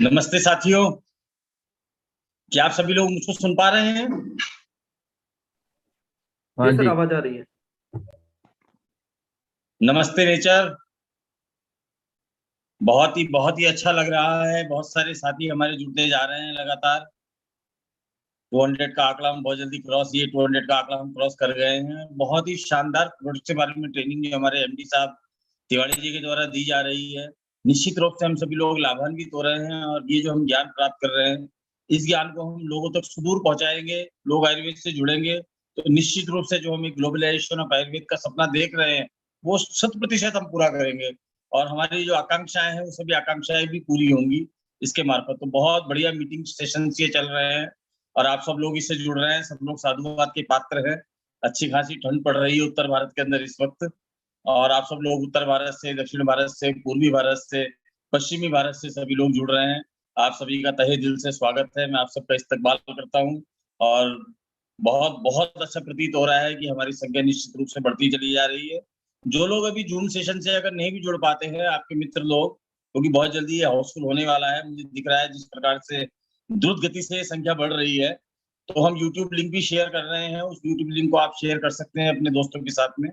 नमस्ते साथियों, क्या आप सभी लोग मुझको सुन पा रहे हैं? हाँ जी सर, जी। आवाज आ रही है। नमस्ते नेचर। बहुत ही अच्छा लग रहा है। बहुत सारे साथी हमारे जुड़ते जा रहे हैं लगातार। 200 का आंकड़ा हम बहुत जल्दी क्रॉस 200 का आंकड़ा हम क्रॉस कर गए हैं। बहुत ही शानदार प्रोडक्ट के बारे में ट्रेनिंग जो हमारे एमडी साहब तिवारी जी के द्वारा दी जा रही है, निश्चित रूप से हम सभी लोग लाभान्वित हो रहे हैं। और ये जो हम ज्ञान प्राप्त कर रहे हैं, इस ज्ञान को हम लोगों तक सुदूर पहुंचाएंगे। लोग आयुर्वेद से जुड़ेंगे तो निश्चित रूप से जो हम एक ग्लोबलाइजेशन ऑफ आयुर्वेद का सपना देख रहे हैं, वो 100% हम पूरा करेंगे। और हमारी जो आकांक्षाएं हैं, वो सभी आकांक्षाएं भी पूरी होंगी इसके मार्फत। तो बहुत बढ़िया मीटिंग सेशन ये चल रहे हैं और आप सब लोग इससे जुड़ रहे हैं। सब लोग साधुवाद के पात्र हैं। अच्छी खासी ठंड पड़ रही है उत्तर भारत के अंदर इस वक्त, और आप सब लोग उत्तर भारत से, दक्षिण भारत से, पूर्वी भारत से, पश्चिमी भारत से सभी लोग जुड़ रहे हैं। आप सभी का तहे दिल से स्वागत है। मैं आप सबका इस्तकबाल करता हूं और बहुत बहुत अच्छा प्रतीत हो रहा है कि हमारी संख्या निश्चित रूप से बढ़ती चली जा रही है। जो लोग अभी जूम सेशन से अगर नहीं भी जुड़ पाते हैं, आपके मित्र लोग, क्योंकि बहुत जल्दी ये हाउसफुल होने वाला है, मुझे दिख रहा है जिस प्रकार से द्रुत गति से संख्या बढ़ रही है। तो हम यूट्यूब लिंक भी शेयर कर रहे हैं। उस यूट्यूब लिंक को आप शेयर कर सकते हैं अपने दोस्तों के साथ में,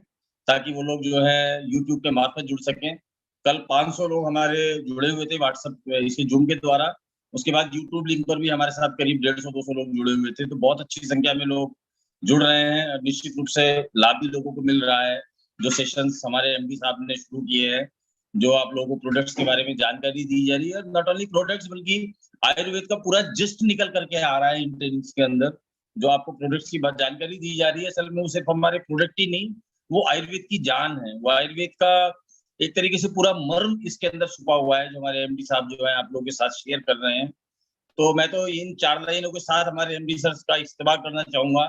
ताकि वो लोग जो है यूट्यूब के मार्फत जुड़ सकें। कल 500 लोग हमारे जुड़े हुए थे व्हाट्सएप इसके जूम के द्वारा। उसके बाद यूट्यूब लिंक पर भी हमारे साथ करीब 150-200 लोग जुड़े हुए थे। तो बहुत अच्छी संख्या में लोग जुड़ रहे हैं। निश्चित रूप से लाभ भी लोगों को मिल रहा है। जो सेशंस हमारे एमडी साहब ने शुरू किए हैं, जो आप लोगों को प्रोडक्ट्स के बारे में जानकारी दी जा रही है, नॉट ओनली प्रोडक्ट्स बल्कि आयुर्वेद का पूरा जिस्ट निकल करके आ रहा है इन ट्रेनिंग्स के अंदर। जो आपको प्रोडक्ट्स की जानकारी दी जा रही है, असल में वो सिर्फ हमारे प्रोडक्ट ही नहीं, वो आयुर्वेद की जान है। वो आयुर्वेद का एक तरीके से पूरा मर्म इसके अंदर छुपा हुआ है, जो हमारे एमडी साहब जो है आप लोगों के साथ शेयर कर रहे हैं। तो मैं तो इन 4 लाइनों के साथ हमारे एमडी सर का इस्तेमाल करना चाहूंगा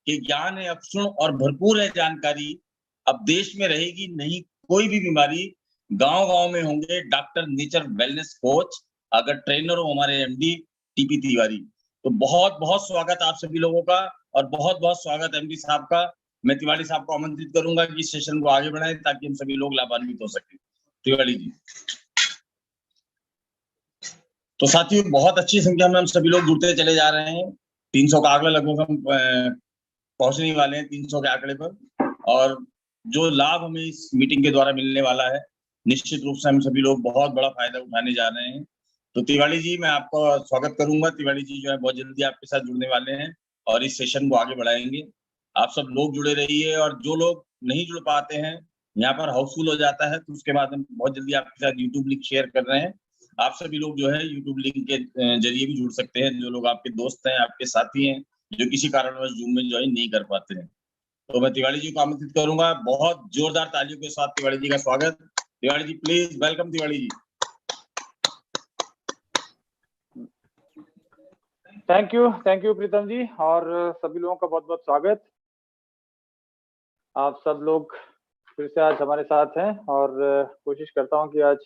कि ज्ञान है अक्षुण और भरपूर है जानकारी। अब देश में रहेगी नहीं कोई भी बीमारी, गांव गांव में होंगे डॉक्टर नेचर वेलनेस कोच, अगर ट्रेनर हो हमारे एमडी टीपी तिवारी। तो बहुत बहुत स्वागत आप सभी लोगों का, और बहुत बहुत स्वागत एमडी साहब का। मैं तिवारी साहब को आमंत्रित करूंगा कि इस सेशन को आगे बढ़ाएं ताकि हम सभी लोग लाभान्वित हो सके। तिवारी जी। तो साथियों, बहुत अच्छी संख्या में हम सभी लोग जुड़ते चले जा रहे हैं। 300 का आंकड़ा लगभग हम पहुंचने वाले हैं, 300 के आंकड़े पर। और जो लाभ हमें इस मीटिंग के द्वारा मिलने वाला है, निश्चित रूप से हम सभी लोग बहुत बड़ा फायदा उठाने जा रहे हैं। तो तिवारी जी, मैं आपका स्वागत करूंगा। तिवारी जी जो है बहुत जल्दी आपके साथ जुड़ने वाले हैं और इस सेशन को आगे बढ़ाएंगे। आप सब लोग जुड़े रहिए, और जो लोग नहीं जुड़ पाते हैं, यहाँ पर हाउसफुल हो जाता है, तो उसके बाद हम बहुत जल्दी आपके साथ यूट्यूब लिंक शेयर कर रहे हैं। आप सभी लोग जो है यूट्यूब लिंक के जरिए भी जुड़ सकते हैं, जो लोग आपके दोस्त हैं, आपके साथी हैं, जो किसी कारणवश जूम में ज्वाइन नहीं कर पाते हैं। तो मैं तिवारी जी को आमंत्रित करूंगा। बहुत जोरदार तालियों के साथ तिवारी जी का स्वागत। Tiwari ji please, welcome Tiwari ji. Thank you Pritam ji, और सभी लोगों का बहुत बहुत स्वागत। आप सब लोग फिर से आज हमारे साथ हैं, और कोशिश करता हूं कि आज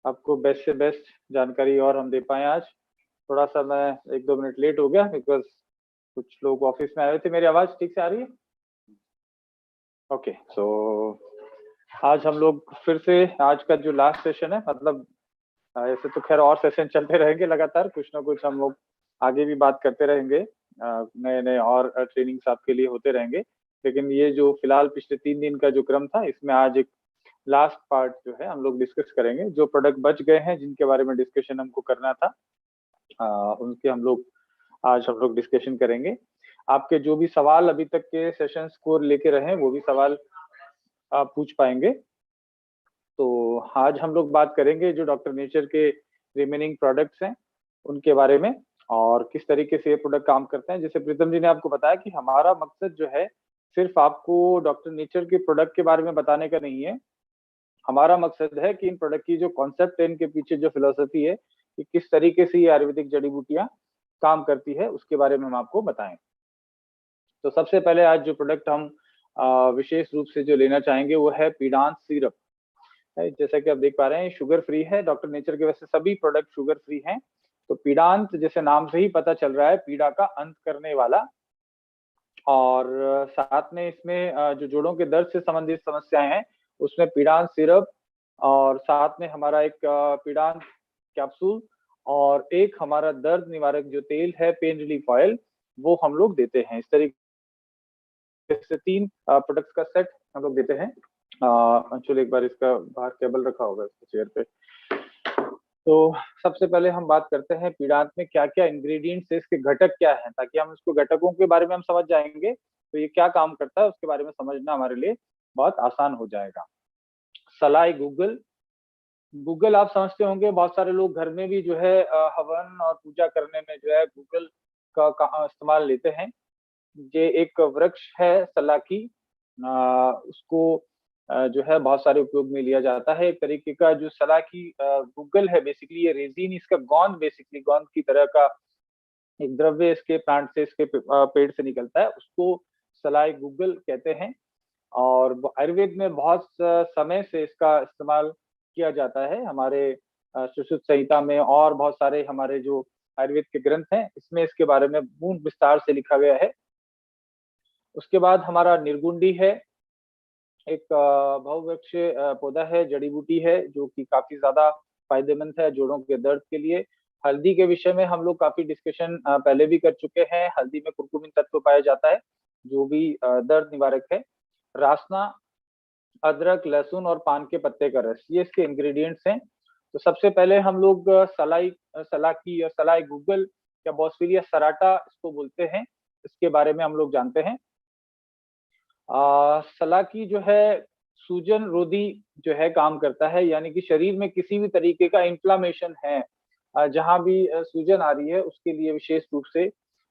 आपको बेस्ट से बेस्ट जानकारी और हम दे पाए। आज थोड़ा सा मैं 1-2 मिनट लेट हो गया, बिकॉज कुछ लोग ऑफिस में आए थे। मेरी आवाज ठीक से आ रही है? ओके, सो आज हम लोग फिर से, आज का जो लास्ट सेशन है, मतलब ऐसे तो खैर और सेशन चलते रहेंगे लगातार, कुछ ना कुछ हम लोग आगे भी बात करते रहेंगे, नए नए और ट्रेनिंग्स आपके लिए होते रहेंगे। लेकिन ये जो फिलहाल पिछले 3 दिन का जो क्रम था, इसमें आज एक लास्ट पार्ट जो है हम लोग डिस्कस करेंगे। जो प्रोडक्ट बच गए हैं, जिनके बारे में डिस्कशन हमको करना था, उनके हम लोग डिस्कशन करेंगे। आपके जो भी सवाल अभी तक के सेशंस को लेके रहे, वो भी सवाल आप पूछ पाएंगे। तो आज हम लोग बात करेंगे जो डॉक्टर नेचर के रिमेनिंग प्रोडक्ट्स हैं उनके बारे में, और किस तरीके से ये प्रोडक्ट काम करते हैं। जैसे प्रीतम जी ने आपको बताया कि हमारा मकसद जो है सिर्फ आपको डॉक्टर नेचर के प्रोडक्ट के बारे में बताने का नहीं है। हमारा मकसद है कि इन प्रोडक्ट की जो कॉन्सेप्ट है, इनके पीछे जो फिलोसफी है कि किस तरीके से ये आयुर्वेदिक जड़ी बूटियां काम करती है, उसके बारे में हम आपको बताएं। तो सबसे पहले आज जो प्रोडक्ट हम विशेष रूप से जो लेना चाहेंगे वो है पीडांत सिरप। जैसा कि आप देख पा रहे हैं, शुगर फ्री है। डॉक्टर नेचर के वैसे सभी प्रोडक्ट शुगर फ्री हैं। तो पीडांत, जैसे नाम से ही पता चल रहा है, पीड़ा का अंत करने वाला। और साथ में इसमें जो जोड़ों के दर्द से संबंधित समस्याएं हैं उसमें पीड़ान सिरप, और साथ में हमारा एक पीड़ान कैप्सूल, और एक हमारा दर्द निवारक जो तेल है पेन रिलीफ ऑयल, वो हम लोग देते हैं। इस तरीके से 3 प्रोडक्ट्स का सेट हम लोग देते हैं। अंशुल एक बार इसका बाहर केबल रखा होगा इसके चेयर पे। तो सबसे पहले हम बात करते हैं पीड़ांत में क्या क्या इंग्रेडिएंट्स है, इसके घटक क्या हैं, ताकि हम इसको घटकों के बारे में हम समझ जाएंगे तो ये क्या काम करता है उसके बारे में समझना हमारे लिए बहुत आसान हो जाएगा। सलाई गूगल। गूगल आप समझते होंगे, बहुत सारे लोग घर में भी जो है हवन और पूजा करने में जो है गूगल का इस्तेमाल लेते हैं। ये एक वृक्ष है सलाकी, उसको जो है बहुत सारे उपयोग में लिया जाता है। एक तरीके का जो सलाकी गूगल है, बेसिकली ये रेजिन, इसका गोंद, बेसिकली गोंद की तरह का एक द्रव्य इसके प्लांट से, इसके पेड़ से निकलता है, उसको सलाई गूगल कहते हैं। और आयुर्वेद में बहुत समय से इसका इस्तेमाल किया जाता है। हमारे सुश्रुत संहिता में और बहुत सारे हमारे जो आयुर्वेद के ग्रंथ हैं इसमें इसके बारे में पूर्ण विस्तार से लिखा गया है। उसके बाद हमारा निर्गुंडी है, एक बहुवृक्ष पौधा है, जड़ी बूटी है, जो कि काफी ज्यादा फायदेमंद है जोड़ों के दर्द के लिए। हल्दी के विषय में हम लोग काफी डिस्कशन पहले भी कर चुके हैं। हल्दी में कुर्कुमिन तत्व पाया जाता है जो भी दर्द निवारक है। रासना, अदरक, लहसुन और पान के पत्ते का रस, ये इसके इंग्रेडिएंट्स हैं। तो सबसे पहले हम लोग सलाकी या सलाई गूगल या बॉस्फेरिया सराटा इसको बोलते हैं, इसके बारे में हम लोग जानते हैं। सलाकी जो है सूजन रोधी जो है काम करता है, यानी कि शरीर में किसी भी तरीके का इन्फ्लामेशन है, जहां भी सूजन आ रही है उसके लिए विशेष रूप से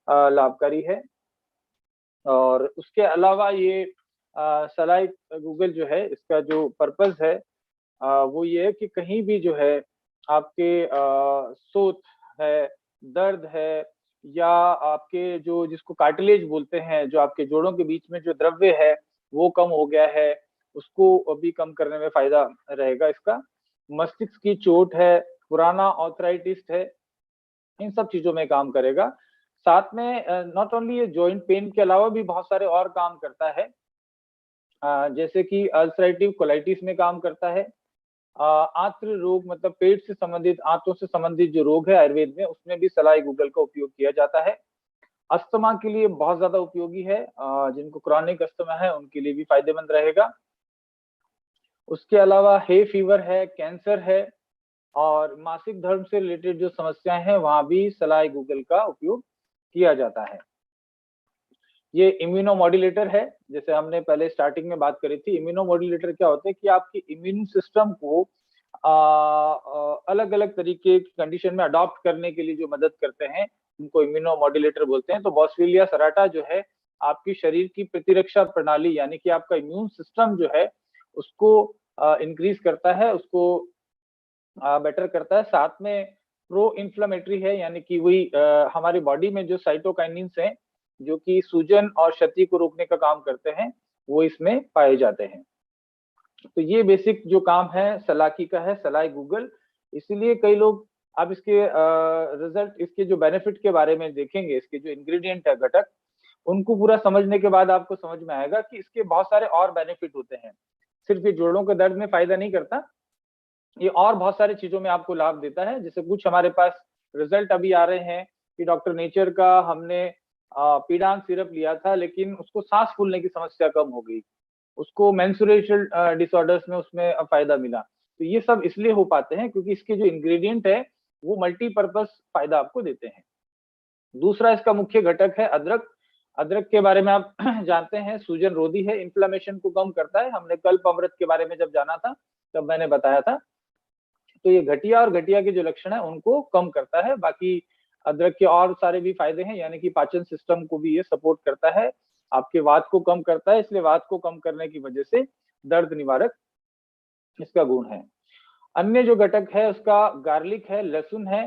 लाभकारी है। और उसके अलावा ये सलाई गूगल जो है, इसका जो पर्पस है वो ये है कि कहीं भी जो है आपके सोत है, दर्द है, या आपके जो जिसको कार्टिलेज बोलते हैं, जो आपके जोड़ों के बीच में जो द्रव्य है वो कम हो गया है, उसको अभी कम करने में फायदा रहेगा इसका। मस्तिष्क की चोट है, पुराना ऑर्थराइटिस है, इन सब चीजों में काम करेगा। साथ में नॉट ओनली ये जॉइंट पेन के अलावा भी बहुत सारे और काम करता है, जैसे कि अल्सरेटिव कोलाइटिस में काम करता है। आंत्र रोग, मतलब पेट से संबंधित, आंतों से संबंधित जो रोग है आयुर्वेद में, उसमें भी सलाई गूगल का उपयोग किया जाता है। अस्थमा के लिए बहुत ज्यादा उपयोगी है, जिनको क्रॉनिक अस्थमा है उनके लिए भी फायदेमंद रहेगा। उसके अलावा हे फीवर है, कैंसर है, और मासिक धर्म से रिलेटेड जो समस्याएं हैं वहां भी सलाई गूगल का उपयोग किया जाता है। ये इम्यूनोमॉड्यूलेटर है, जैसे हमने पहले स्टार्टिंग में बात करी थी। इम्यूनोमॉड्यूलेटर क्या होते हैं कि आपकी इम्यून सिस्टम को अलग अलग तरीके की कंडीशन में अडॉप्ट करने के लिए जो मदद करते हैं उनको इम्यूनोमॉड्यूलेटर बोलते हैं। तो बॉस्वेलिया सराटा जो है आपकी शरीर की प्रतिरक्षा प्रणाली, यानी कि आपका इम्यून सिस्टम जो है उसको इंक्रीज करता है, उसको बेटर करता है। साथ में प्रो इन्फ्लेमेटरी है, यानी कि वही हमारी बॉडी में जो साइटोकाइनिन्स हैं जो कि सूजन और क्षति को रोकने का काम करते हैं, वो इसमें पाए जाते हैं। तो ये बेसिक जो काम है सलाकी का है, सलाई गूगल। इसीलिए कई लोग, अब इसके रिजल्ट, इसके जो बेनिफिट के बारे में देखेंगे, इसके जो इंग्रेडिएंट है, घटक, उनको पूरा समझने के बाद आपको समझ में आएगा कि इसके बहुत सारे और बेनिफिट होते हैं। सिर्फ ये जोड़ों के दर्द में फायदा नहीं करता, ये और बहुत सारी चीजों में आपको लाभ देता है। जैसे कुछ हमारे पास रिजल्ट अभी आ रहे हैं कि डॉक्टर नेचर का हमने पीड़ान सिरप लिया था, लेकिन उसको सांस फूलने की समस्या कम हो गई, उसको मेंस्ट्रुएशन डिसऑर्डर्स में उसमें फायदा मिला। तो ये सब इसलिए हो पाते हैं क्योंकि इसके जो इंग्रेडिएंट है वो मल्टीपर्पज फायदा आपको देते हैं। दूसरा इसका मुख्य घटक है अदरक। अदरक के बारे में आप जानते हैं, सूजन रोधी है, इन्फ्लेमेशन को कम करता है। हमने कल्प अमृत के बारे में जब जाना था तब मैंने बताया था। तो ये घटिया और घटिया के जो लक्षण है उनको कम करता है। बाकी अदरक के और सारे भी फायदे हैं, यानी कि पाचन सिस्टम को भी ये सपोर्ट करता है, आपके वात को कम करता है, इसलिए वात को कम करने की वजह से दर्द निवारक इसका गुण है। अन्य जो घटक है उसका गार्लिक है, लहसुन है।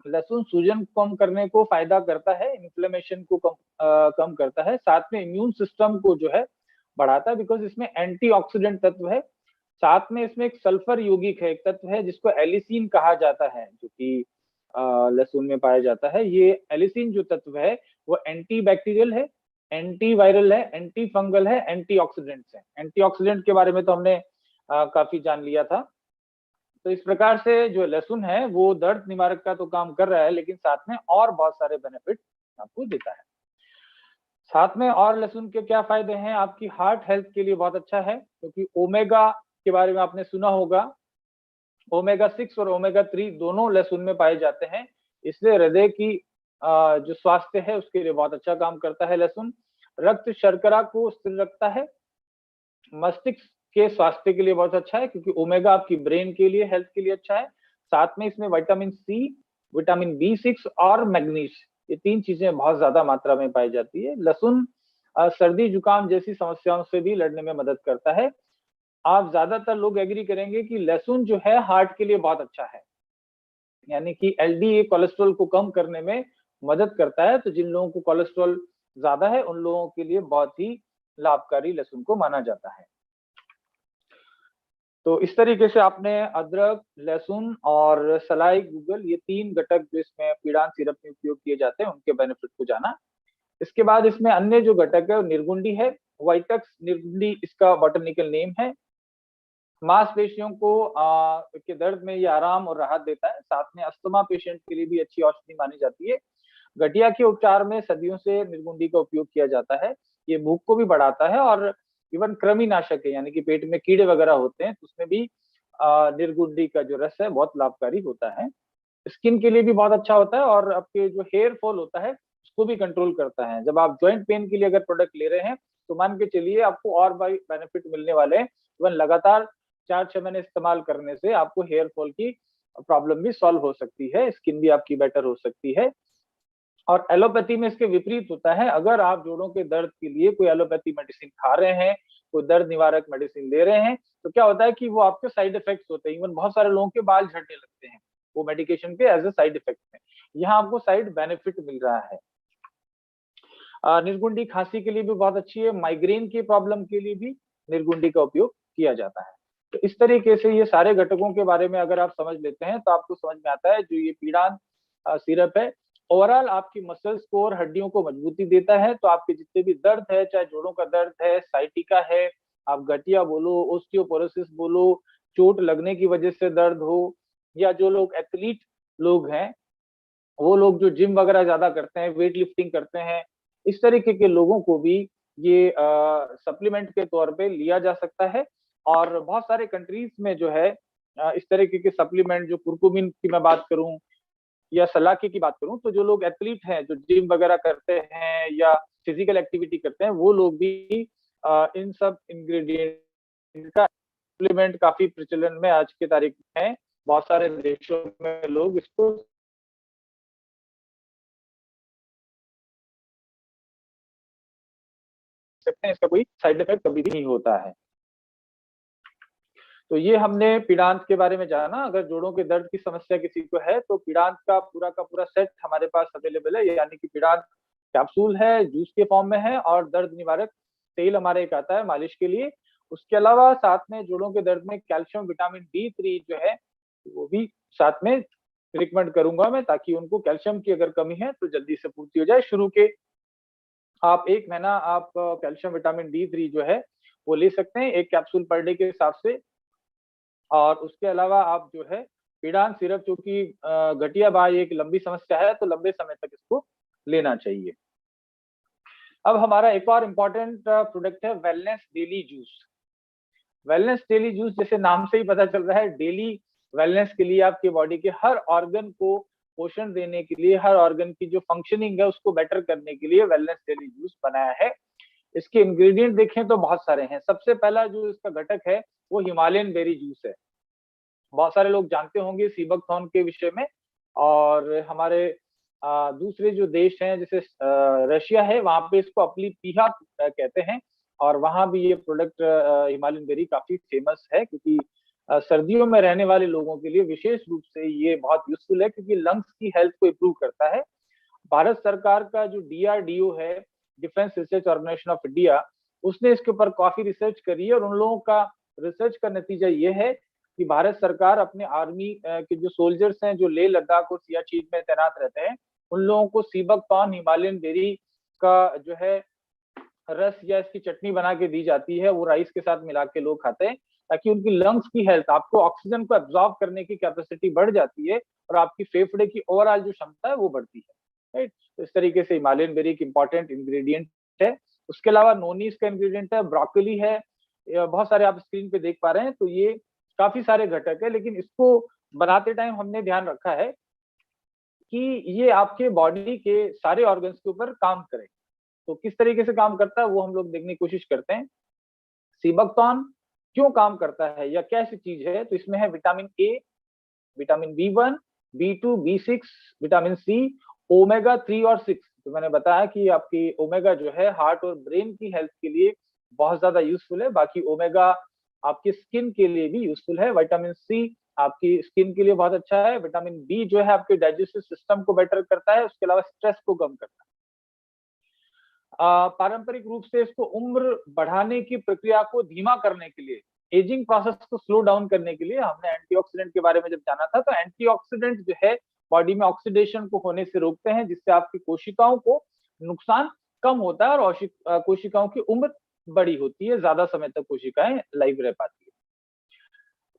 लहसुन सूजन कम करने को फायदा करता है, इन्फ्लेमेशन को कम करता है, साथ में इम्यून सिस्टम को जो है बढ़ाता है, बिकॉज इसमें एंटीऑक्सीडेंट तत्व है। साथ में इसमें एक सल्फर यौगिक है, एक तत्व है जिसको एलिसिन कहा जाता है, जो कि लहसुन में पाया जाता है। ये एलिसिन जो तत्व है वो एंटी बैक्टीरियल है, एंटी वायरल है, एंटी फंगल है, एंटीऑक्सीडेंट्स है। एंटीऑक्सीडेंट के बारे में तो हमने काफी जान लिया था। तो इस प्रकार से जो लहसुन है वो दर्द निवारक का तो काम कर रहा है, लेकिन साथ में और बहुत सारे बेनिफिट आपको देता है। साथ में और लहसुन के क्या फायदे हैं, आपकी हार्ट हेल्थ के लिए बहुत अच्छा है, क्योंकि ओमेगा के बारे में आपने सुना होगा। ओमेगा 6 और ओमेगा 3 दोनों लहसुन में पाए जाते हैं, इसलिए हृदय की जो स्वास्थ्य है उसके लिए बहुत अच्छा काम करता है लहसुन। रक्त शर्करा को स्थिर रखता है। मस्तिष्क के स्वास्थ्य के लिए बहुत अच्छा है, क्योंकि ओमेगा आपकी ब्रेन के लिए, हेल्थ के लिए अच्छा है। साथ में इसमें विटामिन सी, विटामिन B6 और मैग्नीज, ये 3 चीजें बहुत ज्यादा मात्रा में पाई जाती है। लहसुन सर्दी जुकाम जैसी समस्याओं से भी लड़ने में मदद करता है। आप ज्यादातर लोग एग्री करेंगे कि लहसुन जो है हार्ट के लिए बहुत अच्छा है, यानी कि LDL कोलेस्ट्रॉल को कम करने में मदद करता है। तो जिन लोगों को कोलेस्ट्रॉल ज्यादा है उन लोगों के लिए बहुत ही लाभकारी लहसुन को माना जाता है। तो इस तरीके से आपने अदरक, लहसुन और सलाई गूगल, ये 3 घटक जो इसमें पीड़ान सिरप में उपयोग किए जाते हैं, उनके बेनिफिट को जाना। इसके बाद इसमें अन्य जो घटक है वो निर्गुंडी है। वाइटक्स निर्गुंडी इसका बॉटनिकल नेम है। मांसपेशियों को के दर्द में ये आराम और राहत देता है। साथ में अस्थमा पेशेंट के लिए भी अच्छी औषधि मानी जाती है। गठिया के उपचार में सदियों से निर्गुंडी का उपयोग किया जाता है। ये भूख को भी बढ़ाता है और इवन कृमिनाशक है, यानी कि पेट में कीड़े वगैरह होते हैं तो उसमें भी निर्गुंडी का जो रस है बहुत लाभकारी होता है। स्किन के लिए भी बहुत अच्छा होता है और आपके जो हेयर फॉल होता है उसको भी कंट्रोल करता है। जब आप ज्वाइंट पेन के लिए अगर प्रोडक्ट ले रहे हैं तो मान के चलिए आपको और भाई बेनिफिट मिलने वाले हैं। इवन लगातार 4-6 महीने इस्तेमाल करने से आपको हेयर फॉल की प्रॉब्लम भी सॉल्व हो सकती है, स्किन भी आपकी बेटर हो सकती है। और एलोपैथी में इसके विपरीत होता है। अगर आप जोड़ों के दर्द के लिए कोई एलोपैथी मेडिसिन खा रहे हैं, कोई दर्द निवारक मेडिसिन ले रहे हैं, तो क्या होता है कि वो आपके साइड इफेक्ट्स होते हैं। इवन बहुत सारे लोगों के बाल झड़ने लगते हैं वो मेडिकेशन के एज ए साइड इफेक्ट में। यहाँ आपको साइड बेनिफिट मिल रहा है। निर्गुंडी खांसी के लिए भी बहुत अच्छी है। माइग्रेन की प्रॉब्लम के लिए भी निर्गुंडी का उपयोग किया जाता है। तो इस तरीके से ये सारे घटकों के बारे में अगर आप समझ लेते हैं तो आपको समझ में आता है जो ये पीड़ान सिरप है ओवरऑल आपकी मसल्स को और हड्डियों को मजबूती देता है। तो आपके जितने भी दर्द है, चाहे जोड़ों का दर्द है, साइटिका है, आप गठिया बोलो, ओस्टियोपोरोसिस बोलो, चोट लगने की वजह से दर्द हो, या जो लोग एथलीट लोग हैं, वो लोग जो जिम वगैरह ज्यादा करते हैं, वेट लिफ्टिंग करते हैं, इस तरीके के लोगों को भी ये सप्लीमेंट के तौर पे लिया जा सकता है। और बहुत सारे कंट्रीज में जो है इस तरीके के सप्लीमेंट, जो कुरकुमिन की मैं बात करूं या सलाकी की बात करूं, तो जो लोग एथलीट हैं, जो जिम वगैरह करते हैं या फिजिकल एक्टिविटी करते हैं, वो लोग भी इन सब इंग्रेडिएंट का सप्लीमेंट काफी प्रचलन में आज की तारीख में है। बहुत सारे देशों में लोग इसको सकते हैं, इसका कोई साइड इफेक्ट कभी भी नहीं होता है। तो ये हमने पीड़ांत के बारे में जाना। अगर जोड़ों के दर्द की समस्या किसी को है तो पीड़ांत का पूरा सेट हमारे पास अवेलेबल है, यानी कि पीड़ांत कैप्सूल है, जूस के फॉर्म में है, और दर्द निवारक तेल हमारे एक आता है मालिश के लिए। उसके अलावा साथ में जोड़ों के दर्द में कैल्शियम, विटामिन D3 जो है वो भी साथ में रिकमेंड करूंगा मैं, ताकि उनको कैल्शियम की अगर कमी है तो जल्दी से पूर्ति हो जाए। शुरू के आप 1 महीना आप कैल्शियम विटामिन D3 जो है वो ले सकते हैं 1 कैप्सूल पर डे के हिसाब से। और उसके अलावा आप जो है पीड़ान सिरप, चूंकि गठिया बाई एक लंबी समस्या है तो लंबे समय तक इसको लेना चाहिए। अब हमारा एक और इम्पोर्टेंट प्रोडक्ट है wellness daily juice. Wellness daily juice, जैसे नाम से ही पता चल रहा है, डेली वेलनेस के लिए आपके बॉडी के हर ऑर्गन को पोषण देने के लिए, हर ऑर्गन की जो फंक्शनिंग है उसको बेटर करने के लिए वेलनेस डेली जूस बनाया है। इसके इंग्रेडिएंट देखें तो बहुत सारे हैं। सबसे पहला जो इसका घटक है वो हिमालयन बेरी जूस है। बहुत सारे लोग जानते होंगे सीबकथॉर्न के विषय में। और हमारे दूसरे जो देश हैं जैसे रशिया है, वहां पे इसको अपली पीहा कहते हैं। और वहां भी ये प्रोडक्ट हिमालयन बेरी काफी फेमस है, क्योंकि सर्दियों में रहने वाले लोगों के लिए विशेष रूप से ये बहुत यूजफुल है, क्योंकि लंग्स की हेल्थ को इम्प्रूव करता है। भारत सरकार का जो DRDO है, defence research organisation of India, उसने इसके ऊपर काफी रिसर्च करी है। और उन लोगों का रिसर्च का नतीजा ये है कि भारत सरकार अपने आर्मी के जो सोल्जर्स हैं जो लेह लद्दाख और सियाचिन में तैनात रहते हैं, उन लोगों को सीबकथॉर्न हिमालयन बेरी का जो है रस या इसकी चटनी बना के दी जाती है, वो राइस के साथ मिला के लोग खाते हैं, ताकि उनकी लंग्स की हेल्थ, आपको ऑक्सीजन को एब्जॉर्ब करने की कैपेसिटी बढ़ जाती है और आपकी फेफड़े की ओवरऑल जो क्षमता है वो बढ़ती है, राइट। तो इस तरीके से हिमालयन बेरी एक इंपॉर्टेंट इंग्रेडिएंट है। उसके अलावा नोनी इसका इंग्रेडिएंट है, ब्रोकली है, बहुत सारे आप स्क्रीन पे देख पा रहे हैं। तो ये काफी सारे घटक है, लेकिन इसको बनाते टाइम हमने ध्यान रखा है कि ये आपके बॉडी के सारे ऑर्गन्स के ऊपर काम करे। तो किस तरीके से काम करता है वो हम लोग देखने की कोशिश करते हैं। सीबकथॉर्न क्यों काम करता है या क्या ऐसी चीज है, तो इसमें है vitamin A, vitamin B1, B2, B6, vitamin C, omega 3 और 6। तो मैंने बताया कि आपकी ओमेगा जो है हार्ट और ब्रेन की हेल्थ के लिए बहुत ज्यादा यूजफुल है। बाकी ओमेगा आपकी स्किन के लिए भी यूजफुल है। विटामिन सी आपकी स्किन के लिए बहुत अच्छा है। विटामिन बी जो है आपके डाइजेस्टिव सिस्टम को बेटर करता है, उसके अलावा स्ट्रेस को कम करता है। पारंपरिक रूप से इसको उम्र बढ़ाने की प्रक्रिया को धीमा करने के लिए, एजिंग प्रोसेस को स्लो डाउन करने के लिए हमने एंटीऑक्सीडेंट के बारे में जब जाना था, तो एंटीऑक्सीडेंट जो है बॉडी में ऑक्सीडेशन को होने से रोकते हैं, जिससे आपकी कोशिकाओं को नुकसान कम होता है और कोशिकाओं की उम्र बड़ी होती है, ज्यादा समय तक कोशिकाएं लाइव रह पाती है।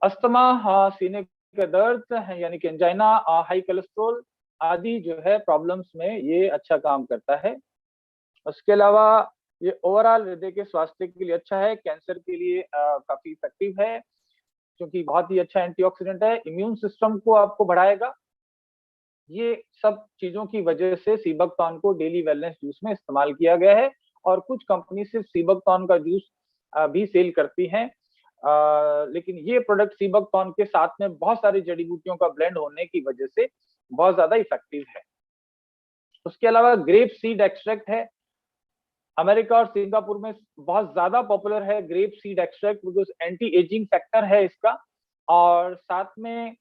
अस्थमा, सीने का दर्द है यानी कि एंजाइना, हाई कोलेस्ट्रॉल आदि जो है प्रॉब्लम्स में ये अच्छा काम करता है। उसके अलावा ये ओवरऑल हृदय के स्वास्थ्य के लिए अच्छा है, कैंसर के लिए काफी इफेक्टिव है, क्योंकि बहुत ही अच्छा एंटीऑक्सीडेंट है। इम्यून सिस्टम को आपको बढ़ाएगा। ये सब चीजों की वजह से सीबकथॉर्न को डेली वेलनेस जूस में इस्तेमाल किया गया है, और कुछ कंपनी सिर्फ सीबकथॉर्न का जूस भी सेल करती हैं। लेकिन ये प्रोडक्ट सीबकथॉर्न के साथ में बहुत सारी जड़ी बूटियों का ब्लेंड होने की वजह से बहुत ज्यादा इफेक्टिव है। उसके अलावा ग्रेप सीड एक्सट्रैक्ट है, अमेरिका और सिंगापुर में बहुत ज्यादा पॉपुलर है grape seed extract, because anti ageing factor है इसका, और साथ में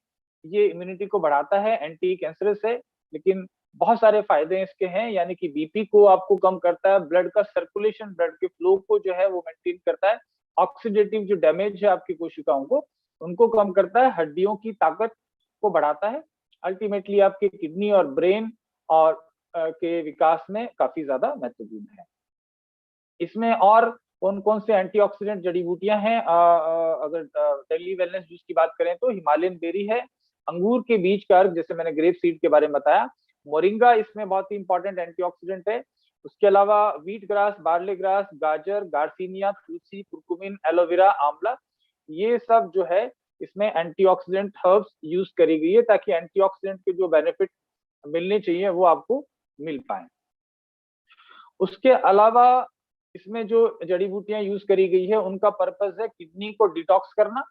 ये इम्यूनिटी को बढ़ाता है, एंटी कैंसरस है। लेकिन बहुत सारे फायदे इसके हैं, यानी कि बीपी को आपको कम करता है, ब्लड का सर्कुलेशन, ब्लड के फ्लो को जो है वो मेंटेन करता है, ऑक्सीडेटिव जो डैमेज है आपकी कोशिकाओं को उनको कम करता है, हड्डियों की ताकत को बढ़ाता है, अल्टीमेटली आपके किडनी और ब्रेन और के विकास में काफी ज्यादा महत्वपूर्ण है। इसमें और कौन कौन से एंटीऑक्सीडेंट जड़ी बूटियां हैं, अगर डेली वेलनेस जूस की बात करें तो हिमालयन बेरी है, अंगूर के बीज का अर्क, जैसे मैंने ग्रेप सीड के बारे में बताया, मोरिंगा इसमें बहुत ही इंपॉर्टेंट एंटीऑक्सीडेंट है। उसके अलावा व्हीट ग्रास, बार्ले ग्रास, गाजर, गार्सिनिया, तुलसी, कुरकुमिन, एलोवेरा, आंवला, ये सब जो है इसमें एंटीऑक्सीडेंट हर्ब्स यूज करी गई है, ताकि एंटीऑक्सीडेंट के जो बेनिफिट मिलने चाहिए वो आपको मिल पाए। उसके अलावा इसमें जो जड़ी बूटियां यूज करी गई है उनका पर्पस है किडनी को डिटॉक्स करना,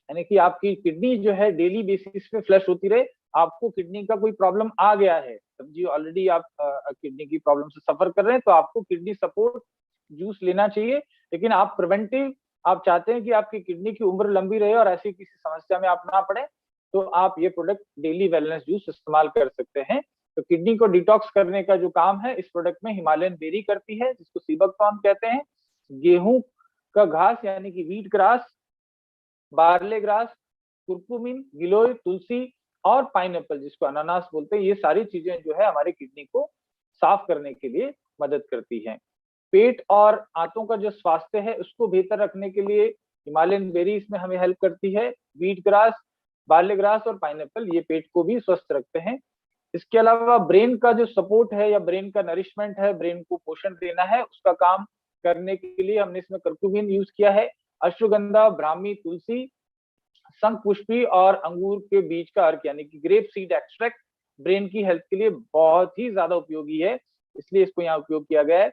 यानी कि आपकी किडनी जो है डेली बेसिस पे फ्लश होती रहे। आपको किडनी का कोई प्रॉब्लम आ गया है, समझिए ऑलरेडी आप किडनी की प्रॉब्लम से सफर कर रहे हैं, तो आपको किडनी सपोर्ट जूस लेना चाहिए। लेकिन आप प्रिवेंटिव, आप चाहते हैं कि आपकी किडनी की उम्र लंबी रहे और ऐसी किसी समस्या में आप ना पड़े, तो आप ये प्रोडक्ट डेली वेलनेस जूस इस्तेमाल कर सकते हैं। तो किडनी को डिटॉक्स करने का जो काम है इस प्रोडक्ट में हिमालयन बेरी करती है, जिसको सीबकथॉर्न कहते हैं। गेहूं का घास यानी कि wheat grass, barley grass, curcumin, गिलोय, तुलसी और पाइनएप्पल जिसको अनानास बोलते हैं, ये सारी चीजें जो है हमारे किडनी को साफ करने के लिए मदद करती हैं। पेट और आंतों का जो स्वास्थ्य है उसको बेहतर रखने के लिए हिमालयन बेरी इसमें हमें हेल्प करती है। व्हीट ग्रास, बार्ले ग्रास और पाइनएप्पल ये पेट को भी स्वस्थ रखते हैं। इसके अलावा ब्रेन का जो सपोर्ट है या ब्रेन का नरिशमेंट है, ब्रेन को पोषण देना है, उसका काम करने के लिए हमने इसमें कर्क्यूमिन यूज किया है। अश्वगंधा, ब्राह्मी, तुलसी, शंख पुष्पी और अंगूर के बीज का अर्क यानी कि ग्रेप सीड एक्सट्रैक्ट ब्रेन की हेल्थ के लिए बहुत ही ज्यादा उपयोगी है, इसलिए इसको यहाँ उपयोग किया गया है।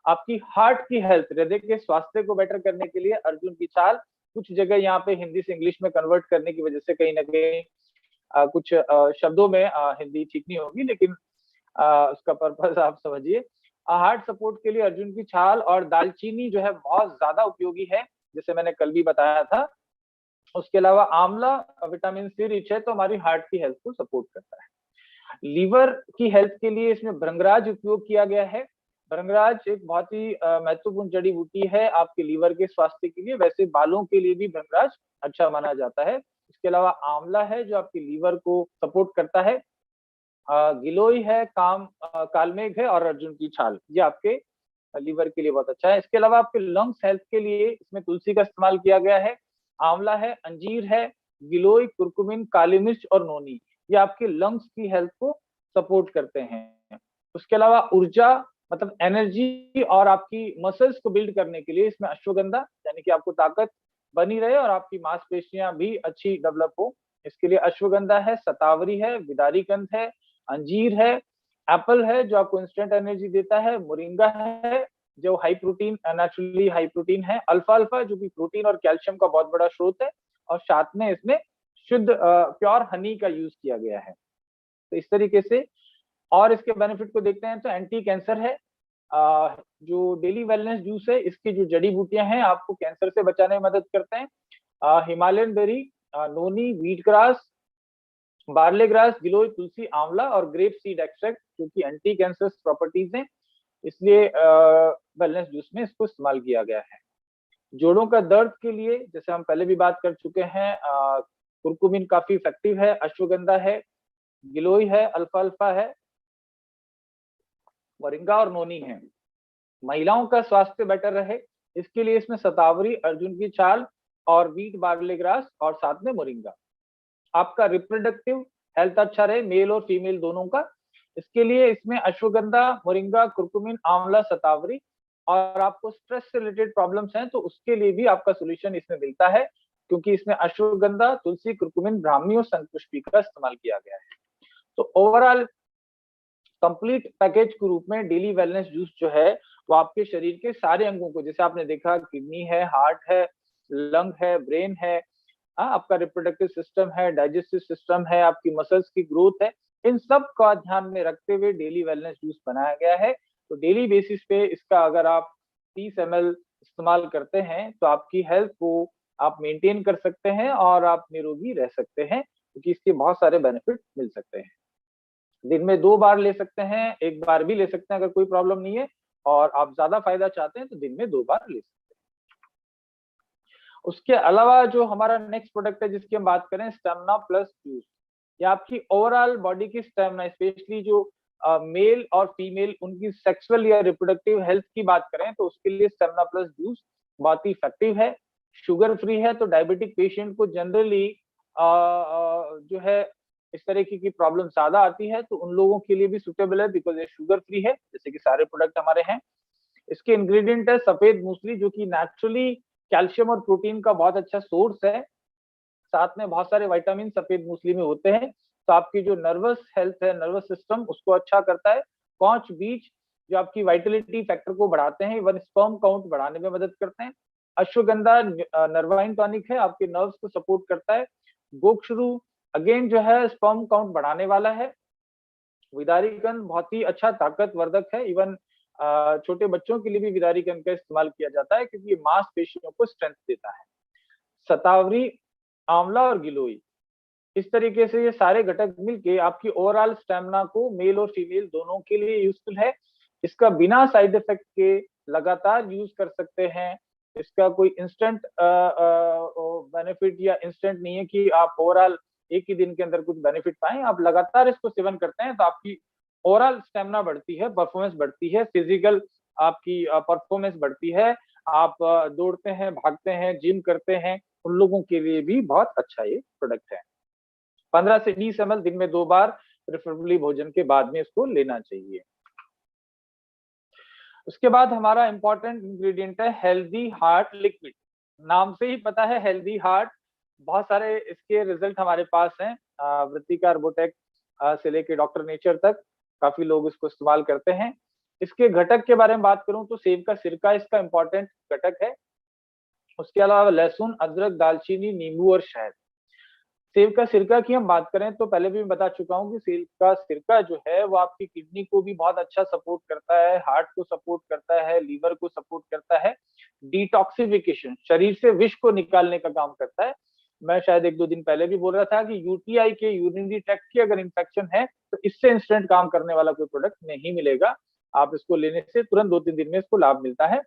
आपकी हार्ट की हेल्थ, हृदय के स्वास्थ्य को बेटर करने के लिए अर्जुन की छाल, कुछ जगह यहाँ पे हिंदी से इंग्लिश में कन्वर्ट करने की वजह से कहीं ना कहीं कुछ शब्दों में हिंदी ठीक नहीं होगी, लेकिन उसका पर्पस आप समझिए। हार्ट सपोर्ट के लिए अर्जुन की छाल और दालचीनी जो है बहुत ज्यादा उपयोगी है, जैसे मैंने कल भी बताया था। उसके अलावा आंवला विटामिन सी रिच है, तो हमारी हार्ट की हेल्थ को सपोर्ट करता है। लीवर की हेल्थ के लिए इसमें भृंगराज उपयोग किया गया है। भृंगराज एक बहुत ही महत्वपूर्ण जड़ी बूटी है आपके लीवर के स्वास्थ्य के लिए, वैसे बालों के लिए भी भृंगराज अच्छा माना जाता है। इसके अलावा आंवला है जो आपके लीवर को सपोर्ट करता है। गिलोय है, कालमेघ है और अर्जुन की छाल, ये आपके लीवर के लिए बहुत अच्छा है। इसके अलावा आपके लंग्स हेल्थ के लिए इसमें तुलसी का इस्तेमाल किया गया है, आंवला है, अंजीर है, गिलोय, कुरकुमिन, काली मिर्च और नोनी, ये आपके लंग्स की हेल्थ को सपोर्ट करते हैं। उसके अलावा ऊर्जा मतलब एनर्जी और आपकी मसल्स को बिल्ड करने के लिए इसमें अश्वगंधा, यानी कि आपको ताकत बनी रहे और आपकी मांसपेशियां भी अच्छी डेवलप हो, इसके लिए अश्वगंधा है, शतावरी है, विदारीकंद है, अंजीर है, एप्पल है जो आपको इंस्टेंट एनर्जी देता है, मोरिंगा है जो high protein, naturally high protein है, अल्फा अल्फा जो कि प्रोटीन और कैल्शियम का बहुत बड़ा स्रोत है, और साथ में इसमें शुद्ध प्योर हनी का यूज किया गया है। तो इस तरीके से और इसके बेनिफिट को देखते हैं तो एंटी कैंसर है। जो डेली वेलनेस जूस है, इसकी जो जड़ी बूटियां हैं आपको कैंसर से बचाने में मदद करते हैं। हिमालयन बेरी, नोनी, व्हीट ग्रास, बार्ले ग्रास, गिलोय, तुलसी, आंवला और ग्रेप सीड एक्सट्रैक्ट जो कि एंटी कैंसर प्रॉपर्टीज हैं, इसलिए वेलनेस जूस में इसको इस्तेमाल किया गया है। जोड़ों का दर्द के लिए जैसे हम पहले भी बात कर चुके हैं, कुरकुमिन काफी इफेक्टिव है, अश्वगंधा है, गिलोय है, अल्फा अल्फा है, मोरिंगा और नोनी है। महिलाओं का स्वास्थ्य बेटर रहे इसके लिए इसमें शतावरी, अर्जुन की छाल और व्हीट बार्ले ग्रास और साथ में मोरिंगा। आपका रिप्रोडक्टिव हेल्थ अच्छा रहे मेल और फीमेल दोनों का, इसके लिए इसमें अश्वगंधा, मोरिंगा, कुरकुमिन, आंवला, शतावरी, और आपको स्ट्रेस से रिलेटेड प्रॉब्लम्स हैं तो उसके लिए भी आपका सोल्यूशन इसमें मिलता है, क्योंकि इसमें अश्वगंधा, तुलसी, कुरकुमिन, ब्राह्मी और शंखपुष्पी का इस्तेमाल किया गया है। तो ओवरऑल कंप्लीट पैकेज के रूप में डेली वेलनेस जूस जो है वो आपके शरीर के सारे अंगों को, जैसे आपने देखा किडनी है, हार्ट है, लंग है, ब्रेन है, आपका रिप्रोडक्टिव सिस्टम है, डाइजेस्टिव सिस्टम है, आपकी मसल्स की ग्रोथ है, इन सब का ध्यान में रखते हुए डेली वेलनेस जूस बनाया गया है। तो डेली बेसिस पे इसका अगर आप 30 ml इस्तेमाल करते हैं तो आपकी हेल्थ को आप मेंटेन कर सकते हैं और आप निरोगी रह सकते हैं, क्योंकि इसके बहुत सारे बेनिफिट मिल सकते हैं। दिन में 2 बार ले सकते हैं, 1 बार भी ले सकते हैं अगर कोई प्रॉब्लम नहीं है, और आप ज्यादा फायदा चाहते हैं तो दिन में 2 बार ले सकते हैं। उसके अलावा जो हमारा नेक्स्ट प्रोडक्ट है जिसकी हम बात करें, स्टेमिना प्लस जूस, ये आपकी ओवरऑल बॉडी की स्टेमिना, स्पेशली जो मेल और फीमेल उनकी सेक्सुअल या रिप्रोडक्टिव हेल्थ की बात करें तो उसके लिए स्टेमिना प्लस जूस बहुत ही इफेक्टिव है। शुगर फ्री है, तो डायबिटिक पेशेंट को जनरली जो है इस तरह की प्रॉब्लम ज्यादा आती है तो उन लोगों के लिए भी सुटेबल है, बिकॉज ये शुगर फ्री है जैसे कि सारे प्रोडक्ट हमारे हैं। इसके इंग्रेडिएंट है सफेद मूसली जो कि नेचुरली कैल्शियम और प्रोटीन का बहुत अच्छा सोर्स है, साथ में बहुत सारे विटामिन सफेद मूसली में होते हैं, तो आपकी जो नर्वस हेल्थ है, नर्वस सिस्टम, उसको अच्छा करता है। पांच बीज जो आपकी वाइटलिटी फैक्टर को बढ़ाते हैं, इवन स्पर्म काउंट बढ़ाने में मदद करते हैं। अश्वगंधा नर्वाइन टॉनिक है, आपके नर्व्स को सपोर्ट करता है। गोक्षरू अगेन जो है स्पर्म काउंट बढ़ाने वाला है। विदारीकंद बहुत ही अच्छा ताकतवर्धक है, इवन छोटे बच्चों के लिए भी विदारीकंद का इस्तेमाल किया जाता है क्योंकि ये मांसपेशियों को स्ट्रेंथ देता है। शतावरी, आंवला और गिलोय, इस तरीके से ये सारे घटक मिलके आपकी ओवरऑल स्टेमिना को मेल और फीमेल दोनों के लिए यूजफुल है। इसका बिना साइड इफेक्ट के लगातार यूज कर सकते हैं। इसका कोई इंस्टेंट बेनिफिट या इंस्टेंट नहीं है कि आप ओवरऑल एक ही दिन के अंदर कुछ बेनिफिट पाएं। आप लगातार इसको सेवन करते हैं तो आपकी ओवरऑल स्टेमिना बढ़ती है, परफॉर्मेंस बढ़ती है, फिजिकल आपकी परफॉर्मेंस बढ़ती है। आप दौड़ते हैं, भागते हैं, जिम करते हैं, उन लोगों के लिए भी बहुत अच्छा ये प्रोडक्ट है। 15 से 20 ml दिन में 2 बार, प्रेफरेबली भोजन के बाद में इसको लेना चाहिए। उसके बाद हमारा इंपॉर्टेंट इंग्रेडिएंट है हेल्दी हार्ट लिक्विड। नाम से ही पता है हेल्दी हार्ट, बहुत सारे इसके रिजल्ट हमारे पास हैं, वृत्तिका अर्बोटेक से लेके डॉक्टर नेचर तक काफी लोग इसको इस्तेमाल करते हैं। इसके घटक के बारे में बात करूं तो सेब का सिरका इसका इंपॉर्टेंट घटक है। उसके अलावा लहसुन, अदरक, दालचीनी, नींबू और शहद। सेब का सिरका की हम बात करें तो पहले भी मैं बता चुका हूँ कि सेब का सिरका जो है वो आपकी किडनी को भी बहुत अच्छा सपोर्ट करता है, हार्ट को सपोर्ट करता है, लीवर को सपोर्ट करता है, डिटॉक्सिफिकेशन, शरीर से विष को निकालने का काम करता है। मैं शायद 1-2 दिन पहले भी बोल रहा था कि यूटीआई के, यूरिनरी ट्रैक्ट की अगर इन्फेक्शन है तो इससे इंस्टेंट काम करने वाला कोई प्रोडक्ट नहीं मिलेगा। आप इसको लेने से तुरंत 2-3 दिन में इसको लाभ मिलता है।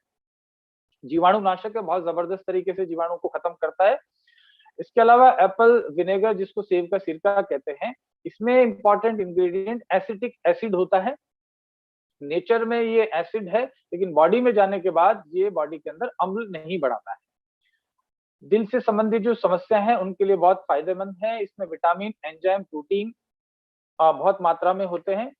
जीवाणुनाशक है, बहुत जबरदस्त तरीके से जीवाणु को खत्म करता है। इसके अलावा एप्पल विनेगर जिसको सेब का सिरका कहते हैं, इसमें इंपॉर्टेंट इंग्रेडिएंट एसिटिक एसिड होता है नेचर में ये एसिड है, लेकिन बॉडी में जाने के बाद ये बॉडी के अंदर अम्ल नहीं बढ़ाता है। दिल से संबंधित जो समस्या है उनके लिए बहुत फायदेमंद है। इसमें विटामिन, एंजाइम, प्रोटीन बहुत मात्रा में होते हैं।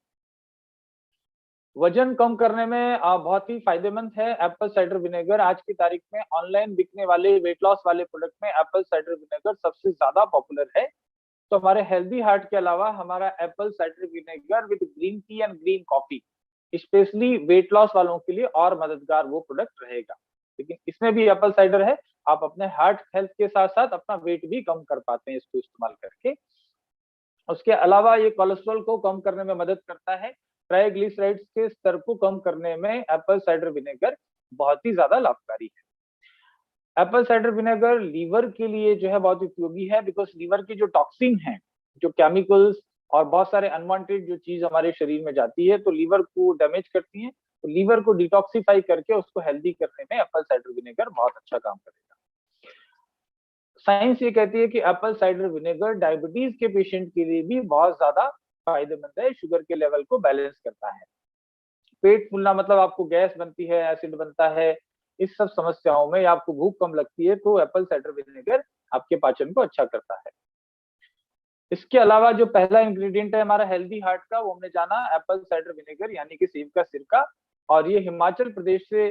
वजन कम करने में बहुत ही फायदेमंद है एप्पल साइडर विनेगर। आज की तारीख में ऑनलाइन बिकने वाले वेट लॉस वाले प्रोडक्ट में एप्पल साइडर विनेगर सबसे ज्यादा पॉपुलर है। तो हमारे हेल्दी हार्ट के अलावा हमारा Apple cider vinegar with green tea and green coffee specially weight loss वालों के लिए और मददगार वो प्रोडक्ट रहेगा। लेकिन इसमें भी एप्पल साइडर है, आप अपने हार्ट हेल्थ के साथ साथ अपना वेट भी कम कर पाते हैं इसको इस्तेमाल करके। उसके अलावा ये कोलेस्ट्रॉल को कम करने में मदद करता है। ट्राइग्लिसराइड्स के स्तर को कम करने में एप्पल साइडर विनेगर बहुत ही ज्यादा लाभकारी है। एप्पल साइडर विनेगर लीवर के लिए जो है बहुत उपयोगी है, बिकॉज लीवर की जो टॉक्सिन है, जो केमिकल्स और बहुत सारे अनवांटेड जो चीज हमारे शरीर में जाती है तो लीवर को डैमेज करती है, तो लीवर को डिटॉक्सिफाई करके उसको हेल्दी करने में एप्पल साइडर विनेगर बहुत अच्छा काम करेगा। साइंस ये कहती है कि एप्पल साइडर विनेगर डायबिटीज के पेशेंट के लिए भी बहुत ज्यादा फायदेमंद है, शुगर के लेवल को बैलेंस करता है। पेट फूलना मतलब आपको गैस बनती है, एसिड बनता है, इस सब समस्याओं में या आपको भूख कम लगती है तो एप्पल साइडर विनेगर आपके पाचन को अच्छा करता है। इसके अलावा जो पहला इंग्रेडिएंट है हमारा हेल्दी हार्ट का, वो हमने जाना एप्पल साइडर विनेगर यानी कि सेब का सिरका। और ये हिमाचल प्रदेश से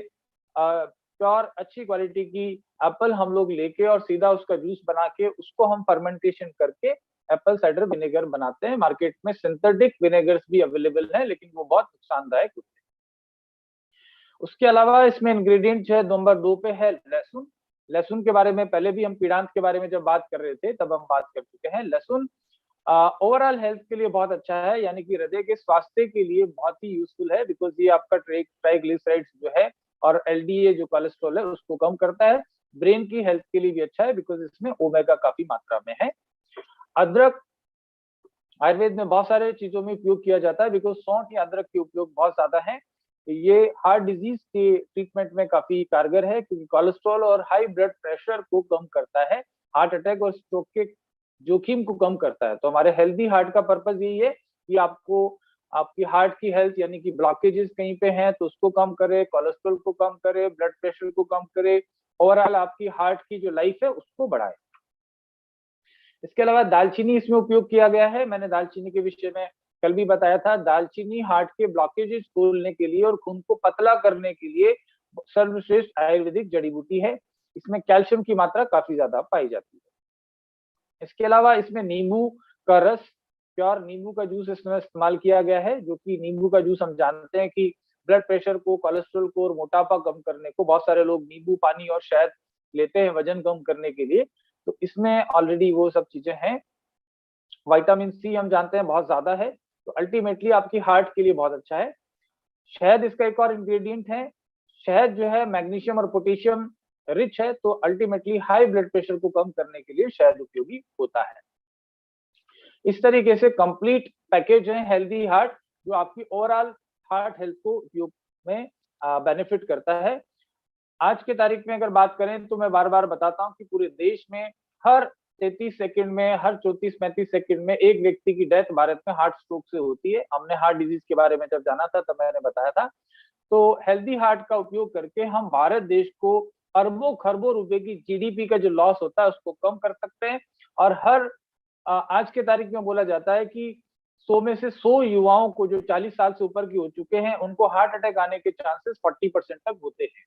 प्योर अच्छी क्वालिटी की एप्पल हम लोग लेके और सीधा उसका जूस बना के उसको हम फर्मेंटेशन करके एप्पल साइडर विनेगर बनाते हैं। मार्केट में सिंथेटिक विनेगर्स भी अवेलेबल है, लेकिन वो बहुत नुकसानदायक होते हैं। उसके अलावा इसमें इंग्रेडिएंट जो है नंबर 2 पे है लहसुन। लहसुन के बारे में पहले भी हम पीड़ांत के बारे में जब बात कर रहे थे तब हम बात कर चुके हैं। लहसुन ओवरऑल हेल्थ के लिए बहुत अच्छा है, यानी कि हृदय के स्वास्थ्य के लिए बहुत ही यूजफुल है, बिकॉज ये आपका ट्राइग्लिसराइड्स जो है और एलडीए जो कोलेस्ट्रॉल है उसको कम करता है। ब्रेन की हेल्थ के लिए भी अच्छा है, बिकॉज इसमें ओमेगा काफी मात्रा में है। अदरक आयुर्वेद में बहुत सारे चीजों में उपयोग किया जाता है, बिकॉज सौंठ या अदरक के उपयोग बहुत ज्यादा है। ये हार्ट डिजीज के ट्रीटमेंट में काफी कारगर है, क्योंकि कोलेस्ट्रॉल और हाई ब्लड प्रेशर को कम करता है, हार्ट अटैक और स्ट्रोक के जोखिम को कम करता है। तो हमारे हेल्दी हार्ट का पर्पज यही है कि आपको आपकी हार्ट की हेल्थ यानी कि ब्लॉकेजेस कहीं पे हैं तो उसको कम करे, कोलेस्ट्रॉल को कम करे, ब्लड प्रेशर को कम करे, ओवरऑल आपकी हार्ट की जो लाइफ है उसको बढ़ाए। इसके अलावा दालचीनी इसमें उपयोग किया गया है। मैंने दालचीनी के विषय में कल भी बताया था। दालचीनी हार्ट के ब्लॉकेजेस खोलने के लिए और खून को पतला करने के लिए सर्वश्रेष्ठ आयुर्वेदिक जड़ी बूटी है। इसमें कैल्शियम की मात्रा काफी ज्यादा पाई जाती है। इसके अलावा इसमें नींबू का रस, प्योर नींबू का जूस इसमें इस्तेमाल किया गया है, जो कि नींबू का जूस हम जानते हैं कि ब्लड प्रेशर को, कोलेस्ट्रॉल को और मोटापा कम करने को, बहुत सारे लोग नींबू पानी और शहद लेते हैं वजन कम करने के लिए, तो इसमें ऑलरेडी वो सब चीजें हैं। विटामिन सी हम जानते हैं बहुत ज्यादा है, तो अल्टीमेटली आपकी हार्ट के लिए बहुत अच्छा है। शहद इसका एक और इंग्रेडिएंट है। शहद जो है मैग्नीशियम और पोटेशियम रिच है, तो अल्टीमेटली हाई ब्लड प्रेशर को कम करने के लिए शहद उपयोगी होता है। इस तरीके से कंप्लीट पैकेज है हेल्दी हार्ट, जो आपकी ओवरऑल हार्ट हेल्थ को उपयोग में बेनिफिट करता है। आज के तारीख में अगर बात करें तो मैं बार बार बताता हूँ कि पूरे देश में हर 33 सेकंड में, हर 34-35 सेकंड में एक व्यक्ति की डेथ भारत में हार्ट स्ट्रोक से होती है। हमने हार्ट डिजीज के बारे में जब जाना था तब मैंने बताया था। तो हेल्दी हार्ट का उपयोग करके हम भारत देश को अरबों खरबों रुपए की जीडीपी का जो लॉस होता है उसको कम कर सकते हैं। और हर आज के तारीख में बोला जाता है कि 100 में से 100 युवाओं को जो 40 साल से ऊपर की हो चुके हैं उनको हार्ट अटैक आने के चांसेस 40% तक होते हैं,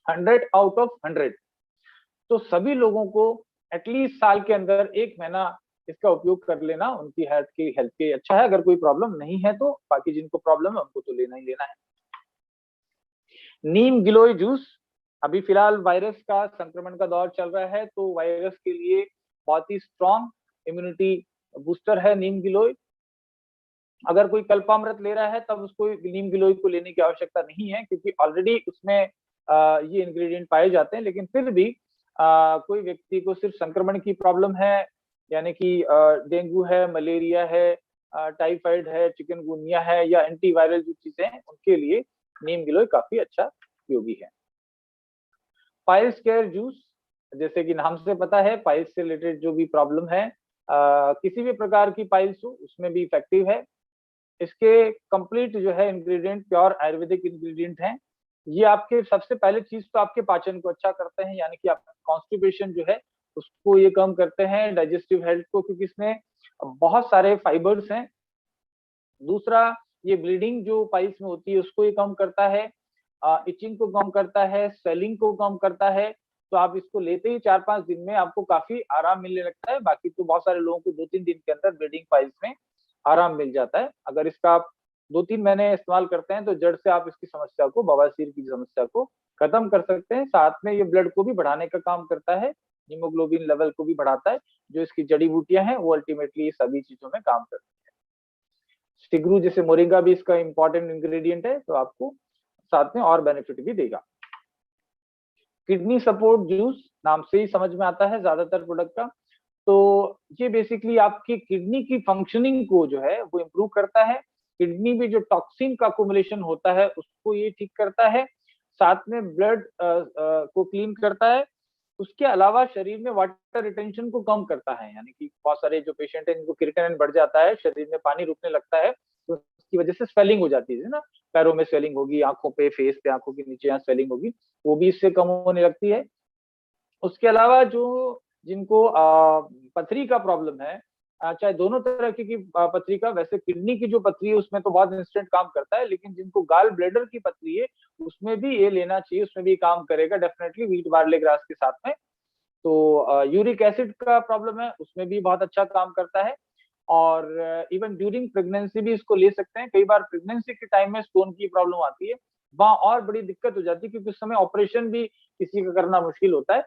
100 आउट ऑफ 100। तो सभी लोगों को एटलीस्ट साल के अंदर 1 महीना इसका उपयोग कर लेना उनकी हेल्थ के अच्छा है। अगर कोई प्रॉब्लम नहीं है तो बाकी जिनको प्रॉब्लम है उनको तो लेना ही लेना है। नीम गिलोय जूस, अभी फिलहाल वायरस का संक्रमण का दौर चल रहा है, तो वायरस के लिए बहुत ही स्ट्रॉन्ग इम्यूनिटी बूस्टर है नीम गिलोय। अगर कोई कल्पामृत ले रहा है तब उसको नीम गिलोय को लेने की आवश्यकता नहीं है, क्योंकि ऑलरेडी उसमें ये इंग्रेडिएंट पाए जाते हैं। लेकिन फिर भी कोई व्यक्ति को सिर्फ संक्रमण की प्रॉब्लम है, यानी कि डेंगू है, मलेरिया है, टाइफाइड है, चिकनगुनिया है या एंटीवायरल जो चीजें हैं, उनके लिए नीम गिलोय काफी अच्छा उपयोगी है। पाइल्स केयर जूस, जैसे कि नाम से पता है पाइल्स से रिलेटेड जो भी प्रॉब्लम है, किसी भी प्रकार की पाइल्स हो उसमें भी इफेक्टिव है। इसके कंप्लीट जो है इंग्रेडिएंट प्योर आयुर्वेदिक इंग्रेडिएंट हैं। ये आपके सबसे पहले चीज तो आपके पाचन को अच्छा करते हैं, यानी कि आपका कॉन्स्टिपेशन जो है उसको ये कम करते हैं, डाइजेस्टिव हेल्थ को, क्योंकि इसमें बहुत सारे फाइबर्स हैं। दूसरा, ये ब्लीडिंग जो पाइल्स में होती है उसको ये कम करता है, इचिंग को कम करता है, स्वेलिंग को कम करता है। तो आप इसको लेते ही 4-5 दिन में आपको काफी आराम मिलने लगता है। बाकी तो बहुत सारे लोगों को 2-3 दिन के अंदर ब्लीडिंग पाइल्स में आराम मिल जाता है। अगर इसका आप 2-3 महीने इस्तेमाल करते हैं तो जड़ से आप इसकी समस्या को, बवासीर की समस्या को खत्म कर सकते हैं। साथ में ये ब्लड को भी बढ़ाने का काम करता है, हीमोग्लोबिन लेवल को भी बढ़ाता है। जो इसकी जड़ी बूटियां हैं वो अल्टीमेटली सभी चीजों में काम करती है। स्टिग्रू जैसे मोरिंगा भी इसका इंपॉर्टेंट इंग्रेडिएंट है, तो आपको साथ में और बेनिफिट भी देगा। किडनी सपोर्ट जूस नाम से ही समझ में आता है ज्यादातर प्रोडक्ट का। तो ये बेसिकली आपकी किडनी की फंक्शनिंग को जो है वो इम्प्रूव करता है। किडनी में जो टॉक्सिन का अकोमुलेशन होता है उसको ये ठीक करता है, साथ में ब्लड को क्लीन करता है। उसके अलावा शरीर में वाटर रिटेंशन को कम करता है, यानी कि बहुत सारे जो पेशेंट हैं जिनको क्रिएटिनिन बढ़ जाता है, शरीर में पानी रुकने लगता है, तो उसकी वजह से स्वेलिंग हो जाती है ना, पैरों में स्वेलिंग होगी, आंखों पे, फेस पे, आंखों के नीचे यहाँ स्वेलिंग होगी, वो भी इससे कम होने लगती है। उसके अलावा जो जिनको पथरी का प्रॉब्लम है, चाहे दोनों तरह की पथरी का, वैसे किडनी की जो पथरी है उसमें तो बहुत इंस्टेंट काम करता है, लेकिन जिनको गाल ब्लेडर की पथरी है उसमें भी ये लेना चाहिए, उसमें भी काम करेगा डेफिनेटली व्हीट बार्ले ग्रास के साथ में। तो यूरिक एसिड का प्रॉब्लम है उसमें भी बहुत अच्छा काम करता है। और इवन ड्यूरिंग प्रेगनेंसी भी इसको ले सकते हैं। कई बार प्रेगनेंसी के टाइम में स्टोन की प्रॉब्लम आती है, वहां और बड़ी दिक्कत हो जाती है क्योंकि उस समय ऑपरेशन भी किसी का करना मुश्किल होता है।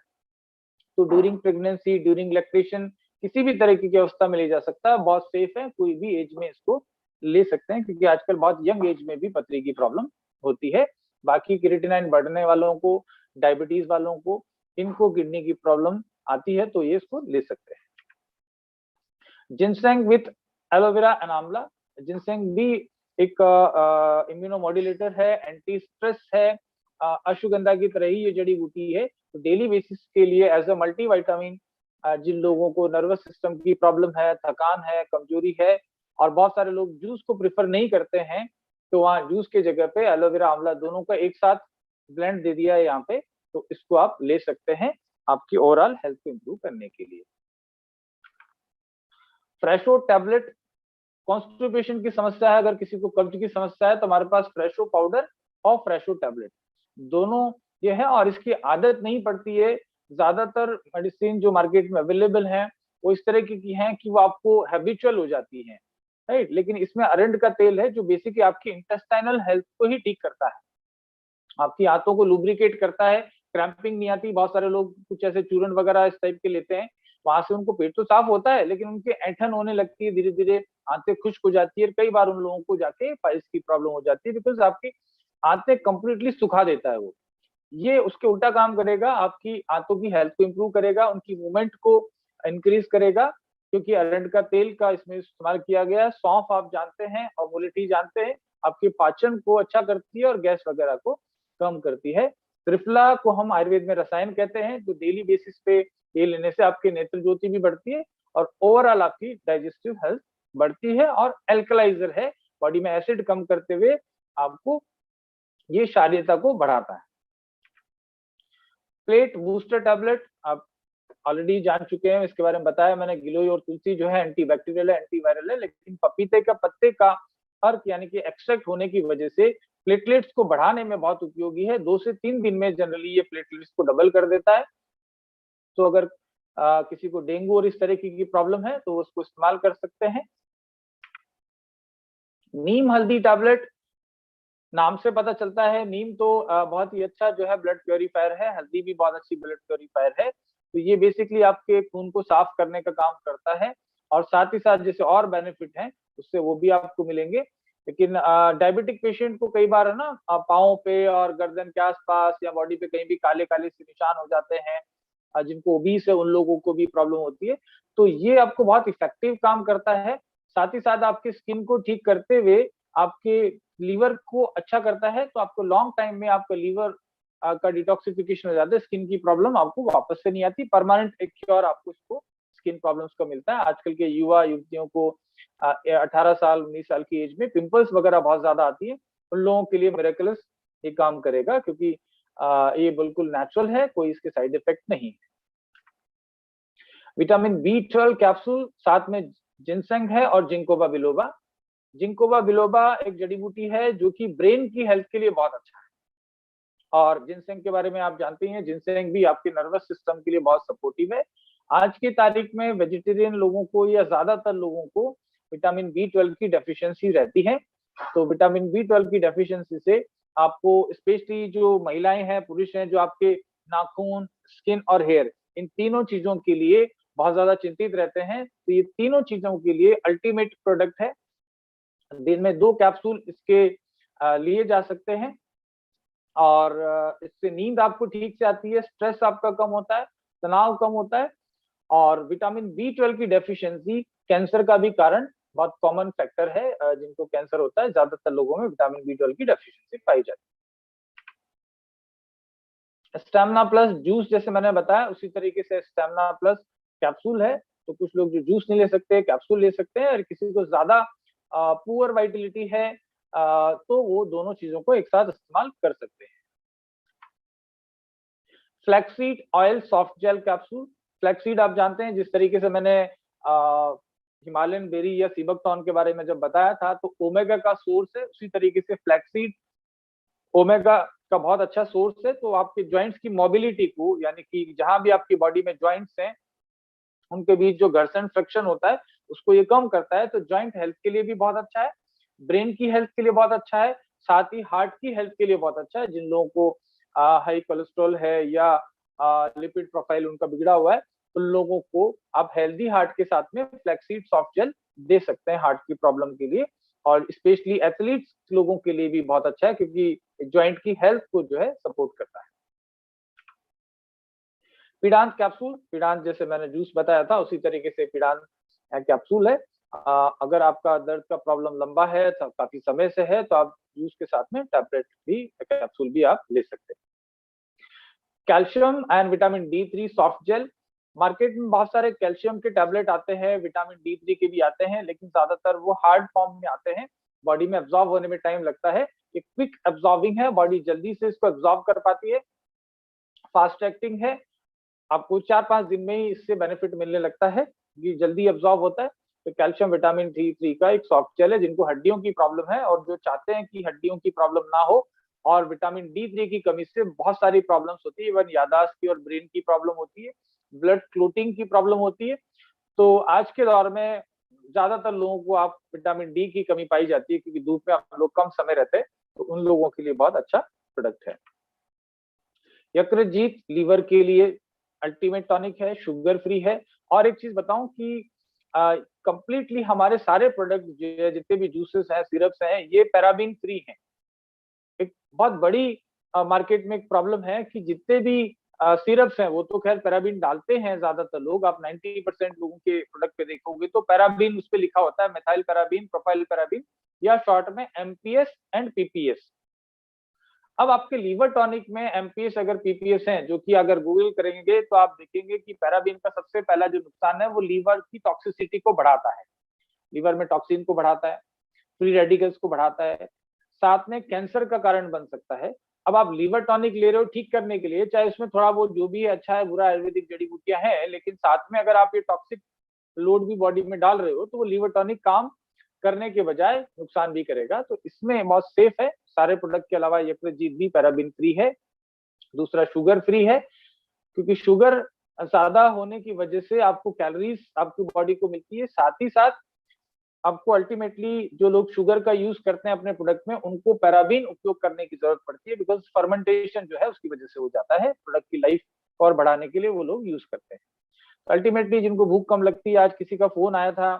तो ड्यूरिंग प्रेगनेंसी, ड्यूरिंग लैक्टेशन, किसी भी तरह की अवस्था में ले जा सकता है, बहुत सेफ है, कोई भी एज में इसको ले सकते हैं, क्योंकि आजकल बहुत यंग एज में भी पथरी की प्रॉब्लम होती है। बाकी क्रिएटिनिन बढ़ने वालों को, डायबिटीज वालों को, इनको किडनी की प्रॉब्लम आती है तो ये इसको ले सकते हैं। जिनसेंग विथ एलोवेरा एंड आंवला। जिनसेंग भी एक इम्यूनोमॉड्यूलेटर है, एंटी स्ट्रेस है, अश्वगंधा की तरह ही ये जड़ी बूटी है। तो डेली बेसिस के लिए एज अ मल्टीविटामिन, जिन लोगों को नर्वस सिस्टम की प्रॉब्लम है, थकान है, कमजोरी है, और बहुत सारे लोग जूस को प्रिफर नहीं करते हैं, तो वहाँ जूस के जगह पे एलोवेरा आंवला दोनों का एक साथ ब्लेंड दे दिया है यहाँ पे, तो इसको आप ले सकते हैं आपकी ओवरऑल हेल्थ को इम्प्रूव करने के लिए। फ्रेशो टैबलेट, कॉन्स्टिपेशन की समस्या है, अगर किसी को कब्ज की समस्या है तो हमारे पास फ्रेशो पाउडर और फ्रेशो टैबलेट दोनों ये है। और इसकी आदत नहीं पड़ती है, ज्यादातर मेडिसिन जो मार्केट में अवेलेबल है वो इस तरह की हैं कि वो आपको हैबिचुअल हो जाती है, राइट। लेकिन इसमें अरंड का तेल है जो बेसिकली आपकी इंटेस्टाइनल हेल्थ को ही ठीक करता है, आपकी आंतों को लुब्रिकेट करता है, क्रैम्पिंग नहीं आती। बहुत सारे लोग कुछ ऐसे चूर्ण वगैरह इस टाइप के लेते हैं, वहां से उनको पेट तो साफ होता है लेकिन उनके ऐंठन होने लगती है, धीरे धीरे आंतें खुश्क हो जाती है। कई बार उन लोगों को जाके पाइल्स की प्रॉब्लम हो जाती है, बिकॉज आपकी आंतें कंप्लीटली सुखा देता है वो। ये उसके उल्टा काम करेगा, आपकी आंतों की हेल्थ को इंप्रूव करेगा, उनकी मूवमेंट को इंक्रीज करेगा, क्योंकि अरंड का तेल का इसमें इस्तेमाल किया गया है। सौंफ आप जानते हैं और मुलेठी जानते हैं, आपके पाचन को अच्छा करती है और गैस वगैरह को कम करती है। त्रिफला को हम आयुर्वेद में रसायन कहते हैं। तो डेली बेसिस पे ये लेने से आपकी नेत्र ज्योति भी बढ़ती है और ओवरऑल आपकी डाइजेस्टिव हेल्थ बढ़ती है, और एल्कलाइजर है, बॉडी में एसिड कम करते हुए आपको ये क्षारीयता को बढ़ाता है। प्लेट बूस्टर टैबलेट आप ऑलरेडी जान चुके हैं, इसके बारे में बताया मैंने। गिलोय और तुलसी जो है एंटीबैक्टीरियल है, एंटीवायरल है, लेकिन पपीते का पत्ते का अर्क यानी कि एक्सट्रैक्ट होने की वजह से प्लेटलेट्स को बढ़ाने में बहुत उपयोगी है। 2 से 3 दिन में जनरली ये प्लेटलेट्स को डबल कर देता है। तो अगर किसी को डेंगू और इस तरह की प्रॉब्लम है तो उसको इस्तेमाल कर सकते हैं। नीम हल्दी टैबलेट, नाम से पता चलता है नीम तो बहुत ही अच्छा जो है ब्लड प्योरीफायर है, हल्दी भी बहुत अच्छी ब्लड प्योरीफायर है। तो ये बेसिकली आपके खून को साफ करने का काम करता है, और साथ ही साथ जैसे और बेनिफिट हैं उससे वो भी आपको मिलेंगे। लेकिन डायबिटिक पेशेंट को कई बार है ना पाँव पे और गर्दन के आसपास या बॉडी पे कहीं भी काले काले से निशान हो जाते हैं, जिनको ओबीस है उन लोगों को भी प्रॉब्लम होती है। तो ये आपको बहुत इफेक्टिव काम करता है। साथ ही साथ आपकी स्किन को ठीक करते हुए आपके लीवर को अच्छा करता है, तो आपको लॉन्ग टाइम में आपका लीवर का डिटॉक्सिफिकेशन हो जाता है, स्किन की प्रॉब्लम आपको वापस से नहीं आती, परमानेंट एक क्योर आपको इसको स्किन प्रॉब्लम्स का मिलता है। आजकल के युवा युवतियों को 18 साल 19 साल की एज में पिंपल्स वगैरह बहुत ज्यादा आती है, उन लोगों के लिए मिरेकल्स ये काम करेगा, क्योंकि ये बिल्कुल नेचुरल है, कोई इसके साइड इफेक्ट नहीं है। विटामिन B12 कैप्सूल, साथ में जिनसेंग है और जिंकोबा बिलोबा। जिंकोबा बिलोबा एक जड़ी बूटी है जो कि ब्रेन की हेल्थ के लिए बहुत अच्छा है, और जिनसेंग के बारे में आप जानते हैं, जिनसेंग भी आपके नर्वस सिस्टम के लिए बहुत सपोर्टिव है। आज की तारीख में वेजिटेरियन लोगों को या ज्यादातर लोगों को विटामिन B12 की डेफिशिएंसी रहती है। तो विटामिन B12 की डेफिशिएंसी से आपको, स्पेशली जो महिलाएं हैं, पुरुष हैं, जो आपके नाखून, स्किन और हेयर, इन तीनों चीजों के लिए बहुत ज्यादा चिंतित रहते हैं, तो ये तीनों चीजों के लिए अल्टीमेट प्रोडक्ट है। दिन में 2 कैप्सूल इसके लिए जा सकते हैं, और इससे नींद आपको ठीक से आती है, स्ट्रेस आपका कम होता है, तनाव कम होता है। और विटामिन B12 की डेफिशिएंसी कैंसर का भी कारण, बहुत कॉमन फैक्टर है, जिनको कैंसर होता है ज्यादातर लोगों में विटामिन B12 की डेफिशिएंसी पाई जाती है। स्टेमिना प्लस जूस, जैसे मैंने बताया उसी तरीके से स्टेमिना प्लस कैप्सूल है। तो कुछ लोग जो जूस नहीं ले सकते, कैप्सूल ले सकते हैं, और किसी को ज्यादा पुअर वाइटलिटी है तो वो दोनों चीजों को एक साथ इस्तेमाल कर सकते हैं। Flaxseed oil soft gel capsule. Flaxseed आप जानते हैं, जिस तरीके से मैंने हिमालयन बेरी या सीबकथॉर्न के बारे में जब बताया था, तो ओमेगा का सोर्स है, उसी तरीके से फ्लैक्सीड ओमेगा का बहुत अच्छा सोर्स है। तो आपके जॉइंट्स की मोबिलिटी को, यानी कि जहां भी आपकी बॉडी में जॉइंट्स हैं उनके बीच जो घर्षण फ्रिक्शन होता है उसको ये कम करता है। तो जॉइंट हेल्थ के लिए भी बहुत अच्छा है, ब्रेन की हेल्थ के लिए बहुत अच्छा है, साथ ही हार्ट की हेल्थ के लिए बहुत अच्छा है। जिन लोगों को हाई कोलेस्ट्रॉल है या लिपिड प्रोफाइल उनका बिगड़ा हुआ है, उन लोगों को आप हेल्दी हार्ट के साथ में फ्लैक्सीड सॉफ्ट जेल दे सकते हैं हार्ट की प्रॉब्लम के लिए। और स्पेशली एथलीट्स लोगों के लिए भी बहुत अच्छा है, क्योंकि जॉइंट की हेल्थ को जो है सपोर्ट करता है। पीडांत कैप्सूल, पीडांत जैसे मैंने जूस बताया था उसी तरीके से पीडांत कैप्सूल है। अगर आपका दर्द का प्रॉब्लम लंबा है, तो काफी समय से है, तो आप जूस के साथ में टैबलेट भी, कैप्सूल भी आप ले सकते हैं। Calcium and vitamin D3 soft gel. Market में बहुत सारे कैल्शियम के टैबलेट आते हैं, विटामिन D3 के भी आते हैं, लेकिन ज्यादातर वो हार्ड फॉर्म में आते हैं, बॉडी में एब्जॉर्ब होने में टाइम लगता है। ये क्विक एब्जॉर्बिंग है, बॉडी जल्दी से इसको एब्जॉर्ब कर पाती है, फास्ट एक्टिंग है, आपको 4-5 दिन में ही इससे बेनिफिट मिलने लगता है, ये जल्दी एब्जॉर्ब होता है। तो कैल्शियम विटामिन D3 का एक सॉफ्ट जेल है, जिनको हड्डियों की प्रॉब्लम है और जो चाहते हैं कि हड्डियों की प्रॉब्लम ना हो, और विटामिन D3 की कमी से बहुत सारी प्रॉब्लम्स होती है, इवन याददाश्त की और ब्रेन की प्रॉब्लम होती है, ब्लड क्लोटिंग की प्रॉब्लम होती है। तो आज के दौर में ज्यादातर लोगों को आप विटामिन D की कमी पाई जाती है, क्योंकि धूप में आप लोग कम समय रहते हैं, तो उन लोगों के लिए बहुत अच्छा प्रोडक्ट है। यकृतजीत लीवर के लिए अल्टीमेट टॉनिक है, शुगर फ्री है। और एक चीज बताऊं कि कंप्लीटली हमारे सारे प्रोडक्ट जो है, जितने भी जूसेस हैं, सिरप्स हैं, ये पैराबीन फ्री हैं। एक बहुत बड़ी मार्केट में एक प्रॉब्लम है कि जितने भी सिरप्स हैं वो तो खैर पैराबीन डालते हैं ज्यादातर लोग, आप 90% लोगों के प्रोडक्ट पे देखोगे तो पैराबीन उस पे लिखा होता है, मेथाइल पैराबीन, प्रोपाइल पैराबीन, या शॉर्ट में MPS एंड PPS। अब आपके लीवर टॉनिक में MPS अगर PPS हैं, जो कि अगर गूगल करेंगे तो आप देखेंगे कि पैराबीन का सबसे पहला जो नुकसान है वो लीवर की टॉक्सिसिटी को बढ़ाता है, लीवर में टॉक्सिन को बढ़ाता है, फ्री रेडिकल्स को बढ़ाता है, साथ में कैंसर का कारण बन सकता है। अब आप लीवर टॉनिक ले रहे हो ठीक करने के लिए, चाहे उसमें थोड़ा बहुत जो भी अच्छा है बुरा आयुर्वेदिक जड़ी बूटियां हैं, लेकिन साथ में अगर आप ये टॉक्सिक लोड भी बॉडी में डाल रहे हो तो वो लीवर टॉनिक काम करने के बजाय नुकसान भी करेगा। तो इसमें बहुत सेफ है, सारे प्रोडक्ट के अलावा यकृतजीत भी पैराबीन फ्री है। दूसरा शुगर फ्री है, क्योंकि शुगर ज्यादा होने की वजह से आपको कैलोरीज आपकी बॉडी को मिलती है, साथ ही साथ आपको अल्टीमेटली जो लोग शुगर का यूज करते हैं अपने प्रोडक्ट में, उनको पैराबीन उपयोग करने की जरूरत पड़ती है, बिकॉज फर्मेंटेशन जो है उसकी वजह से हो जाता है, प्रोडक्ट की लाइफ और बढ़ाने के लिए वो लोग यूज करते हैं। अल्टीमेटली जिनको भूख कम लगती है, आज किसी का फोन आया था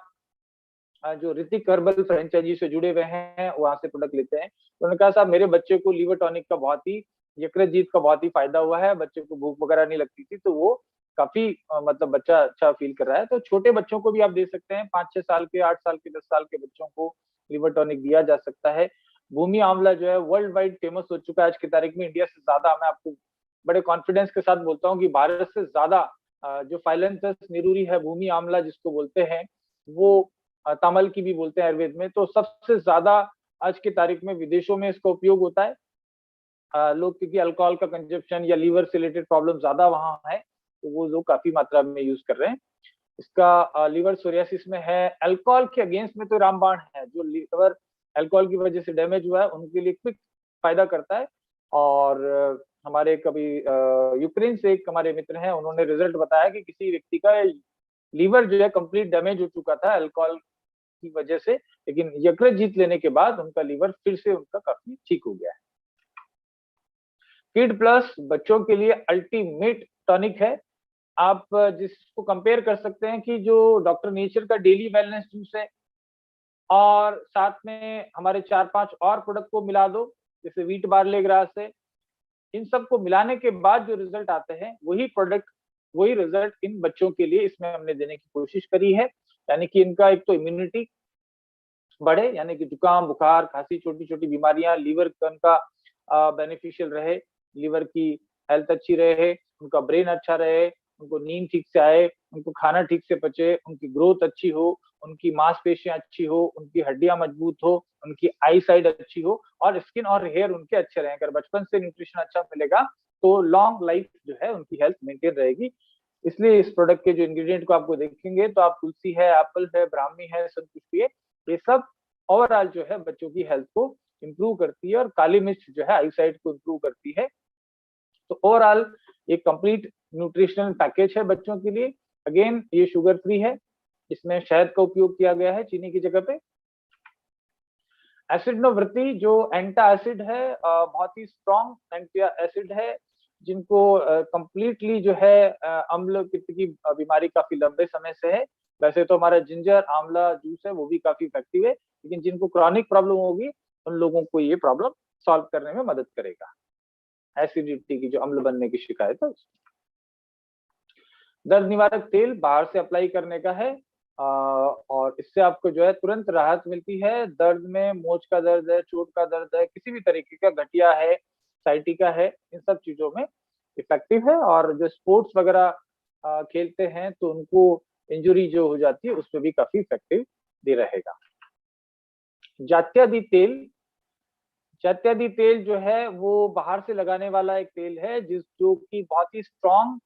जो ऋतिक हर्बल फ्रेंचाइजी से जुड़े हुए हैं, वहां से प्रोडक्ट लेते हैं, तो उन्होंने कहा साहब मेरे बच्चे को लीवर टॉनिक का बहुत ही, यकृतजीत का बहुत ही फायदा हुआ है, बच्चे को भूख वगैरह नहीं लगती थी, तो वो काफी मतलब बच्चा अच्छा फील कर रहा है। तो छोटे बच्चों को भी आप दे सकते हैं, 5-6 साल के, 8 साल के, 10 साल के बच्चों को लीवर टॉनिक दिया जा सकता है। भूमि आंवला जो है वर्ल्ड वाइड फेमस हो चुका है आज की तारीख में, इंडिया से ज्यादा, मैं आपको बड़े कॉन्फिडेंस के साथ बोलता हूँ कि भारत से ज्यादा जो फाइलेंथस निरूरी है, भूमि आंवला जिसको बोलते हैं, वो तामल की भी बोलते हैं आयुर्वेद में, तो सबसे ज्यादा आज की तारीख में विदेशों में इसका उपयोग होता है। लोग क्योंकि अल्कोहल का कंजप्शन या लीवर से रिलेटेड प्रॉब्लम ज्यादा वहां है, तो वो लोग काफी मात्रा में यूज कर रहे हैं इसका। लीवर सोरियासिस में है, अल्कोहल के अगेंस्ट में तो रामबाण है, जो लीवर अल्कोहल की वजह से डैमेज हुआ है उनके लिए क्विक फायदा करता है। और हमारे कभी यूक्रेन से एक हमारे मित्र हैं, उन्होंने रिजल्ट बताया कि किसी व्यक्ति का लीवर जो है कंप्लीट डैमेज हो चुका था अल्कोहल की वजह से, लेकिन यकृत जीत लेने के बाद उनका लीवर फिर से उनका काफी ठीक हो गया है। किड प्लस बच्चों के लिए अल्टीमेट टॉनिक है। आप जिसको कंपेयर कर सकते हैं कि जो डॉक्टर नेचर का डेली वेलनेस जूस है और साथ में हमारे 4-5 और प्रोडक्ट को मिला दो, जैसे व्हीट बार्ले ग्रास है, इन सबको मिलाने के बाद जो रिजल्ट आते हैं वही प्रोडक्ट, वही रिजल्ट इन बच्चों के लिए इसमें हमने देने की कोशिश करी है। यानी कि इनका एक तो इम्यूनिटी बढ़े, यानी कि जुकाम, बुखार, खांसी, छोटी छोटी बीमारियां, लीवर का बेनिफिशियल रहे, लीवर की हेल्थ अच्छी रहे, उनका ब्रेन अच्छा रहे, उनको नींद ठीक से आए, उनको खाना ठीक से पचे, उनकी ग्रोथ अच्छी हो, उनकी मांसपेशियां अच्छी हो, उनकी हड्डियां मजबूत हो, उनकी आई साइड अच्छी हो और स्किन और हेयर उनके अच्छे रहे। अगर बचपन से न्यूट्रिशन अच्छा मिलेगा तो लॉन्ग लाइफ जो है उनकी हेल्थ मेंटेन रहेगी। इसलिए इस प्रोडक्ट के जो इंग्रेडिएंट को आपको देखेंगे तो आप तुलसी है, एप्पल है, ब्राह्मी है, संतुष्टि है, ये सब ओवरऑल जो है बच्चों की हेल्थ को इंप्रूव करती है और काली मिर्च जो है आईसाइट को इंप्रूव करती है। तो ओवरऑल एक कंप्लीट न्यूट्रिशनल पैकेज है बच्चों के लिए। अगेन ये शुगर फ्री है, इसमें शहद का उपयोग किया गया है चीनी की जगह पे। एसिडनोवृत्ति जो एंटा एसिड है, बहुत ही स्ट्रॉन्ग एंटी एसिड है, जिनको कंप्लीटली जो है अम्ल पित्त की बीमारी काफी लंबे समय से है। वैसे तो हमारा जिंजर आंवला जूस है वो भी काफी इफेक्टिव है, लेकिन जिनको क्रॉनिक प्रॉब्लम होगी उन लोगों को ये प्रॉब्लम सॉल्व करने में मदद करेगा, एसिडिटी की जो अम्ल बनने की शिकायत है। दर्द निवारक तेल बाहर से अप्लाई करने का है और इससे आपको जो है तुरंत राहत मिलती है। दर्द में मोच का दर्द है, चोट का दर्द है, किसी भी तरीके का गठिया है, साइटिका है, इन सब चीजों में इफेक्टिव है। और जो स्पोर्ट्स वगैरह खेलते हैं तो उनको इंजुरी जो हो जाती है उसमें भी काफी इफेक्टिव दे रहेगा। जात्यादि तेल, जात्यादि तेल जो है वो बाहर से लगाने वाला एक तेल है जो कि बहुत ही स्ट्रॉन्ग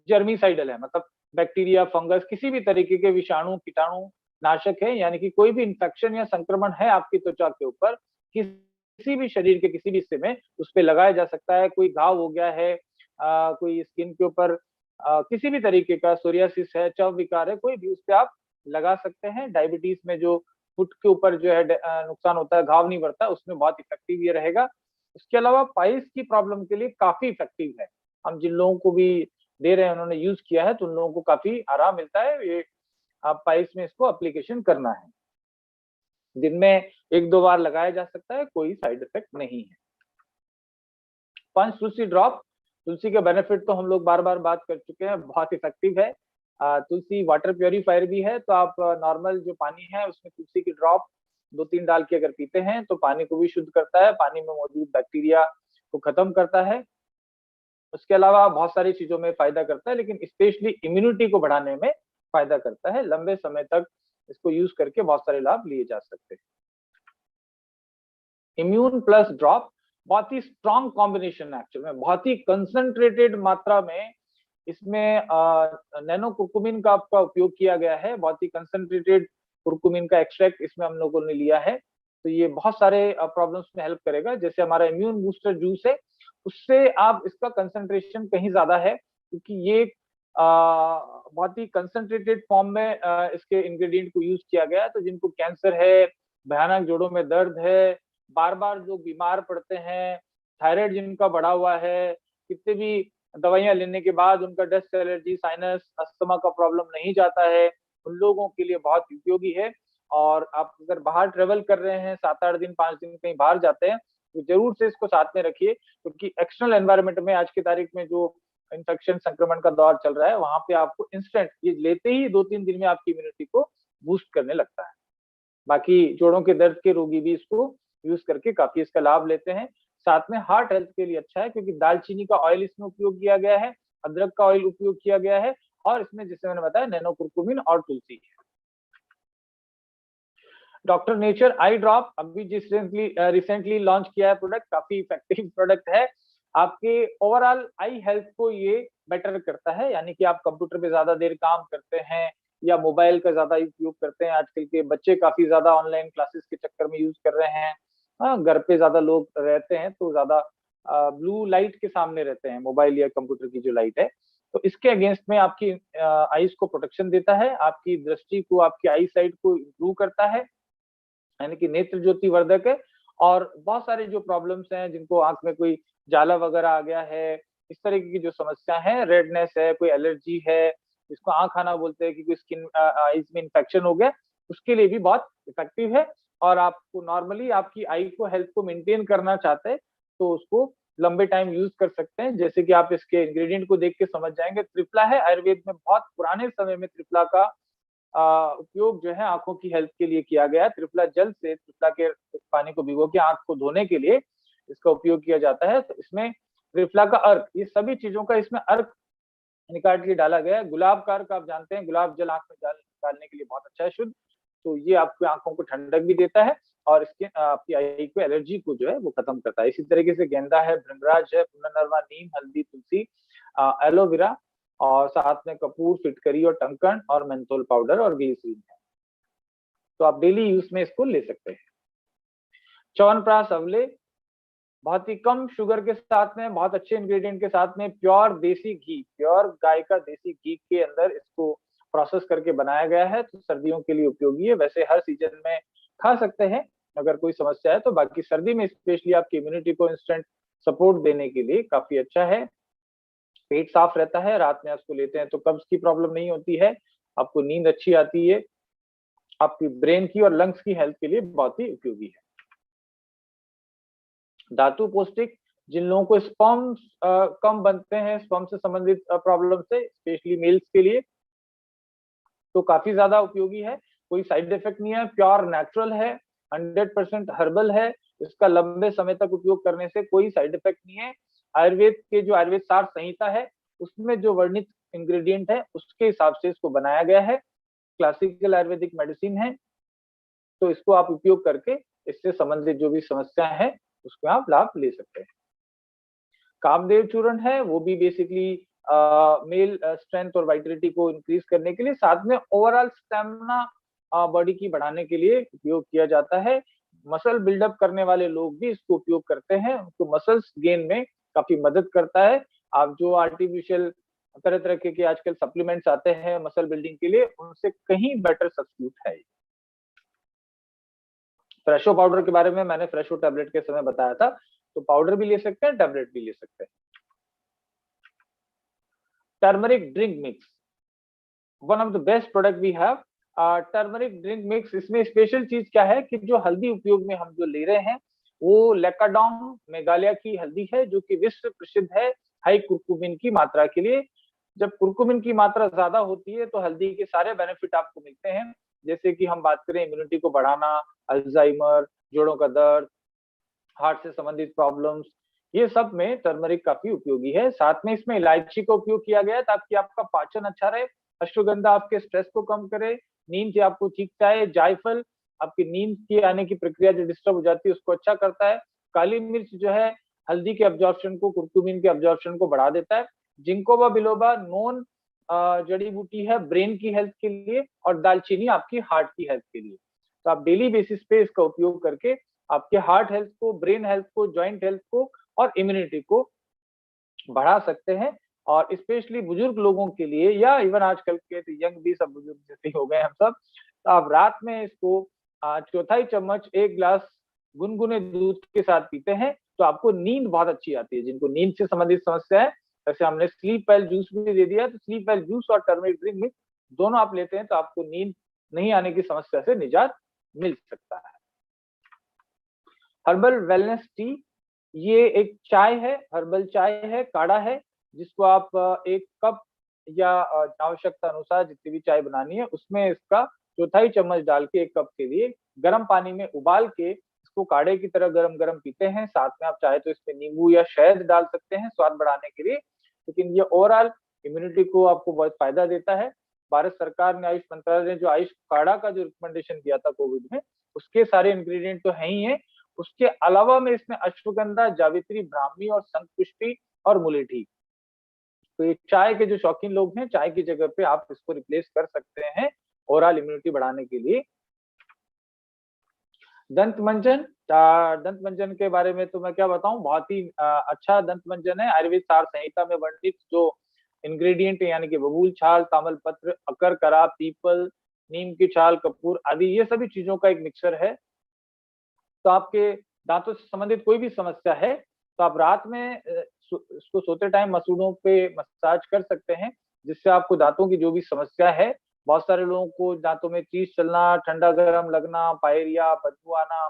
जर्मीसाइडल है, मतलब बैक्टीरिया, फंगस, किसी भी तरीके के विषाणु, कीटाणु नाशक है। यानी कि कोई भी इंफेक्शन या संक्रमण है आपकी त्वचा के ऊपर, किसी भी शरीर के किसी भी हिस्से में, उस पर लगाया जा सकता है। कोई घाव हो गया है, कोई स्किन के ऊपर किसी भी तरीके का सोरियासिस है, चव विकार है, कोई भी, उस पर आप लगा सकते हैं। डायबिटीज में जो फुट के ऊपर जो है नुकसान होता है, घाव नहीं बढ़ता, उसमें बहुत इफेक्टिव ये रहेगा। उसके अलावा पाइल्स की प्रॉब्लम के लिए काफी इफेक्टिव है। हम जिन लोगों को भी दे रहे हैं, उन्होंने यूज किया है तो उन लोगों को काफी आराम मिलता है। ये आप पाइल्स में इसको एप्लीकेशन करना है, दिन में 1-2 बार लगाया जा सकता है, कोई साइड इफेक्ट नहीं है। पंच तुलसी ड्रॉप, तुलसी के बेनिफिट तो हम लोग बार बार बात कर चुके हैं, बहुत इफेक्टिव है। तुलसी वाटर प्योरीफायर भी है, तो आप नॉर्मल जो पानी है उसमें तुलसी की ड्रॉप 2-3 डाल के अगर पीते हैं तो पानी को भी शुद्ध करता है, पानी में मौजूद बैक्टीरिया को खत्म करता है। उसके अलावा बहुत सारी चीजों में फायदा करता है, लेकिन स्पेशली इम्यूनिटी को बढ़ाने में फायदा करता है। लंबे समय तक इसको यूज करके बहुत सारे लाभ लिए जा सकते हैं। इम्यून प्लस ड्रॉप बहुत ही स्ट्रॉन्ग कॉम्बिनेशन है, एक्चुअल में बहुत ही कंसंट्रेटेड मात्रा में इसमें नैनो कुर्कुमिन का आपका उपयोग किया गया है। बहुत ही कंसंट्रेटेड कुर्कुमिन का एक्सट्रैक्ट इसमें हम लोगों ने लिया है, तो ये बहुत सारे प्रॉब्लम्स में हेल्प करेगा। जैसे हमारा इम्यून बूस्टर जूस है, उससे आप इसका कंसंट्रेशन कहीं ज्यादा है, क्योंकि ये बहुत ही कंसंट्रेटेड फॉर्म में इसके इंग्रेडिएंट को यूज किया गया है। तो जिनको कैंसर है, भयानक जोड़ों में दर्द है, बार बार जो बीमार पड़ते हैं, थायराइड जिनका बढ़ा हुआ है, कितने भी दवाइयां लेने के बाद उनका डस्ट एलर्जी, साइनस, अस्थमा का प्रॉब्लम नहीं जाता है, उन लोगों के लिए बहुत उपयोगी है। और आप अगर बाहर ट्रेवल कर रहे हैं, 7-8 दिन 5 दिन कहीं बाहर जाते हैं, तो जरूर से इसको साथ में रखिए, क्योंकि एक्सटर्नल एनवायरनमेंट में आज की तारीख में जो इन्फेक्शन संक्रमण का दौर चल रहा है, वहां पे आपको इंस्टेंट ये लेते ही 2-3 दिन में आपकी इम्यूनिटी को बूस्ट करने लगता है। बाकी जोड़ों के दर्द के रोगी भी इसको यूज करके काफी इसका लाभ लेते हैं। साथ में हार्ट हेल्थ के लिए अच्छा है, क्योंकि दालचीनी का ऑयल इसमें उपयोग किया गया है, अदरक का ऑयल उपयोग किया गया है, और इसमें जैसे मैंने बताया नैनो कुरकुमिन और तुलसी। डॉक्टर नेचर आई ड्रॉप अभी जिस रिसेंटली लॉन्च किया है प्रोडक्ट, काफी इफेक्टिव प्रोडक्ट है। आपके ओवरऑल आई हेल्थ को ये बेटर करता है, यानी कि आप कंप्यूटर पे ज्यादा देर काम करते हैं या मोबाइल का ज्यादा उपयोग करते हैं, आजकल के बच्चे काफी ज्यादा ऑनलाइन क्लासेस के चक्कर में यूज कर रहे हैं, हाँ, घर पे ज्यादा लोग रहते हैं तो ज्यादा ब्लू लाइट के सामने रहते हैं, मोबाइल या कंप्यूटर की जो लाइट है, तो इसके अगेंस्ट में आपकी आईज को प्रोटेक्शन देता है, आपकी दृष्टि को, आपकी आई साइट को इम्प्रूव करता है, यानी कि नेत्र ज्योति वर्धक है। और बहुत सारे जो प्रॉब्लम्स हैं, जिनको आंख में कोई जाला वगैरह आ गया है, इस तरीके की जो समस्या है, रेडनेस है, कोई एलर्जी है, जिसको आंख आना बोलते हैं कि कोई स्किन आईज में इन्फेक्शन हो गया, उसके लिए भी बहुत इफेक्टिव है। और आपको नॉर्मली आपकी आई को हेल्थ को मेंटेन करना चाहते हैं तो उसको लंबे टाइम यूज कर सकते हैं। जैसे कि आप इसके इंग्रेडिएंट को देख के समझ जाएंगे, त्रिफला है, आयुर्वेद में बहुत पुराने समय में त्रिफला का उपयोग जो है आंखों की हेल्थ के लिए किया गया है। त्रिफला जल से, त्रिफला के पानी को भिगो के आंख को धोने के लिए इसका उपयोग किया जाता है। तो इसमें त्रिफला का अर्क, ये सभी चीजों का इसमें अर्क निकाल के डाला गया है। गुलाब का अर्क आप जानते हैं, गुलाब जल आंख में डालने के लिए बहुत अच्छा है, शुद्ध, तो ये आपकी आंखों को ठंडक भी देता है और इसके आपकी आई को, एलर्जी को जो है वो खत्म करता है। इसी तरीके से गेंदा है, भृंगराज है, पुनर्नरमा, नीम, हल्दी, तुलसी, एलोवेरा, और साथ में कपूर, फिटकरी और टंकन और मेंथोल पाउडर और ग्लिसरीन है। तो आप डेली यूज में इसको ले सकते हैं। च्यवनप्राश, अवले, बहुत ही कम शुगर के साथ में, बहुत अच्छे इंग्रेडिएंट के साथ में, प्योर देसी घी, प्योर गाय का देसी घी के अंदर इसको प्रोसेस करके बनाया गया है, तो सर्दियों के लिए उपयोगी है। वैसे हर सीजन में खा सकते हैं अगर कोई समस्या है तो, बाकी सर्दी में स्पेशली आपकी इम्यूनिटी को इंस्टेंट सपोर्ट देने के लिए काफी अच्छा है। पेट साफ रहता है, रात में उसको लेते हैं तो कब्ज की प्रॉब्लम नहीं होती है, आपको नींद अच्छी आती है, आपकी ब्रेन की और लंग्स की हेल्थ के लिए बहुत ही उपयोगी है। धातु पौष्टिक, जिन लोगों को स्पर्म कम बनते हैं, स्पर्म से संबंधित प्रॉब्लम से, स्पेशली मेल्स के लिए तो काफी ज्यादा उपयोगी है, कोई साइड इफेक्ट नहीं है, प्योर नेचुरल है, 100% हर्बल है, इसका लंबे समय तक उपयोग करने से कोई साइड इफेक्ट नहीं है। आयुर्वेद के जो आयुर्वेद सार संहिता है उसमें जो वर्णित इंग्रेडिएंट है उसके हिसाब से इसको बनाया गया है, क्लासिकल आयुर्वेदिक मेडिसिन है, तो इसको आप उपयोग करके इससे संबंधित जो भी समस्या है उसको आप लाभ ले सकते हैं। कामदेव चूर्ण है, वो भी बेसिकली मेल स्ट्रेंथ और वाइटलिटी को इंक्रीज करने के लिए, साथ में ओवरऑल स्टेमिना बॉडी की बढ़ाने के लिए उपयोग किया जाता है। मसल बिल्डअप करने वाले लोग भी इसको उपयोग करते हैं, उनको मसल्स गेन में काफी मदद करता है। आप जो आर्टिफिशियल तरह तरह के आजकल सप्लीमेंट्स आते हैं मसल बिल्डिंग के लिए, उनसे कहीं बेटर सब्स्टिट्यूट है। फ्रेशो पाउडर के बारे में मैंने फ्रेशो टैबलेट के समय बताया था, तो पाउडर भी ले सकते हैं, टैबलेट भी ले सकते हैं। Turmeric drink mix, one of the best product we have. Turmeric drink mix, इसमें स्पेशल चीज क्या है कि जो हल्दी उपयोग में हम जो ले रहे हैं वो लेकाडोंग मेघालय की हल्दी है, जो कि विश्व प्रसिद्ध है हाई कुर्कुमिन की मात्रा के लिए। जब कुर्कुमिन की मात्रा ज्यादा होती है तो हल्दी के सारे बेनिफिट आपको मिलते हैं, जैसे कि हम बात करें इम्यूनिटी को बढ़ाना, अल्जाइमर, जोड़ों का दर्द, हार्ट से संबंधित प्रॉब्लम्स, ये सब में टर्मरिक काफी उपयोगी है। साथ में इसमें इलायची का उपयोग किया गया है ताकि आपका पाचन अच्छा रहे, अश्वगंधा आपके स्ट्रेस को कम करे, नींद से आपको ठीक चाहे, जायफल आपकी नींद की आने की प्रक्रिया जो डिस्टर्ब हो जाती है उसको अच्छा करता है, काली मिर्च जो है हल्दी के अब्जॉर्प्शन को, कुर्कुमिन के अब्जॉर्प्शन को बढ़ा देता है, जिंकोबा बिलोबा नॉन जड़ी बूटी है ब्रेन की हेल्थ के लिए, और दालचीनी आपकी हार्ट की हेल्थ के लिए। तो आप डेली बेसिस पे इसका उपयोग करके आपके हार्ट हेल्थ को, ब्रेन हेल्थ को, जॉइंट हेल्थ को और इम्यूनिटी को बढ़ा सकते हैं। और स्पेशली बुजुर्ग लोगों के लिए, या इवन आजकल के यंग भी सब बुजुर्ग जैसे हो गए हम सब, तो आप रात में इसको 1/4 चम्मच 1 गिलास गुनगुने दूध के साथ पीते हैं तो आपको नींद बहुत अच्छी आती है। जिनको नींद से संबंधित समस्या है, जैसे हमने स्लीप वेल जूस भी दे दिया है, तो स्लीप वेल जूस और टर्मरिक ड्रिंक मिक्स दोनों आप लेते हैं तो आपको नींद नहीं आने की समस्या से निजात मिल सकता है। हर्बल वेलनेस टी, ये एक चाय है, हर्बल चाय है, काढ़ा है, जिसको आप 1 कप या आवश्यकता अनुसार जितनी भी चाय बनानी है उसमें इसका 1/4 चम्मच डाल के 1 कप के लिए गर्म पानी में उबाल के इसको काढ़े की तरह गरम गरम पीते हैं। साथ में आप चाहे तो इसमें नींबू या शहद डाल सकते हैं स्वाद बढ़ाने के लिए। लेकिन ये ओवरऑल इम्यूनिटी को आपको बहुत फायदा देता है। भारत सरकार ने, आयुष मंत्रालय ने जो आयुष काढ़ा का जो रिकमेंडेशन दिया था कोविड में, उसके सारे इंग्रेडिएंट तो है ही है। उसके अलावा में इसमें अश्वगंधा, जावित्री, ब्राह्मी और शंखपुष्पी और मुलेठी। तो ये चाय के जो शौकीन लोग हैं, चाय की जगह पे आप इसको रिप्लेस कर सकते हैं ओवरऑल इम्यूनिटी बढ़ाने के लिए। दंत मंजन, दंत मंजन के बारे में तो मैं क्या बताऊं, बहुत ही अच्छा दंत मंजन है। आयुर्वेद सार संहिता में वर्णित जो इंग्रेडिएंट है, यानी कि बबूल छाल, तामल पत्र, अकर, करा, पीपल, नीम की छाल, कपूर आदि, ये सभी चीजों का एक मिक्सचर है। तो आपके दांतों से संबंधित कोई भी समस्या है तो आप रात में इसको सोते टाइम मसूड़ों पे मसाज कर सकते हैं, जिससे आपको दांतों की जो भी समस्या है, बहुत सारे लोगों को दांतों में चीज चलना, ठंडा गर्म लगना, पायरिया, बदबू आना,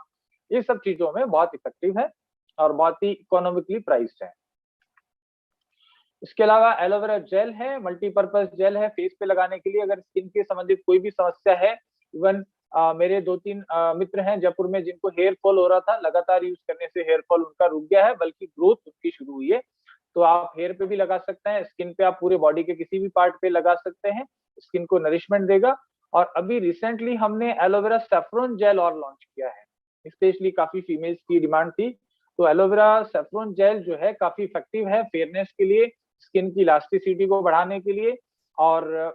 ये सब चीजों में बहुत इफेक्टिव है और बहुत ही इकोनॉमिकली प्राइस्ड है। इसके अलावा एलोवेरा जेल है, मल्टीपर्पज जेल है फेस पे लगाने के लिए, अगर स्किन के संबंधित कोई भी समस्या है। इवन मेरे 2-3 मित्र हैं जयपुर में जिनको हेयर फॉल हो रहा था, लगातार यूज करने से हेयर फॉल उनका रुक गया है, बल्कि ग्रोथ उनकी शुरू हुई है। तो आप हेयर पे भी लगा सकते हैं, स्किन पे आप पूरे बॉडी के किसी भी पार्ट पे लगा सकते हैं, स्किन को नरिशमेंट देगा। और अभी रिसेंटली हमने एलोवेरा सैफरन जेल और लॉन्च किया है, स्पेशली काफी फीमेल्स की डिमांड थी। तो एलोवेरा सैफरन जेल जो है काफी इफेक्टिव है फेयरनेस के लिए, स्किन की इलास्टिसिटी को बढ़ाने के लिए, और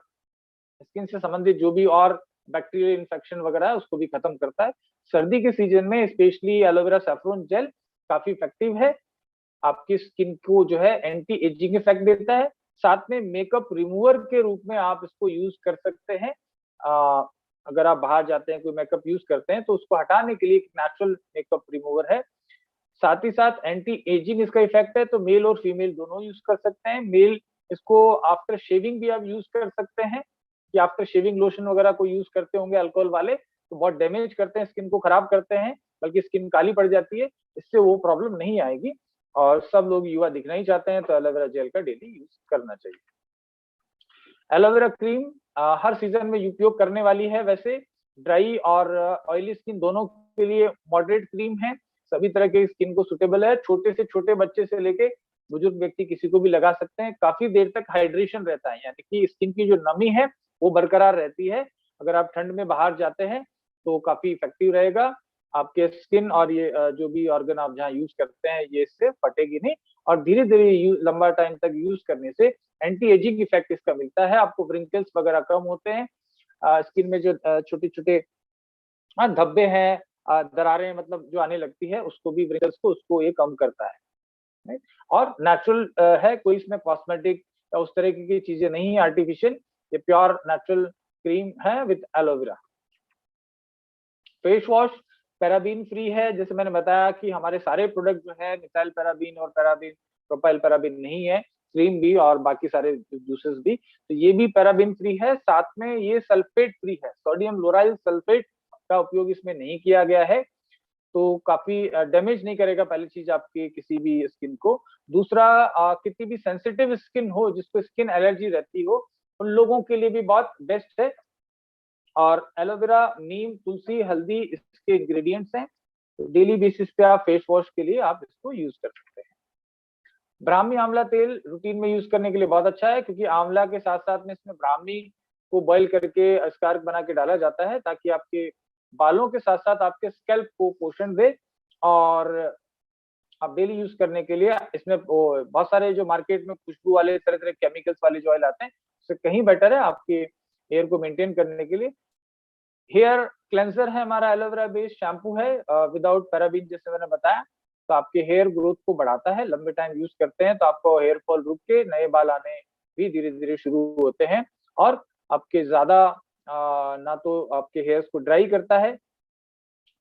स्किन से संबंधित जो भी और बैक्टीरियल इन्फेक्शन वगैरह है उसको भी खत्म करता है। सर्दी के सीजन में स्पेशली एलोवेरा सैफरन जेल काफी इफेक्टिव है, आपकी स्किन को जो है एंटी एजिंग इफेक्ट देता है। साथ में मेकअप रिमूवर के रूप में आप इसको यूज कर सकते हैं। अगर आप बाहर जाते हैं, कोई मेकअप यूज करते हैं, तो उसको हटाने के लिए एक नेचुरल मेकअप रिमूवर है। साथ ही साथ एंटी एजिंग इसका इफेक्ट है, तो मेल और फीमेल दोनों यूज कर सकते हैं। मेल इसको आफ्टर शेविंग भी आप यूज कर सकते हैं, कि आफ्टर शेविंग लोशन वगैरह को यूज करते होंगे अल्कोहल वाले, तो बहुत डैमेज करते हैं, स्किन को खराब करते हैं, बल्कि स्किन काली पड़ जाती है। इससे वो प्रॉब्लम नहीं आएगी, और सब लोग युवा दिखना ही चाहते हैं, तो एलोवेरा जेल का डेली यूज करना चाहिए। एलोवेरा क्रीम हर सीजन में उपयोग करने वाली है। वैसे ड्राई और ऑयली स्किन दोनों के लिए मॉडरेट क्रीम है, सभी तरह के स्किन को सुटेबल है। छोटे से छोटे बच्चे से लेके बुजुर्ग व्यक्ति किसी को भी लगा सकते हैं। काफी देर तक हाइड्रेशन रहता है, यानी कि स्किन की जो नमी है वो बरकरार रहती है। अगर आप ठंड में बाहर जाते हैं तो काफी इफेक्टिव रहेगा आपके स्किन, और ये जो भी ऑर्गन आप जहाँ यूज करते हैं ये इससे फटेगी नहीं, और धीरे धीरे लंबा टाइम तक यूज करने से एंटी एजिंग इफेक्ट इसका मिलता है। आपको व्रिंकल्स वगैरह कम होते हैं, स्किन में जो छोटे छोटे धब्बे हैं, दरारें मतलब जो आने लगती है, उसको भी व्रिंकल्स को उसको ये कम करता है। और नेचुरल है, कोई इसमें कॉस्मेटिक या उस तरह की चीजें नहीं है आर्टिफिशियल, ये प्योर नेचुरल क्रीम है with aloe vera. Face wash paraben free है, जैसे मैंने बताया कि हमारे सारे प्रोडक्ट जो है मिथाइल पैराबीन और पैराबीन प्रोपाइल पैराबीन नहीं है, क्रीम भी और बाकी सारे जूसेस भी, तो ये भी पैराबीन फ्री है। साथ में ये सल्फेट फ्री है, सोडियम लोराइल सल्फेट का उपयोग इसमें नहीं किया गया है, तो काफी डैमेज नहीं करेगा पहली चीज आपकी किसी भी स्किन को। दूसरा, कितनी भी सेंसिटिव स्किन हो, जिसको स्किन एलर्जी रहती हो, उन लोगों के लिए भी बहुत बेस्ट है। और एलोवेरा, नीम, तुलसी, हल्दी इसके इंग्रेडिएंट्स हैं, तो डेली बेसिस पे आप फेस वॉश के लिए आप इसको यूज कर सकते हैं। ब्राह्मी आंवला तेल रूटीन में यूज करने के लिए बहुत अच्छा है, क्योंकि आंवला के साथ साथ में इसमें ब्राह्मी को बॉईल करके स्कार्क बना के डाला जाता है, ताकि आपके बालों के साथ साथ आपके स्कैल्प को पोषण दे। और आप डेली यूज करने के लिए इसमें बहुत सारे जो मार्केट में खुशबू वाले तरह तरह केमिकल्स वाले जो ऑयल आते हैं, उससे कहीं बेटर है आपके हेयर को मेंटेन करने के लिए। हेयर क्लेंजर है हमारा, एलोवेरा बेस्ड शैम्पू है विदाउट पैराबीन, जैसे मैंने बताया, तो आपके हेयर ग्रोथ को बढ़ाता है। लंबे टाइम यूज करते हैं तो आपको हेयर फॉल रुक के नए बाल आने भी धीरे धीरे शुरू होते हैं, और आपके ज्यादा ना तो आपके हेयर्स को ड्राई करता है।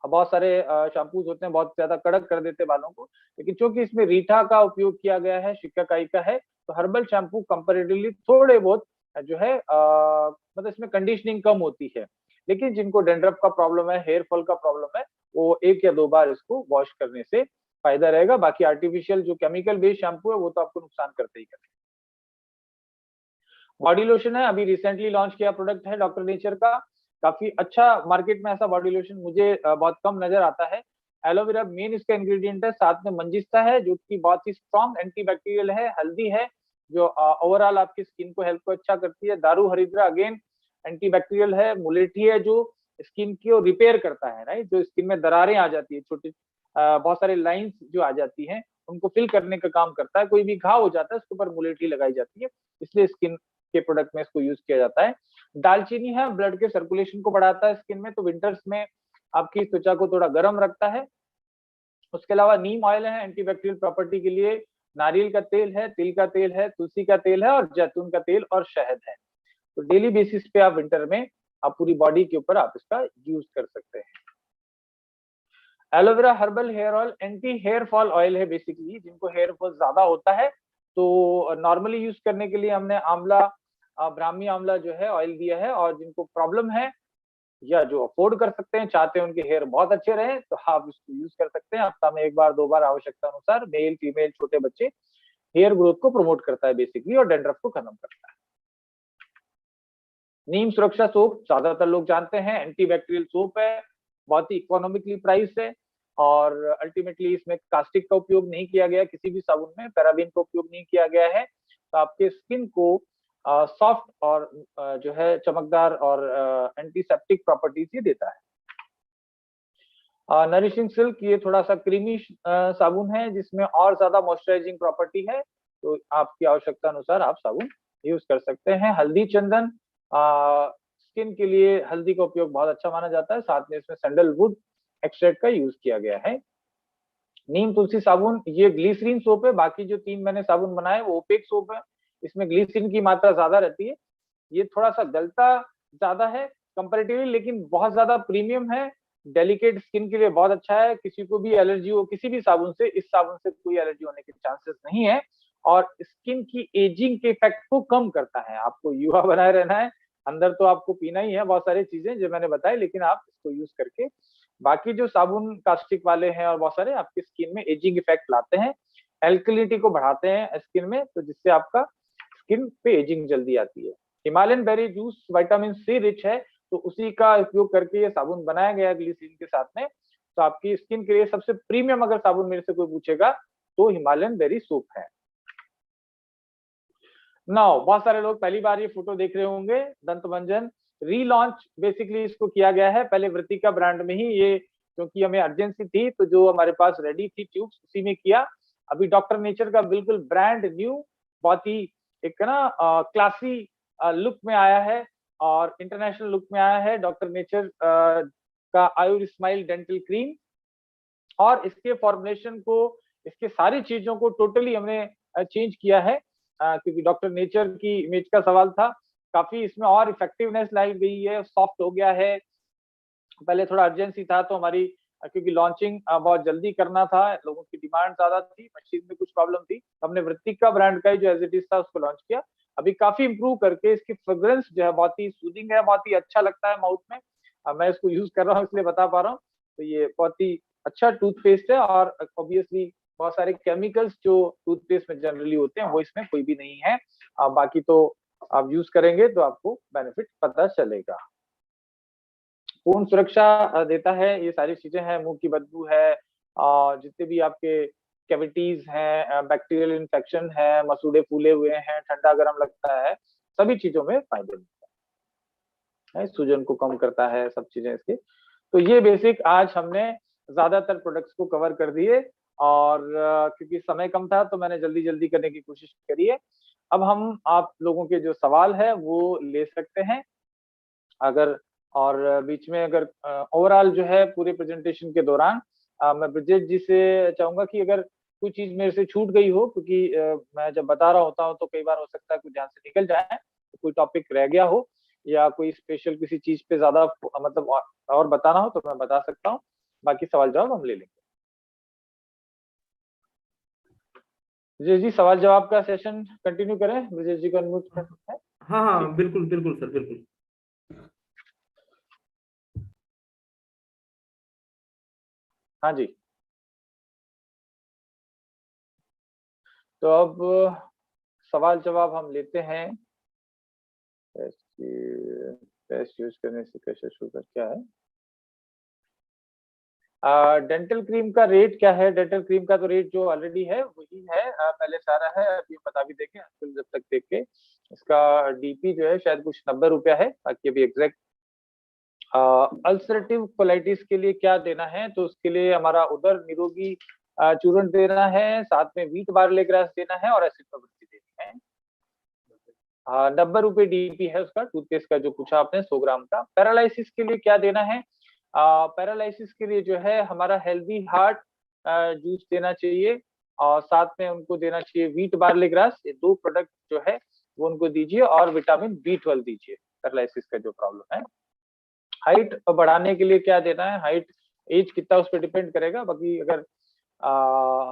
बहुत सारे शैम्पूज होते हैं बहुत ज्यादा कड़क कर देते हैं बालों को, लेकिन चूंकि इसमें रीठा का उपयोग किया गया है, शिकाकाई का है, तो हर्बल शैम्पू कंपैरेटिवली थोड़े बहुत जो है मतलब इसमें कंडीशनिंग कम होती है। लेकिन जिनको डेंड्रफ का प्रॉब्लम है, हेयर फॉल का प्रॉब्लम है, वो 1 या 2 बार इसको वॉश करने से फायदा रहेगा। बाकी आर्टिफिशियल जो केमिकल बेस्ड शैम्पू है वो तो आपको नुकसान करते ही करते। बॉडी लोशन है, अभी रिसेंटली लॉन्च किया प्रोडक्ट है डॉक्टर नेचर का, काफी अच्छा। मार्केट में ऐसा बॉडी लोशन मुझे बहुत कम नजर आता है। एलोवेरा मेन इसका इंग्रेडिएंट है, साथ में मंजिस्ता है जो कि बहुत ही स्ट्रॉन्ग एंटीबैक्टीरियल है, हल्दी है, जो ओवरऑल आपकी स्किन को हेल्थ को अच्छा करती है। दारू हरिद्रा अगेन एंटीबैक्टीरियल है। मुलेठी है जो स्किन को रिपेयर करता है, राइट, जो स्किन में दरारें आ जाती है, छोटी बहुत सारे लाइंस जो आ जाती हैं उनको फिल करने का काम करता है। कोई भी घाव हो जाता है उसके ऊपर मुलेठी लगाई जाती है, इसलिए स्किन के प्रोडक्ट में इसको यूज किया जाता है। दालचीनी है, ब्लड के सर्कुलेशन को बढ़ाता है स्किन में, तो विंटर्स में आपकी त्वचा को थोड़ा गर्म रखता है। उसके अलावा नीम ऑयल है एंटीबैक्टीरियल प्रॉपर्टी के लिए। नारियल का तेल है, तिल का तेल है, तुलसी का तेल है और जैतून का तेल और शहद है। तो डेली बेसिस पे आप विंटर में आप पूरी बॉडी के ऊपर आप इसका यूज कर सकते हैं। Aloe vera herbal hair oil anti hair fall oil है बेसिकली, जिनको हेयर फॉल ज्यादा होता है तो नॉर्मली यूज करने के लिए हमने आंवला, ब्राह्मी आंवला जो है ऑयल दिया है। और जिनको प्रॉब्लम है या जो अफोर्ड कर सकते हैं, चाहते हैं उनके हेयर बहुत अच्छे रहे, तो आप इसको यूज कर सकते हैं। हफ्ता में 1 बार 2 बार आवश्यकता अनुसार। मेल फीमेल छोटे बच्चे, हेयर ग्रोथ को प्रमोट करता है बेसिकली और डेंड्रफ को खत्म करता है। नीम सुरक्षा सोप ज्यादातर लोग जानते हैं, एंटीबैक्टीरियल सोप है, बहुत ही इकोनॉमिकली प्राइस है और अल्टीमेटली इसमें कास्टिक का उपयोग नहीं किया गया, किसी भी साबुन में पैराबीन का उपयोग नहीं किया गया है। तो आपके स्किन को सॉफ्ट और जो है चमकदार और एंटीसेप्टिक प्रॉपर्टीज ये देता है। नरिशिंग सिल्क ये थोड़ा सा क्रीमी साबुन है जिसमें और ज्यादा मॉइस्चराइजिंग प्रॉपर्टी है, तो आपकी आवश्यकता अनुसार आप साबुन यूज कर सकते हैं। हल्दी चंदन, स्किन के लिए हल्दी का उपयोग बहुत अच्छा माना जाता है, साथ में इसमें सैंडलवुड एक्सट्रैक्ट का यूज किया गया है। नीम तुलसी साबुन ये ग्लिसरीन सोप है, बाकी जो 3 मैंने साबुन बनाए वो ओपेक सोप है, इसमें ग्लिसरीन की मात्रा ज्यादा रहती है। ये थोड़ा सा गलता ज्यादा है कंपेरेटिवली, लेकिन बहुत ज्यादा प्रीमियम है, डेलिकेट स्किन के लिए बहुत अच्छा है। किसी को भी एलर्जी हो किसी भी साबुन से, इस साबुन से कोई एलर्जी होने के चांसेस नहीं है और स्किन की एजिंग के इफेक्ट को कम करता है। आपको युवा बनाए रहना है, अंदर तो आपको पीना ही है बहुत सारी चीजें जो मैंने बताई, लेकिन आप इसको यूज करके बाकी जो साबुन कास्टिक वाले हैं और बहुत सारे आपकी स्किन में एजिंग इफेक्ट लाते हैं, एल्कलिनिटी को बढ़ाते हैं स्किन में, तो जिससे आपका स्किन पे एजिंग जल्दी आती है। Himalayan berry juice vitamin C rich है, तो उसी का उपयोग करके ये साबुन बनाया गया ग्लिसरीन के साथ में। तो आपकी स्किन के लिए सबसे प्रीमियम अगर साबुन मेरे से कोई पूछेगा तो हिमालयन बेरी सोप है। नाउ बहुत सारे लोग पहली बार ये फोटो देख रहे होंगे, दंत मंजन रीलॉन्च बेसिकली इसको किया गया है। पहले वृत्तिका ब्रांड में ही ये, क्योंकि हमें अर्जेंसी थी तो जो हमारे पास रेडी थी ट्यूब्स उसी में किया। अभी डॉक्टर नेचर का बिल्कुल ब्रांड न्यू, बहुत ही एक ना क्लासी लुक में आया है और इंटरनेशनल लुक में आया है डॉक्टर नेचर का आयुर स्माइल डेंटल क्रीम। और इसके फॉर्मुलेशन को, इसके सारी चीजों को टोटली हमने चेंज किया है, क्योंकि डॉक्टर नेचर की इमेज का सवाल था। काफी इसमें और इफेक्टिवनेस लाई गई है, सॉफ्ट हो गया है। पहले थोड़ा अर्जेंसी था तो हमारी, क्योंकि लॉन्चिंग बहुत जल्दी करना था, लोगों की डिमांड ज्यादा थी, मशीन में कुछ प्रॉब्लम थी, तो हमने वृत्तिका ब्रांड का जो एज इट इज था उसको लॉन्च किया। अभी काफी इंप्रूव करके इसकी फ्रेग्रेंस जो है बहुत ही सूदिंग है, बहुत ही अच्छा लगता है माउथ में। मैं इसको यूज कर रहा हूँ इसलिए बता पा रहा हूँ। तो ये बहुत ही अच्छा टूथपेस्ट है और ऑब्वियसली बहुत सारे केमिकल्स जो टूथपेस्ट में जनरली होते हैं वो इसमें कोई भी नहीं है। बाकी तो आप यूज करेंगे तो आपको बेनिफिट पता चलेगा। पूर्ण सुरक्षा देता है, ये सारी चीजें हैं, मुंह की बदबू है और जितने भी आपके कैविटीज हैं, बैक्टीरियल इन्फेक्शन है, मसूड़े फूले हुए हैं, ठंडा गर्म लगता है, सभी चीजों में फायदे है, सूजन को कम करता है, सब चीजें इसकी। तो ये बेसिक आज हमने ज्यादातर प्रोडक्ट्स को कवर कर दिए और क्योंकि समय कम था तो मैंने जल्दी जल्दी करने की कोशिश करी है। अब हम आप लोगों के जो सवाल है वो ले सकते हैं अगर, और बीच में अगर ओवरऑल जो है पूरे प्रेजेंटेशन के दौरान मैं ब्रजेश जी से चाहूंगा कि अगर कोई चीज मेरे से छूट गई हो, क्योंकि मैं जब बता रहा होता हूँ तो कई बार हो सकता है कुछ ध्यान से निकल जाए, तो कोई टॉपिक रह गया हो या कोई स्पेशल किसी चीज पे ज्यादा मतलब और बताना हो तो मैं बता सकता हूँ, बाकी सवाल जवाब हम ले लेंगे। ब्रजेश जी सवाल जवाब का सेशन कंटिन्यू करें, ब्रजेश जी को अनम्यूट करना है। हाँ हाँ बिल्कुल बिल्कुल सर, बिल्कुल। हाँ जी, तो अब सवाल जवाब हम लेते हैं। पेस्ट यूज करने से कैसे शुगर क्या है। डेंटल क्रीम का रेट क्या है? डेंटल क्रीम का तो रेट जो ऑलरेडी है वही है, पहले सारा है, अभी बता भी देंगे जब तक देख के। इसका डीपी जो है शायद कुछ 90 रुपया है, बाकी अभी एग्जैक्ट। अल्सरेटिव कोलाइटिस के लिए क्या देना है? तो उसके लिए हमारा उदर निरोगी चूर्ण देना है, साथ में व्हीट बार्ले ग्रास देना है और एसिड प्रवृत्ति देनी है। 90 रुपए डीपी है उसका, टूथपेस्ट का जो पूछा आपने 100 ग्राम का। पैरालिसिस के लिए क्या देना है? पैरालिसिस के लिए जो है हमारा हेल्दी हार्ट जूस देना चाहिए और साथ में उनको देना चाहिए व्हीट बार्ले ग्रास। ये 2 प्रोडक्ट जो है वो उनको दीजिए और विटामिन B12 दीजिए पैरालिसिस का जो प्रॉब्लम है। हाइट बढ़ाने के लिए क्या देना है? हाइट एज कितना उस पर डिपेंड करेगा, बाकी अगर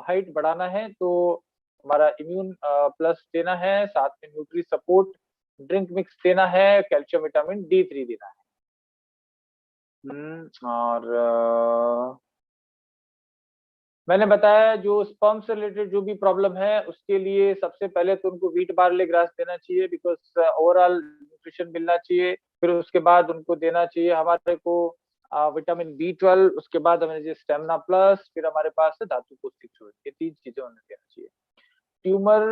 हाइट बढ़ाना है तो हमारा इम्यून प्लस देना है, साथ में न्यूट्री सपोर्ट ड्रिंक मिक्स देना है, कैल्शियम विटामिन D3 देना है। और मैंने बताया जो स्पर्म से रिलेटेड जो भी प्रॉब्लम है उसके लिए सबसे पहले तो उनको व्हीट बार्ले ग्रास देना चाहिए, बिकॉज ओवरऑल न्यूट्रिशन मिलना चाहिए। फिर उसके बाद उनको देना चाहिए हमारे को विटामिन B12, उसके बाद हमें चाहिए स्टेमिना प्लस, फिर हमारे पास है धातु पौष्टिक चूर्ण। ये 3 चीजें उन्हें देना चाहिए। ट्यूमर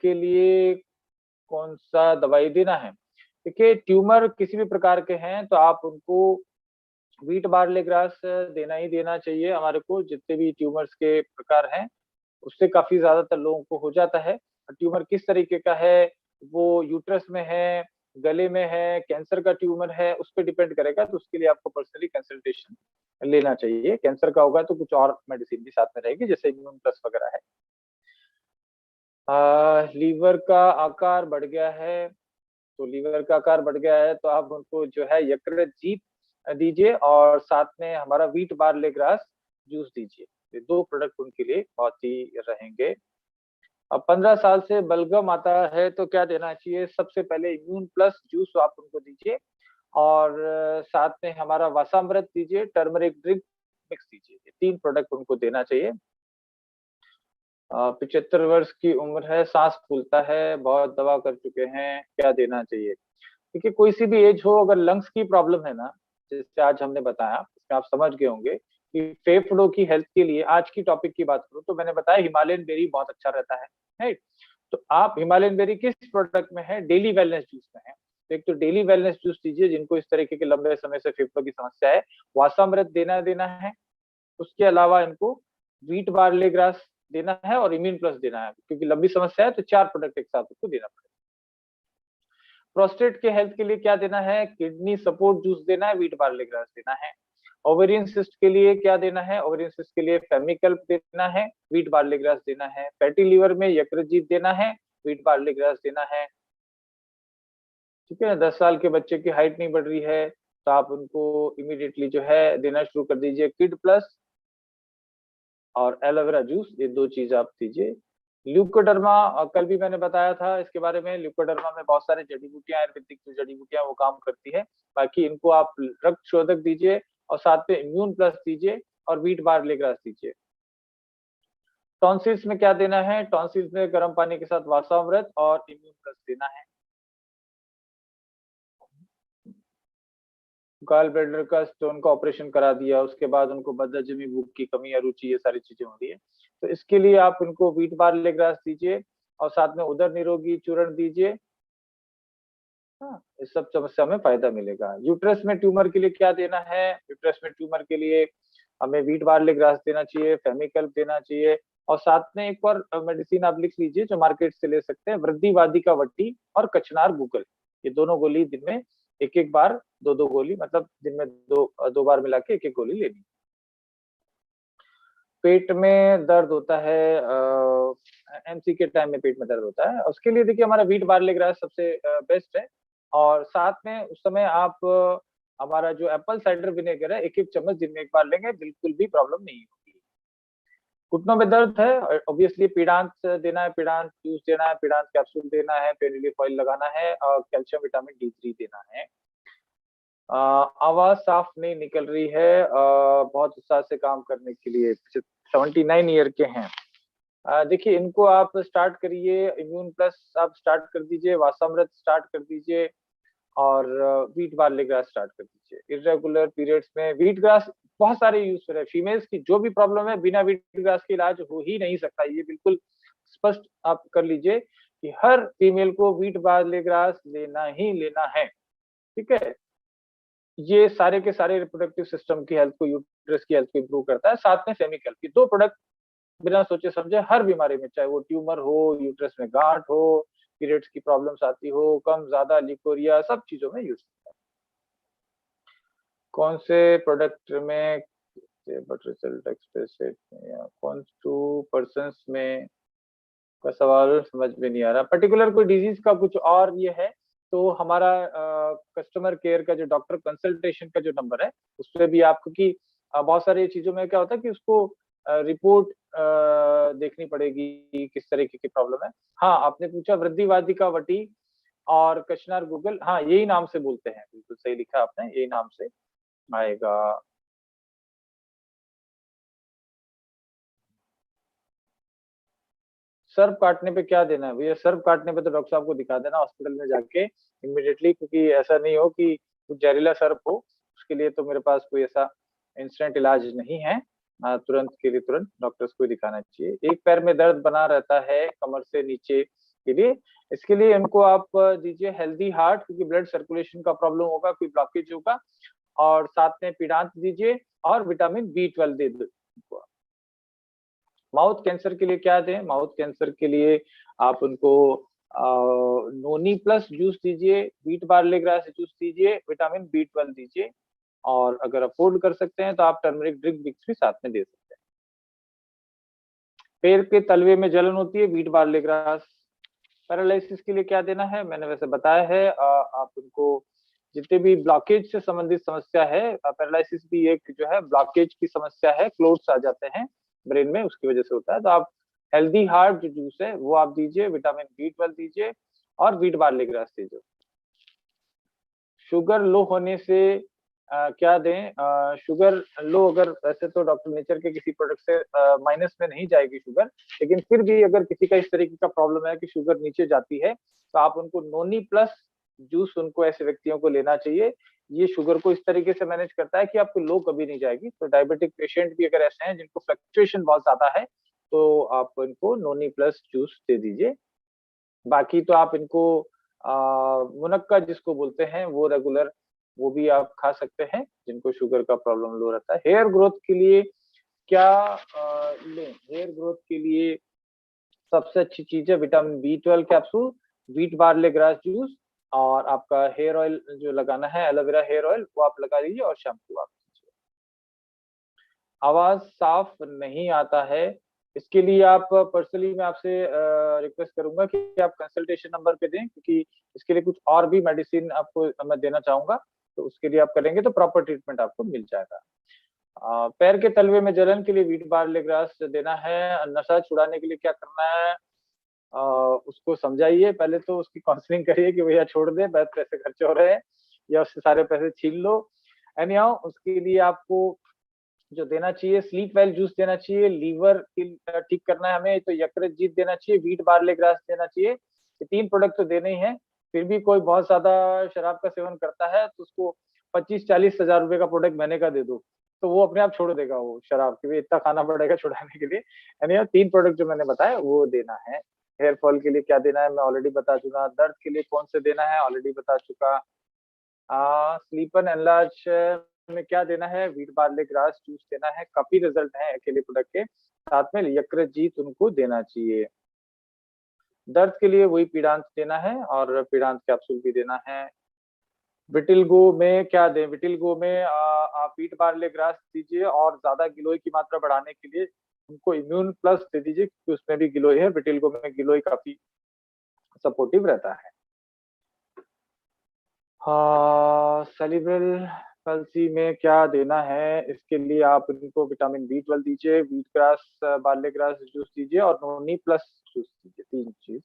के लिए कौन सा दवाई देना है? देखिए, ट्यूमर किसी भी प्रकार के हैं तो आप उनको व्हीट बार्ले ग्रास देना ही देना चाहिए हमारे को। जितने भी ट्यूमर्स के प्रकार हैं उससे काफी ज्यादातर लोगों को हो जाता है। ट्यूमर किस तरीके का है, वो यूट्रस में है, गले में है, कैंसर का ट्यूमर है, उस पर डिपेंड करेगा। तो उसके लिए आपको पर्सनली कंसल्टेशन लेना चाहिए। कैंसर का होगा तो कुछ और मेडिसिन भी साथ में रहेगी, जैसे इम्यून प्लस वगैरह है। लीवर का आकार बढ़ गया है, तो लीवर का आकार बढ़ गया है तो आप उनको जो है यकृत जीत दीजिए और साथ में हमारा व्हीट बार्ले ग्रास जूस दीजिए। ये 2 प्रोडक्ट उनके लिए बहुत ही रहेंगे। अब 15 साल से बलगम आता है तो क्या देना चाहिए? सबसे पहले इम्यून प्लस जूस आप उनको दीजिए और साथ में हमारा वासामृत दीजिए, टर्मरिक ड्रिंक मिक्स दीजिए। ये 3 प्रोडक्ट उनको देना चाहिए। 75 वर्ष की उम्र है, सांस फूलता है, बहुत दवा कर चुके हैं, क्या देना चाहिए? देखिए, कोई सी भी एज हो, अगर लंग्स की प्रॉब्लम है ना, जैसे आज हमने बताया, इसमें आप समझ गए होंगे कि फेफड़ों की हेल्थ के लिए आज की टॉपिक की बात करूं तो मैंने बताया हिमालयन बेरी बहुत अच्छा रहता है, राइट? तो आप हिमालयन बेरी किस प्रोडक्ट में है? डेली वेलनेस जूस में है। तो एक तो डेली वेलनेस जूस दीजिए जिनको इस तरीके के लंबे समय से फेफड़ों की समस्या है। वासामृत देना है। उसके अलावा इनको व्हीट बार्ले ग्रास देना है और इम्यून प्लस देना है, क्योंकि लंबी समस्या है तो 4 प्रोडक्ट एक साथ उसको देना पड़ेगा। प्रोस्टेट के हेल्थ के लिए क्या देना है? किडनी सपोर्ट जूस देना है, व्हीट बार्ले ग्रास देना है। ओवेरियन सिस्ट के लिए क्या देना है? ओवेरियन सिस्ट के लिए फेमिकल्प देना है, व्हीट बार्ले ग्रास देना है। फैटी लीवर में यकृतजीत देना है, व्हीट बार्ले ग्रास देना है। ठीक है, 10 साल के बच्चे की हाइट नहीं बढ़ रही है तो आप उनको इमीडिएटली जो है देना शुरू कर दीजिए किड प्लस और एलोवेरा जूस। ये 2 चीज आप दीजिए। ल्यूकोडर्मा कल भी मैंने बताया था इसके बारे में। ल्यूकोडर्मा में बहुत सारे जड़ी बूटियां, आयुर्वेदिक जो जड़ी बूटियां वो काम करती है। बाकी इनको आप रक्त शोधक दीजिए और साथ में इम्यून प्लस दीजिए और व्हीट बार्ले ग्रास दीजिए। टॉन्सिल्स में क्या देना है? टॉन्सिल्स में गर्म पानी के साथ वासामृत और इम्यून प्लस देना है। गॉल ब्लैडर का स्टोन का ऑपरेशन करा दिया, उसके बाद उनको बदहजमी, भूख की कमी, अरुचि, ये सारी चीजें हो रही है, तो इसके लिए आप उनको व्हीट बार्ले ग्रास दीजिए और साथ में उदर निरोगी चूर्ण दीजिए। हाँ, इस सब समस्या में फायदा मिलेगा। यूट्रस में ट्यूमर के लिए क्या देना है? यूट्रस में ट्यूमर के लिए हमें व्हीट बार्ले ग्रास देना चाहिए, फेमिकल्प देना चाहिए और साथ में एक और मेडिसिन आप लिख लीजिए जो मार्केट से ले सकते हैं, वृद्धिवादी का वट्टी और कचनार गूगल। ये दोनों गोली दिन में एक बार, 2 गोली, मतलब दिन में 2 बार मिला के एक गोली लेनी। पेट में दर्द होता है, एमसी के टाइम में पेट में दर्द होता है, उसके लिए देखिए हमारा व्हीट बार्ले ग्रास सबसे बेस्ट है। और साथ में उस समय आप हमारा जो एप्पल साइडर विनेगर है 1 चम्मच दिन में 1 बार लेंगे, बिल्कुल भी प्रॉब्लम नहीं होगी। घुटनों में दर्द है, ऑब्वियसली पीड़ांत देना है, पीड़ांत जूस देना है, पीड़ांत कैप्सूल देना है, पेन रिलीफ ऑयल लगाना है और कैल्शियम विटामिन D3 देना है। आवाज साफ नहीं निकल रही है, बहुत उत्साह से काम करने के लिए, 79 ईयर के हैं। देखिए, इनको आप स्टार्ट करिए, इम्यून प्लस आप स्टार्ट कर दीजिए, वासामृत स्टार्ट कर दीजिए और व्हीट बार्ले ग्रास स्टार्ट कर दीजिए। इर्रेगुलर पीरियड्स में व्हीट ग्रास बहुत सारे यूज है। फीमेल्स की जो भी प्रॉब्लम है बिना व्हीट ग्रास के इलाज हो ही नहीं सकता, ये बिल्कुल स्पष्ट आप कर लीजिए कि हर फीमेल को व्हीट बार्ले ग्रास लेना ही लेना है, ठीक है। ये सारे के सारे रिप्रोडक्टिव सिस्टम की हेल्थ को, यूट्रस की हेल्थ को इंप्रूव करता है। साथ में फेमिक हेल्थ की 2 प्रोडक्ट बिना सोचे समझे हर बीमारी में, चाहे वो ट्यूमर हो, यूट्रस में गांठ हो, पीरियड्स की प्रॉब्लम्स आती हो, कम ज्यादा लिकोरिया, सब चीजों में यूज होता है। कौन से प्रोडक्ट में बट रिजल्ट एक्सप्रेसिव या कौन 2% में का सवाल समझ में नहीं आ रहा। पर्टिकुलर कोई डिजीज का कुछ और ये है तो हमारा कस्टमर केयर का जो डॉक्टर कंसल्टेशन का जो नंबर है उस पर भी आप, क्योंकि बहुत सारी चीजों में क्या होता है कि उसको रिपोर्ट देखनी पड़ेगी किस तरीके की प्रॉब्लम है। हाँ, आपने पूछा वृद्धिवादिका वटी और कचनार गूगल, हाँ यही नाम से बोलते हैं, बिल्कुल सही लिखा आपने, यही नाम से आएगा। सर्प काटने पे क्या देना है भैया? सर्प काटने पे तो डॉक्टर साहब को दिखा देना हॉस्पिटल में जाके इमिडिएटली, क्योंकि ऐसा नहीं हो कि कुछ जहरीला सर्प हो, उसके लिए तो मेरे पास कोई ऐसा इंस्टेंट इलाज नहीं है। तुरंत के लिए तुरंत डॉक्टर्स को दिखाना चाहिए। एक पैर में दर्द बना रहता है कमर से नीचे के लिए, इसके लिए इनको आप दीजिए हेल्दी हार्ट, क्योंकि ब्लड सर्कुलेशन का प्रॉब्लम होगा, कोई ब्लॉकेज होगा, और साथ में पीड़ांत दीजिए और विटामिन B12 दे दो। माउथ कैंसर के लिए क्या दें? माउथ कैंसर के लिए आप उनको नोनी प्लस जूस दीजिए, व्हीट बार्ले ग्रास जूस दीजिए, विटामिन B12 दीजिए, और अगर अफोर्ड कर सकते हैं तो आप टर्मरिक ड्रिंक मिक्स भी साथ में दे सकते हैं। पैर के तलवे में जलन होती है, व्हीट बार्ले ग्रास। पैरालिसिस के लिए क्या देना है मैंने वैसे बताया है। आप उनको जितने भी ब्लॉकेज से संबंधित समस्या है, पैरालिसिस भी एक जो है ब्लॉकेज की समस्या है, क्लोट्स आ जाते हैं ब्रेन में, उसकी वजह से होता है। तो आप हेल्दी हार्ट जो जूस है वो आप दीजिए, विटामिन B12 दीजिए और व्हीट बार्ले ग्रास दीजिए। शुगर लो होने से क्या दें? शुगर लो, अगर वैसे तो डॉक्टर नेचर के किसी प्रोडक्ट से माइनस में नहीं जाएगी शुगर, लेकिन फिर भी अगर किसी का इस तरीके का प्रॉब्लम है कि शुगर नीचे जाती है तो आप उनको नोनी प्लस जूस, उनको ऐसे व्यक्तियों को लेना चाहिए। ये शुगर को इस तरीके से मैनेज करता है कि आपको लो कभी नहीं जाएगी। तो डायबिटिक पेशेंट भी अगर ऐसे हैं जिनको फ्लक्चुएशन बहुत ज्यादा है तो आप इनको नोनी प्लस जूस दे दीजिए। बाकी तो आप इनको मुनक्का जिसको बोलते हैं वो रेगुलर, वो भी आप खा सकते हैं जिनको शुगर का प्रॉब्लम लो रहता है। हेयर ग्रोथ के लिए क्या लें? हेयर ग्रोथ के लिए सबसे अच्छी चीज है vitamin B12 capsule, wheat barley grass juice, और आपका हेयर ऑयल जो लगाना है एलोवेरा हेयर ऑयल वो आप लगा लीजिए, और शैम्पू आप लीजिए। आवाज साफ नहीं आता है, इसके लिए आप पर्सनली मैं आपसे रिक्वेस्ट करूंगा कि आप कंसल्टेशन नंबर पे दें, क्योंकि इसके लिए कुछ और भी मेडिसिन आपको मैं देना चाहूंगा, तो उसके लिए आप करेंगे तो प्रॉपर ट्रीटमेंट आपको मिल जाएगा। पैर के तलवे में जलन के लिए व्हीट बार्ले ग्रास देना है। नशा छुड़ाने के लिए क्या करना है? उसको समझाइए, पहले तो उसकी काउंसलिंग करिए कि भैया छोड़ दे, बहुत पैसे खर्च हो रहे हैं, या उससे सारे पैसे छीन लो। एनी हाउ, उसके लिए आपको जो देना चाहिए, स्लीप वेल जूस देना चाहिए। लीवर ठीक करना है हमें तो यकृत जीत देना चाहिए, व्हीट बार्ले ग्रास देना चाहिए। ये 3 प्रोडक्ट तो देने ही हैं। फिर भी कोई बहुत ज्यादा शराब का सेवन करता है तो उसको 25-40 हजार रुपए का प्रोडक्ट महीने का दे दो, तो वो अपने आप छोड़ देगा वो शराब, के इतना खाना पड़ेगा छुड़ाने के लिए। यानी 3 प्रोडक्ट जो मैंने बताया वो देना है। हेयर फॉल के लिए क्या देना है मैं ऑलरेडी बता चुका। दर्द के लिए कौन से देना है ऑलरेडी बता चुका। स्लीपन एनलार्ज में क्या देना है? व्हीट बार्ले ग्रास जूस देना है, काफी रिजल्ट है अकेले प्रोडक्ट के। साथ में यकृत जीत उनको देना चाहिए। दर्द के लिए वही पीड़ांत देना है और पीड़ांत कैप्सूल भी देना है। विटिलगो में क्या दें? विटिलगो में आप व्हीट बार्ले ग्रास दीजिए, और ज्यादा गिलोय की मात्रा बढ़ाने के लिए उनको इम्यून प्लस दे दीजिए, क्योंकि उसमें भी गिलोय है। विटिलगो में गिलोय काफी सपोर्टिव रहता है। सेरिब्रल पल्सी में क्या देना है? इसके लिए आप इनको विटामिन B12 दीजिए, wheat grass barley grass juice दीजिए, और नोनी प्लस जूस दीजिए, 3 चीज।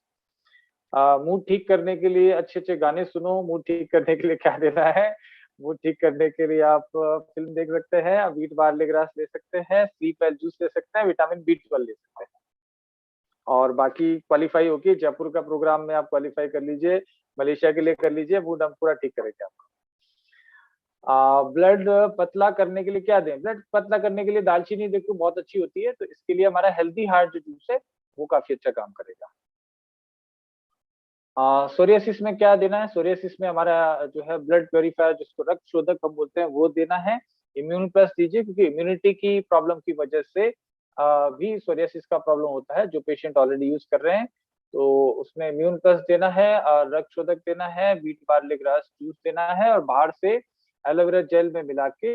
मूड ठीक करने के लिए अच्छे अच्छे गाने सुनो। मूड ठीक करने के लिए क्या देना है? मूड ठीक करने के लिए आप फिल्म देख सकते हैं, व्हीट बार्ले ग्रास ले सकते हैं, स्लीप वेल जूस ले सकते हैं, विटामिन B12 ले सकते हैं। और बाकी क्वालिफाई होगी, जयपुर का प्रोग्राम में आप क्वालिफाई कर लीजिए, मलेशिया के लिए कर लीजिए, मूड हम पूरा ठीक करेंगे आपको। ब्लड पतला करने के लिए क्या दें? ब्लड पतला करने के लिए दालचीनी देखो बहुत अच्छी होती है, तो इसके लिए हमारा हेल्दी हार्ट जो जूस है वो काफी अच्छा काम करेगा। सोरियासिस में क्या देना है? सोरियासिस में हमारा जो है ब्लड प्योरीफायर, जिसको रक्त शोधक हम बोलते हैं, वो देना है। इम्यून प्लस दीजिए, क्योंकि इम्यूनिटी की प्रॉब्लम की वजह से भी सोरियासिस का प्रॉब्लम होता है, जो पेशेंट ऑलरेडी यूज कर रहे हैं। तो उसमें इम्यून प्लस देना है और रक्त शोधक देना है, बीट बार्ले ग्रास जूस देना है, और बाहर से एलोवेरा जेल में मिला के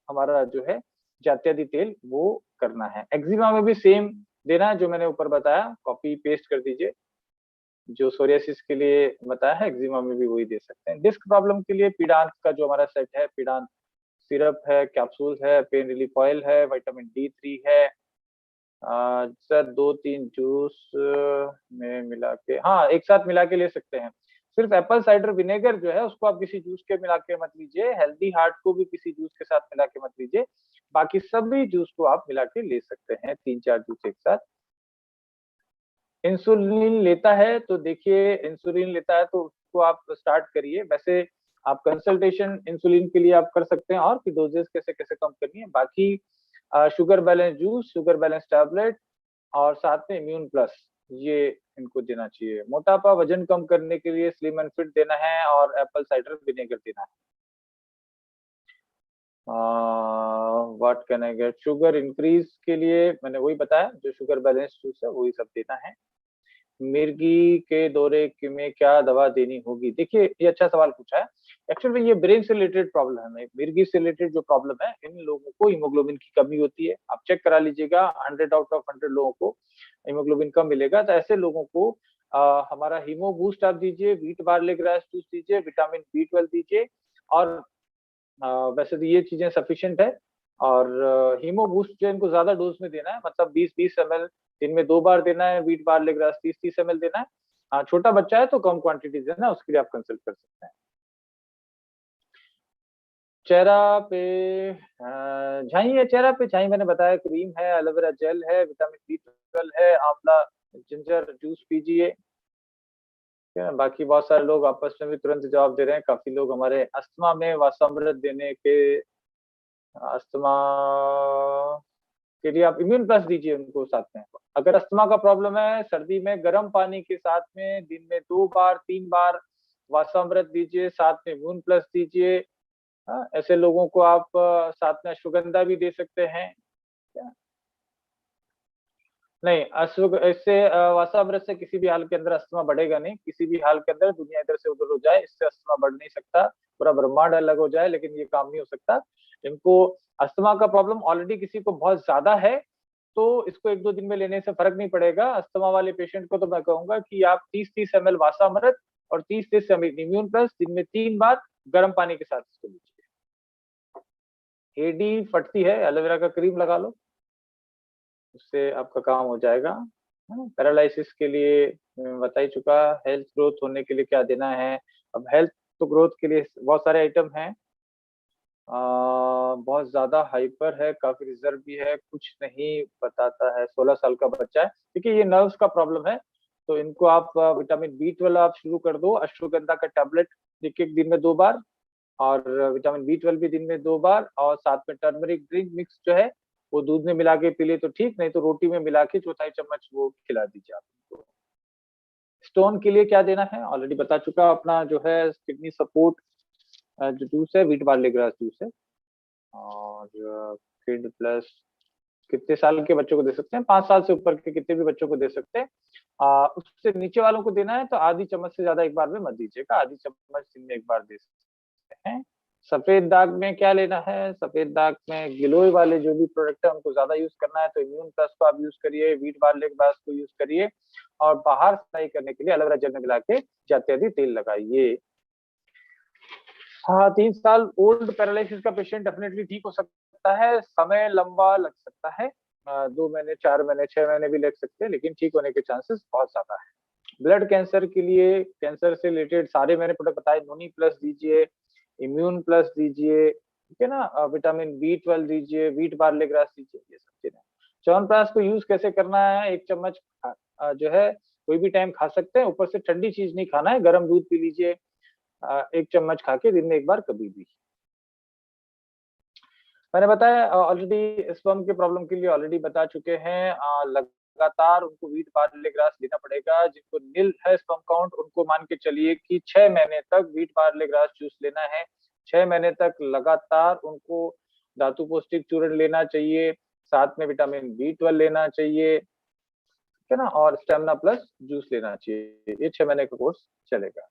हमारा जो है जात्यदी तेल वो करना है। एक्जिमा में भी सेम देना है जो मैंने ऊपर बताया, कॉपी पेस्ट कर दीजिए। जो सोरियासिस के लिए बताया है, एक्जिमा में भी वही दे सकते हैं। डिस्क प्रॉब्लम के लिए पीडांत का जो हमारा सेट है, पीडांत सिरप है, कैप्सूल है, पेन रिलीफ ऑयल है, विटामिन D3 है। सर 2-3 जूस में मिला के, हाँ एक साथ मिला के ले सकते हैं। सिर्फ एप्पल साइडर विनेगर जो है उसको आप किसी जूस के मिला के मत लीजिए, हेल्दी हार्ट को भी किसी जूस के साथ मिला के मत लीजिए। बाकी सभी जूस को आप मिला के ले सकते हैं, 3-4 जूस एक साथ। इंसुलिन लेता है तो देखिए, इंसुलिन लेता है तो उसको आप स्टार्ट करिए। वैसे आप कंसल्टेशन इंसुलिन के लिए आप कर सकते हैं, और कि डोजेस कैसे कैसे कम करनी है। बाकी sugar balance juice, sugar balance tablet, और साथ में इम्यून प्लस, ये इनको देना चाहिए। मोटापा वजन कम करने के लिए स्लिम एंड फिट देना है, और एप्पल साइडर विनेगर देना है। What can I get? Sugar increase के लिए मैंने वही बताया, जो शुगर बैलेंस जूस है वही सब देना है। मिर्गी के दौरे में क्या दवा देनी होगी? देखिए ये अच्छा सवाल पूछा है। एक्चुअली ये ब्रेन से रिलेटेड प्रॉब्लम है। मिर्गी से रिलेटेड जो प्रॉब्लम है, इन लोगों को हीमोग्लोबिन की कमी होती है। आप चेक करा लीजिएगा, 100 आउट ऑफ 100 लोगों को हीमोग्लोबिन कम मिलेगा। तो ऐसे लोगों को हमारा हीमो बूस्ट आप दीजिए, व्हीट बार्ले ग्रास जूस दीजिए, विटामिन B12 दीजिए, और वैसे तो ये चीजें सफिशिएंट है। और हीमो बूस्ट जो इनको ज्यादा डोज में देना है, मतलब 20-20 ml दिन में 2 बार देना है। व्हीट बार्ले ग्रास 30-30 ml देना है। छोटा बच्चा है तो कम क्वांटिटी देना है, उसके लिए आप कंसल्ट कर सकते हैं। चेहरा पे झाई है, चेहरा पे झाई मैंने बताया, क्रीम है, एलोवेरा जेल है, विटामिन B12 है, आंवला जिंजर जूस पीजिए। ठीक है, बाकी बहुत सारे लोग आपस में भी तुरंत जवाब दे रहे हैं। काफी लोग हमारे अस्थमा में वासामृत देने के, अस्थमा के लिए आप इम्यून प्लस दीजिए उनको साथ में। अगर अस्थमा का प्रॉब्लम है, सर्दी में गर्म पानी के साथ में दिन में 2 बार 3 बार वासामृत दीजिए, साथ में इम्यून प्लस दीजिए। ऐसे लोगों को आप साथ में अश्वगंधा भी दे सकते हैं। नहीं, इससे वासामृत से किसी भी हाल के अंदर अस्थमा बढ़ेगा नहीं। किसी भी हाल के अंदर दुनिया इधर से उधर हो जाए, इससे अस्थमा बढ़ नहीं सकता। पूरा ब्रह्मांड अलग हो जाए, लेकिन ये काम नहीं हो सकता। इनको अस्थमा का प्रॉब्लम ऑलरेडी किसी को बहुत ज्यादा है, तो इसको 1-2 दिन में लेने से फर्क नहीं पड़ेगा। अस्थमा वाले पेशेंट को तो मैं कहूंगा कि आप 30-30 ml वासामृत और 30-30 ml इम्यून प्लस दिन में 3 बार गर्म पानी के साथ इसको लीजिए। एडी फटती है, एलोवेरा का क्रीम लगा लो, उससे आपका काम हो जाएगा। पैरालिसिस के लिए मैं बता ही चुका। हेल्थ ग्रोथ होने के लिए क्या देना है? अब हेल्थ तो ग्रोथ के लिए बहुत सारे आइटम हैं। बहुत ज्यादा हाइपर है, काफी रिजर्व भी है, कुछ नहीं बताता है। 16 साल का बच्चा है। देखिए ये नर्व्स का प्रॉब्लम है, तो इनको आप विटामिन B12 आप शुरू कर दो। अश्वगंधा का टैबलेट एक दिन में 2 बार, और विटामिन B12 भी दिन में 2 बार, और साथ में टर्मरिक ड्रिंक मिक्स जो है वो दूध में मिला के पी ले तो ठीक, नहीं तो रोटी में मिला के चौथाई चम्मच वो खिला दीजिए आप उनको। स्टोन के लिए क्या देना है ऑलरेडी बता चुका। अपना जो है किडनी सपोर्ट जो जूस है, व्हीट बार्ले ग्रास जूस है। और किड प्लस कितने साल के बच्चों को दे सकते हैं? 5 साल से ऊपर के कितने भी बच्चों को दे सकते हैं। उससे नीचे वालों को देना है तो आधी चम्मच से ज्यादा एक बार में मत दीजिएगा, आधी चम्मच दिन में एक बार दे सकते हैं। सफेद दाग में क्या लेना है? सफेद दाग में गिलोय वाले जो भी प्रोडक्ट है उनको ज्यादा यूज करना है, तो इम्यून प्लस को आप यूज करिए, व्हीट बार्ले ग्रास को यूज करिए, और बाहर सफाई करने के लिए एलोवेरा जेल में मिला के जात्यदी तेल लगाइए। हाँ, 3 साल ओल्ड पैरालिसिस का पेशेंट डेफिनेटली ठीक हो सकता है। समय लंबा लग सकता है, 2 महीने, 4 महीने, 6 महीने भी लग सकते हैं, लेकिन ठीक होने के चांसेस बहुत ज्यादा है। ब्लड कैंसर के लिए, कैंसर से रिलेटेड सारे मैंने प्रोडक्ट बताए। नोनी प्लस दीजिए, इम्यून प्लस दीजिए, ठीक है ना, विटामिन B12 दीजिए, व्हीट बार्ले ग्रास दीजिए, ये सब चीजें। च्यवनप्राश को यूज कैसे करना है? 1 चम्मच जो है कोई भी टाइम खा सकते हैं। ऊपर से ठंडी चीज नहीं खाना है, गर्म दूध पी लीजिए 1 चम्मच खा के दिन में 1 बार कभी भी। मैंने बताया ऑलरेडी स्पर्म के प्रॉब्लम के लिए ऑलरेडी बता चुके हैं। लगातार उनको व्हीट बार्ले ग्रास लेना पड़ेगा। जिनको नील है स्पर्म काउंट, उनको मान के चलिए कि 6 महीने तक व्हीट बार्ले ग्रास जूस लेना है। 6 महीने तक लगातार उनको धातु पौष्टिक चूर्ण लेना चाहिए, साथ में विटामिन B12 लेना चाहिए, ठीक है ना, और स्टेमिना प्लस जूस लेना चाहिए। ये 6 महीने का कोर्स चलेगा।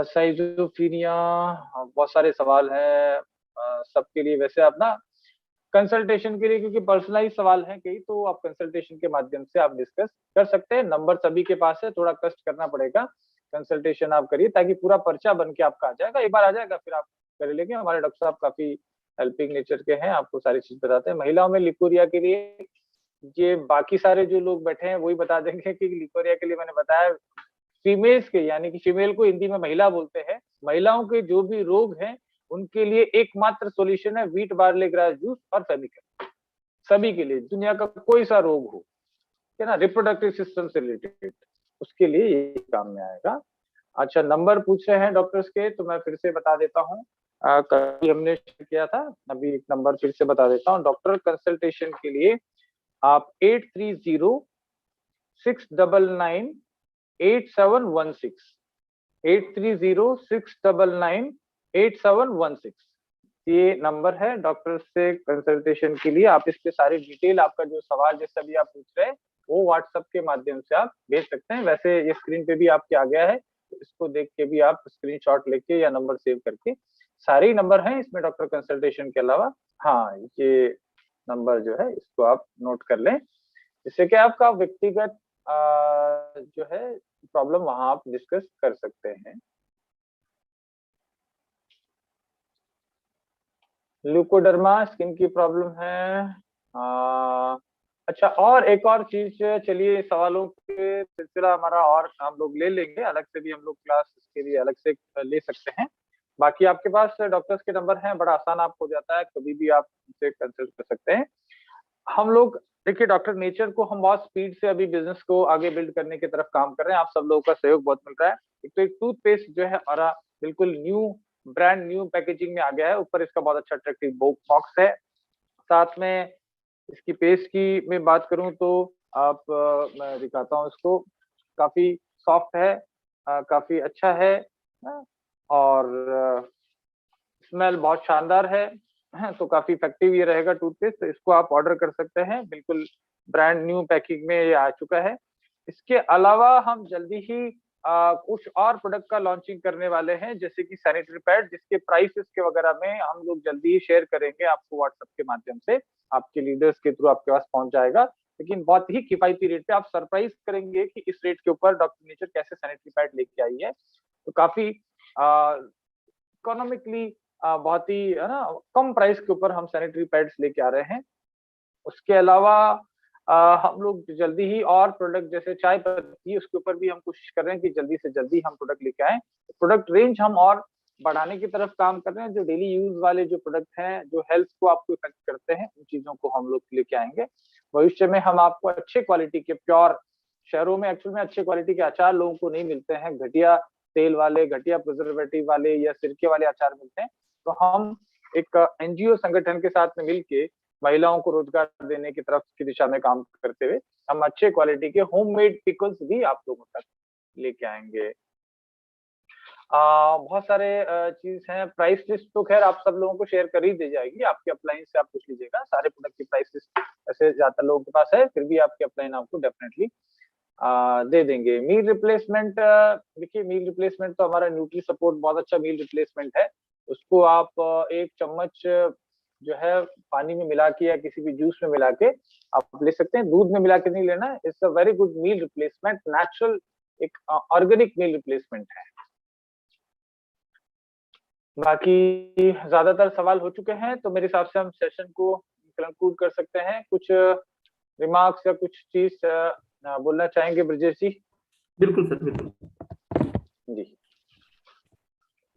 साइजोफ्रीनिया, बहुत सारे सवाल हैं सबके लिए। वैसे आप ना कंसल्टेशन के लिए, क्योंकि पर्सनलाइज सवाल हैं कई, तो आप कंसल्टेशन के माध्यम से आप डिस्कस कर सकते हैं। नंबर सभी के पास है, थोड़ा कष्ट करना पड़ेगा। कंसल्टेशन आप करिए ताकि पूरा पर्चा बन के आपका आ जाएगा। एक बार आ जाएगा फिर आप कर लेंगे। हमारे डॉक्टर साहब काफी हेल्पिंग नेचर के हैं, आपको सारी चीज बताते हैं। महिलाओं में लिकोरिया के लिए ये बाकी सारे जो लोग बैठे हैं वही बता देंगे कि लिकोरिया के लिए मैंने बताया फीमेल्स के, यानी कि फीमेल को हिंदी में महिला बोलते हैं, महिलाओं के जो भी रोग हैं उनके लिए एकमात्र सॉल्यूशन है व्हीट बार्ले ग्रास जूस और फेविकल। सभी के लिए, दुनिया का कोई सा रोग हो, है ना, रिप्रोडक्टिव सिस्टम से रिलेटेड, उसके लिए ये काम में आएगा। अच्छा, नंबर पूछ रहे हैं डॉक्टर्स के, तो मैं फिर से बता देता हूँ। कल हमने किया था, अभी एक नंबर फिर से बता देता हूँ। डॉक्टर कंसल्टेशन के लिए आप 830-699-8716, 830-699-8716 ये नंबर है डॉक्टर से कंसल्टेशन के लिए। आप इस पे सारी डिटेल, आपका जो सवाल जैसा भी आप पूछ रहे हैं वो व्हाट्सएप के माध्यम से आप भेज सकते हैं। वैसे ये स्क्रीन पे भी आपके आ गया है, तो इसको देख के भी आप स्क्रीनशॉट लेके या नंबर सेव करके, सारे ही नंबर हैं इसमें डॉक्टर कंसल्टेशन के अलावा। हाँ, ये नंबर जो है इसको आप नोट कर लें, इससे क्या आपका व्यक्तिगत जो है प्रॉब्लम वहां आप डिस्कस कर सकते हैं। ल्यूकोडर्मा स्किन की प्रॉब्लम है। अच्छा, और एक और चीज, चलिए सवालों के सिलसिला हमारा और हम लोग ले लेंगे, अलग से भी हम लोग क्लास इसके लिए अलग से ले सकते हैं। बाकी आपके पास डॉक्टर्स के नंबर हैं, बड़ा आसान आपको हो जाता है, कभी भी आप उनसे कंसल्ट कर सकते हैं। हम लोग देखिए, डॉक्टर नेचर को हम बहुत स्पीड से अभी बिजनेस को आगे बिल्ड करने की तरफ काम कर रहे हैं। आप सब लोगों का सहयोग बहुत मिल रहा है। एक तो एक टूथपेस्ट जो है और बिल्कुल न्यू ब्रांड न्यू पैकेजिंग में आ गया है, ऊपर इसका बहुत अच्छा अट्रैक्टिव बॉक्स है। साथ में इसकी पेस्ट की मैं बात करूं तो आप मैं दिखाता हूं इसको, काफी सॉफ्ट है, काफी अच्छा है, और स्मेल बहुत शानदार है, तो काफी इफेक्टिव ये रहेगा टूथपेस्ट। तो इसको आप ऑर्डर कर सकते हैं, बिल्कुल ब्रांड न्यू पैकिंग में ये आ चुका है। इसके अलावा हम जल्दी ही कुछ और प्रोडक्ट का लॉन्चिंग करने वाले हैं, जैसे कि सैनिटरी पैड, जिसके प्राइसेस के वगैरह में हम लोग जल्दी ही शेयर करेंगे आपको व्हाट्सएप के माध्यम से, आपके लीडर्स के थ्रू आपके पास पहुंच जाएगा। लेकिन बहुत ही किफायती रेट पे, आप सरप्राइज करेंगे कि इस रेट के ऊपर डॉक्टर नेचर कैसे सैनिटरी पैड लेके आई है। तो काफी इकोनॉमिकली बहुत ही, है ना, कम प्राइस के ऊपर हम सैनिटरी पैड्स लेके आ रहे हैं। उसके अलावा हम लोग जल्दी ही और प्रोडक्ट, जैसे चाय पत्ती, उसके ऊपर भी हम कोशिश कर रहे हैं कि जल्दी से जल्दी हम प्रोडक्ट लेके आए। प्रोडक्ट रेंज हम और बढ़ाने की तरफ काम कर रहे हैं। जो डेली यूज वाले जो प्रोडक्ट हैं, जो हेल्थ को आपको इफेक्ट करते हैं, उन चीजों को हम लोग लेके आएंगे। भविष्य में हम आपको अच्छे क्वालिटी के प्योर, शहरों में एक्चुअल में अच्छे क्वालिटी के अचार लोगों को नहीं मिलते हैं, घटिया तेल वाले, घटिया प्रिजर्वेटिव वाले या सिरके वाले अचार मिलते हैं। तो हम एक एनजीओ संगठन के साथ में मिलके महिलाओं को रोजगार देने की तरफ की दिशा में काम करते हुए हम अच्छे क्वालिटी के होममेड पिकल्स भी आप लोगों तक लेके आएंगे। बहुत सारे चीज हैं। प्राइस लिस्ट तो खैर आप सब लोगों को शेयर कर ही दी जाएगी, आपके अपलाइन से आप पूछ लीजिएगा। सारे प्रोडक्ट की प्राइस लिस्ट ऐसे ज्यादातर लोगों के पास है, फिर भी आपके अपलाइन आपको डेफिनेटली दे देंगे। मील रिप्लेसमेंट, देखिए मील रिप्लेसमेंट तो हमारा न्यूट्री सपोर्ट बहुत अच्छा मील रिप्लेसमेंट है। उसको आप एक चम्मच जो है पानी में मिला के या किसी भी जूस में मिला के आप ले सकते हैं, दूध में मिला के नहीं लेना। It's a very good meal replacement, natural, एक ऑर्गेनिक मील रिप्लेसमेंट है। बाकी ज्यादातर सवाल हो चुके हैं, तो मेरे हिसाब से हम सेशन को कंक्लूड कर सकते हैं। कुछ रिमार्क्स या कुछ चीज बोलना चाहेंगे ब्रजेश जी? बिल्कुल सर, बिल्कुल जी।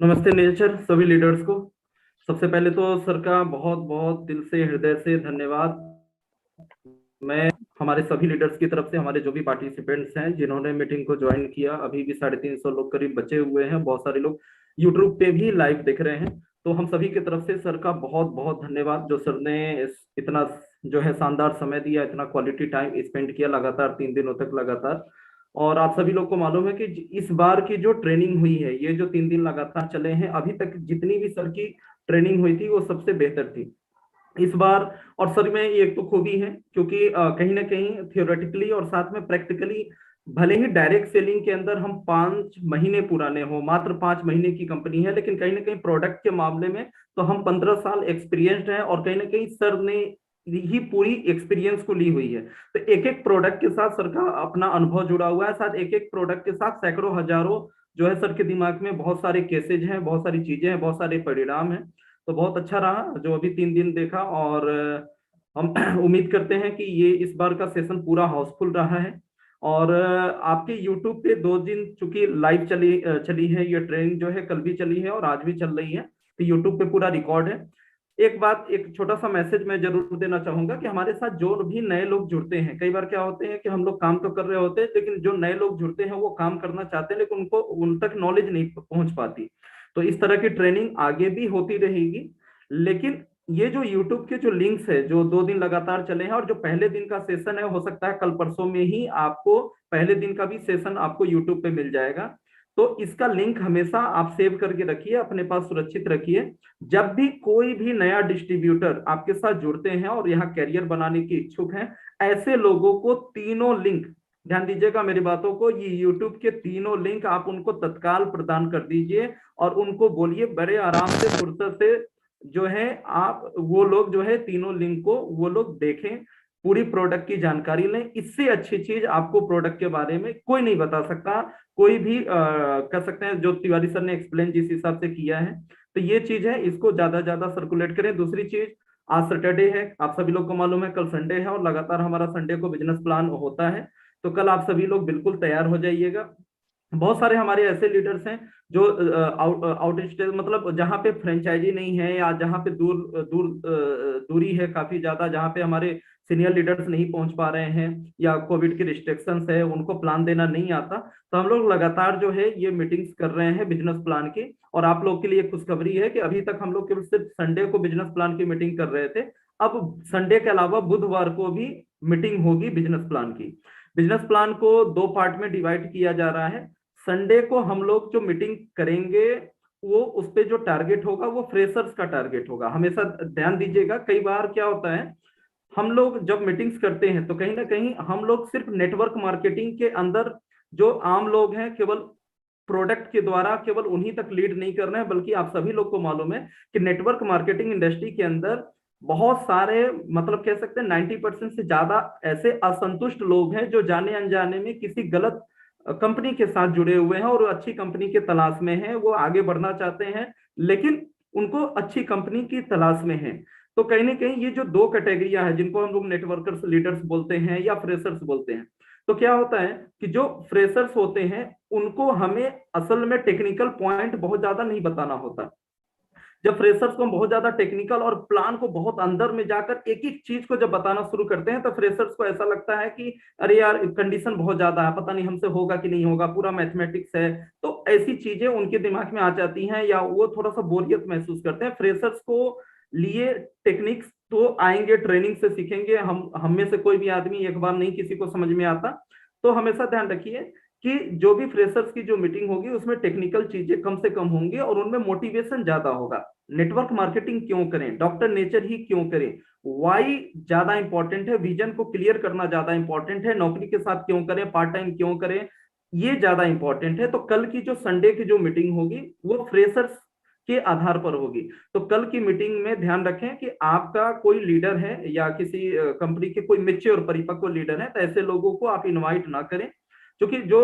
नमस्ते नेचर सभी लीडर्स को। सबसे पहले तो सर का बहुत बहुत दिल से, हृदय से धन्यवाद। मैं हमारे सभी लीडर्स की तरफ से, हमारे जो भी पार्टिसिपेंट्स हैं जिन्होंने मीटिंग को ज्वाइन किया, अभी भी 350 लोग करीब बचे हुए हैं, बहुत सारे लोग यूट्यूब पे भी लाइव देख रहे हैं। तो हम सभी की तरफ से सर का बहुत बहुत धन्यवाद, जो सर ने इतना जो है शानदार समय दिया, इतना क्वालिटी टाइम स्पेंड किया लगातार 3 दिनों तक लगातार। और आप सभी लोग को मालूम है कि इस बार की जो ट्रेनिंग हुई है, ये जो 3 दिन लगातार चले हैं, अभी तक जितनी भी सर की ट्रेनिंग हुई थी वो सबसे बेहतर थी इस बार। और सर में एक तो खूबी है, क्योंकि कहीं ना कहीं थियोरेटिकली और साथ में प्रैक्टिकली, भले ही डायरेक्ट सेलिंग के अंदर हम 5 महीने पुराने हो, मात्र 5 महीने की कंपनी है, लेकिन कहीं ना कहीं प्रोडक्ट के मामले में तो हम 15 साल एक्सपीरियंस्ड हैं, और कहीं ना कहीं सर ने ही पूरी एक्सपीरियंस को ली हुई है। तो एक एक प्रोडक्ट के साथ सर का अपना अनुभव जुड़ा हुआ है, साथ एक एक प्रोडक्ट के साथ सैकड़ों हजारों जो है सर के दिमाग में बहुत सारे केसेज हैं, बहुत सारी चीजें हैं, बहुत सारे परिणाम हैं। तो बहुत अच्छा रहा जो अभी 3 दिन देखा, और हम उम्मीद करते हैं कि ये इस बार का सेशन पूरा हाउसफुल रहा है। और आपके यूट्यूब पे 2 दिन चूंकि लाइव चली है ये ट्रेनिंग, जो है कल भी चली है और आज भी चल रही है, तो यूट्यूब पे पूरा रिकॉर्ड है। एक बात, एक छोटा सा मैसेज मैं जरूर देना चाहूंगा कि हमारे साथ जो भी नए लोग जुड़ते हैं, कई बार क्या होते हैं कि हम लोग काम तो कर रहे होते हैं, लेकिन जो नए लोग जुड़ते हैं वो काम करना चाहते हैं, लेकिन उनको उन तक नॉलेज नहीं पहुंच पाती। तो इस तरह की ट्रेनिंग आगे भी होती रहेगी। लेकिन ये जो यूट्यूब के जो लिंक्स है, जो 2 दिन लगातार चले हैं, और जो पहले दिन का सेशन है, हो सकता है कल परसों में ही आपको पहले दिन का भी सेशन आपको यूट्यूब पे मिल जाएगा। तो इसका लिंक हमेशा आप सेव करके रखिए, अपने पास सुरक्षित रखिए। जब भी कोई भी नया डिस्ट्रीब्यूटर आपके साथ जुड़ते हैं और यहाँ कैरियर बनाने की इच्छुक हैं, ऐसे लोगों को तीनों लिंक, ध्यान दीजिएगा मेरी बातों को, ये यूट्यूब के तीनों लिंक आप उनको तत्काल प्रदान कर दीजिए, और उनको बोलिए बड़े आराम से फुर्सत से जो है आप वो लोग जो है तीनों लिंक को वो लोग देखें, पूरी प्रोडक्ट की जानकारी लें। इससे अच्छी चीज आपको प्रोडक्ट के बारे में कोई नहीं बता सकता, कोई भी कर सकते हैं, जो तिवारी सर ने एक्सप्लेन जिस हिसाब से किया है। तो ये चीज है, इसको ज्यादा ज्यादा सर्कुलेट करें। दूसरी चीज, आज सैटरडे है, आप सभी लोग को मालूम है, कल संडे है, और लगातार हमारा संडे को बिजनेस प्लान होता है। तो कल आप सभी लोग बिल्कुल तैयार हो जाइएगा। बहुत सारे हमारे ऐसे लीडर्स हैं जो आउट स्टेट, मतलब जहाँ पे फ्रेंचाइजी नहीं है, या जहाँ पे दूरी है काफी ज्यादा, जहाँ पे हमारे सीनियर लीडर्स नहीं पहुंच पा रहे हैं, या कोविड के रिस्ट्रिक्शंस है, उनको प्लान देना नहीं आता, तो हम लोग लगातार जो है ये मीटिंग्स कर रहे हैं बिजनेस प्लान की। और आप लोग के लिए खुशखबरी है कि अभी तक हम लोग केवल सिर्फ संडे को बिजनेस प्लान की मीटिंग कर रहे थे, अब संडे के अलावा बुधवार को भी मीटिंग होगी बिजनेस प्लान की। बिजनेस प्लान को 2 पार्ट में डिवाइड किया जा रहा है। संडे को हम लोग जो मीटिंग करेंगे, वो उस पे जो टारगेट होगा वो फ्रेशर्स का टारगेट होगा। हमेशा ध्यान दीजिएगा, कई बार क्या होता है, हम लोग जब मीटिंग्स करते हैं तो कहीं ना कहीं हम लोग सिर्फ नेटवर्क मार्केटिंग के अंदर जो आम लोग हैं, केवल प्रोडक्ट के द्वारा केवल उन्हीं तक लीड नहीं कर रहे हैं, बल्कि आप सभी लोग को मालूम है कि नेटवर्क मार्केटिंग इंडस्ट्री के अंदर बहुत सारे, मतलब कह सकते हैं 90% से ज्यादा ऐसे असंतुष्ट लोग हैं जो जाने अनजाने में किसी गलत कंपनी के साथ जुड़े हुए हैं, और अच्छी कंपनी के तलाश में हैं, वो आगे बढ़ना चाहते हैं, लेकिन उनको अच्छी कंपनी की तलाश में है। तो कहीं ना कहीं ये जो 2 कैटेगरियां हैं, जिनको हम लोग नेटवर्कर्स लीडर्स बोलते हैं या फ्रेशर्स बोलते हैं, तो क्या होता है कि जो फ्रेशर्स होते हैं उनको हमें असल में टेक्निकल पॉइंट बहुत ज्यादा नहीं बताना होता। जब फ्रेशर्स को हम बहुत ज्यादा टेक्निकल और प्लान को बहुत अंदर में जाकर एक एक चीज को जब बताना शुरू करते हैं, तो फ्रेशर्स को ऐसा लगता है कि अरे यार कंडीशन बहुत ज्यादा है, पता नहीं हमसे होगा कि नहीं होगा, पूरा मैथमेटिक्स है। तो ऐसी चीजें उनके दिमाग में आ जाती हैं, या वो थोड़ा सा बोरियत महसूस करते हैं। फ्रेशर्स को लिए टेक्निक्स तो आएंगे, ट्रेनिंग से सीखेंगे। हम में से कोई भी आदमी एक बार नहीं किसी को समझ में आता। तो हमेशा ध्यान रखिए कि जो भी फ्रेशर्स की जो मीटिंग होगी उसमें टेक्निकल चीजें कम से कम होंगी, और उनमें मोटिवेशन ज्यादा होगा। नेटवर्क मार्केटिंग क्यों करें, डॉक्टर नेचर ही क्यों करें, वाई ज्यादा इंपॉर्टेंट है, विजन को क्लियर करना ज्यादा इंपॉर्टेंट है, नौकरी के साथ क्यों करें, पार्ट टाइम क्यों करें, ये ज्यादा इंपॉर्टेंट है। तो कल की जो संडे की जो मीटिंग होगी वो फ्रेशर्स के आधार पर होगी। तो कल की मीटिंग में ध्यान रखें कि आपका कोई लीडर है या किसी कंपनी के कोई मेच्योर परिपक्व लीडर है, तो ऐसे लोगों को आप इनवाइट ना करें, क्योंकि जो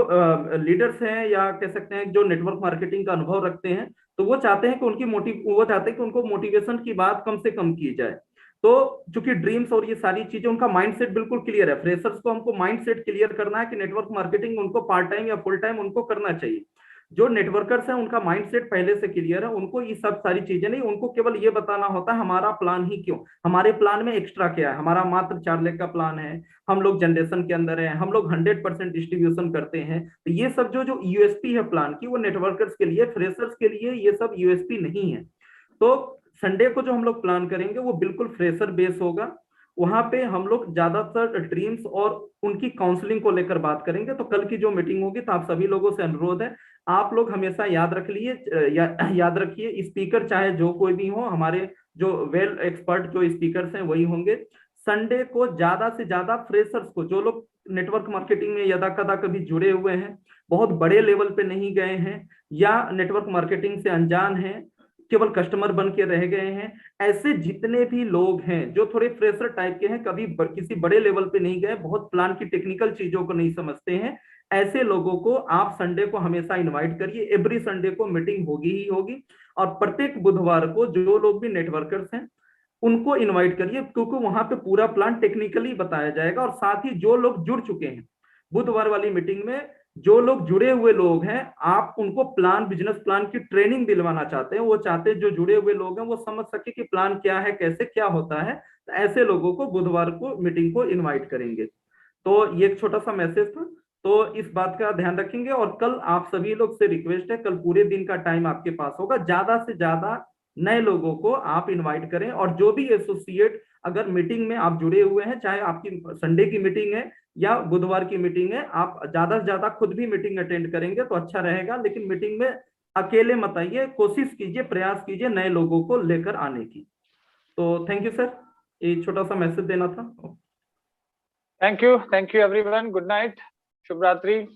लीडर्स हैं या कह सकते हैं जो नेटवर्क मार्केटिंग का अनुभव रखते हैं, तो वो चाहते हैं कि वो चाहते हैं कि उनको मोटिवेशन की बात कम से कम की जाए। तो चूंकि ड्रीम्स और ये सारी चीजें, उनका माइंडसेट बिल्कुल क्लियर है। फ्रेशर्स को हमको माइंडसेट क्लियर करना है कि नेटवर्क मार्केटिंग उनको पार्ट टाइम या फुल टाइम उनको करना चाहिए। जो नेटवर्कर्स हैं उनका माइंडसेट पहले से क्लियर है, उनको ये सब सारी चीजें नहीं, उनको केवल ये बताना होता है हमारा प्लान ही क्यों, हमारे प्लान में एक्स्ट्रा क्या है। हमारा मात्र 4 लाख का प्लान है, हम लोग जनरेशन के अंदर है, हम लोग 100% डिस्ट्रीब्यूशन करते हैं। तो ये सब जो यूएसपी है प्लान की, वो नेटवर्कर्स के लिए, फ्रेशर्स के लिए ये सब यूएसपी नहीं है। तो संडे को जो हम लोग प्लान करेंगे वो बिल्कुल फ्रेशर बेस होगा। वहां पे हम लोग ज्यादातर ड्रीम्स और उनकी काउंसलिंग को लेकर बात करेंगे। तो कल की जो मीटिंग होगी, तो आप सभी लोगों से अनुरोध है, आप लोग हमेशा याद रख याद रखिए, स्पीकर चाहे जो कोई भी हो, हमारे जो वेल एक्सपर्ट जो स्पीकर्स हैं वही होंगे। संडे को ज्यादा से ज्यादा फ्रेशर्स को, जो लोग नेटवर्क मार्केटिंग में यदा कदा कभी जुड़े हुए हैं, बहुत बड़े लेवल पे नहीं गए हैं, या नेटवर्क मार्केटिंग से अनजान हैं, केवल कस्टमर बन के रह गए हैं, ऐसे जितने भी लोग हैं जो थोड़े फ्रेशर टाइप के हैं, कभी किसी बड़े लेवल पे नहीं गए, बहुत प्लान की टेक्निकल चीजों को नहीं समझते हैं, ऐसे लोगों को आप संडे को हमेशा इनवाइट करिए। एवरी संडे को मीटिंग होगी ही होगी। और प्रत्येक बुधवार को जो लोग भी नेटवर्कर्स हैं उनको इनवाइट करिए, क्योंकि वहां पे पूरा प्लान टेक्निकली बताया जाएगा। और साथ ही जो लोग जुड़ चुके हैं बुधवार वाली मीटिंग में, जो लोग जुड़े हुए लोग हैं, आप उनको प्लान, बिजनेस प्लान की ट्रेनिंग दिलवाना चाहते हैं, वो चाहते हैं जो जुड़े हुए लोग हैं वो समझ सके कि प्लान क्या है, कैसे क्या होता है, तो ऐसे लोगों को बुधवार को मीटिंग को इनवाइट करेंगे। तो ये एक छोटा सा मैसेज था, तो इस बात का ध्यान रखेंगे। और कल आप सभी लोग से रिक्वेस्ट है, कल पूरे दिन का टाइम आपके पास होगा, ज्यादा से ज्यादा नए लोगों को आप इनवाइट करें। और जो भी एसोसिएट अगर मीटिंग में आप जुड़े हुए हैं, चाहे आपकी संडे की मीटिंग है या बुधवार की मीटिंग है, आप ज्यादा से ज्यादा खुद भी मीटिंग अटेंड करेंगे तो अच्छा रहेगा। लेकिन मीटिंग में अकेले मत आइए, कोशिश कीजिए, प्रयास कीजिए नए लोगों को लेकर आने की। तो थैंक यू सर, ये छोटा सा मैसेज देना था। Thank you everyone, good night, शुभ रात्रि।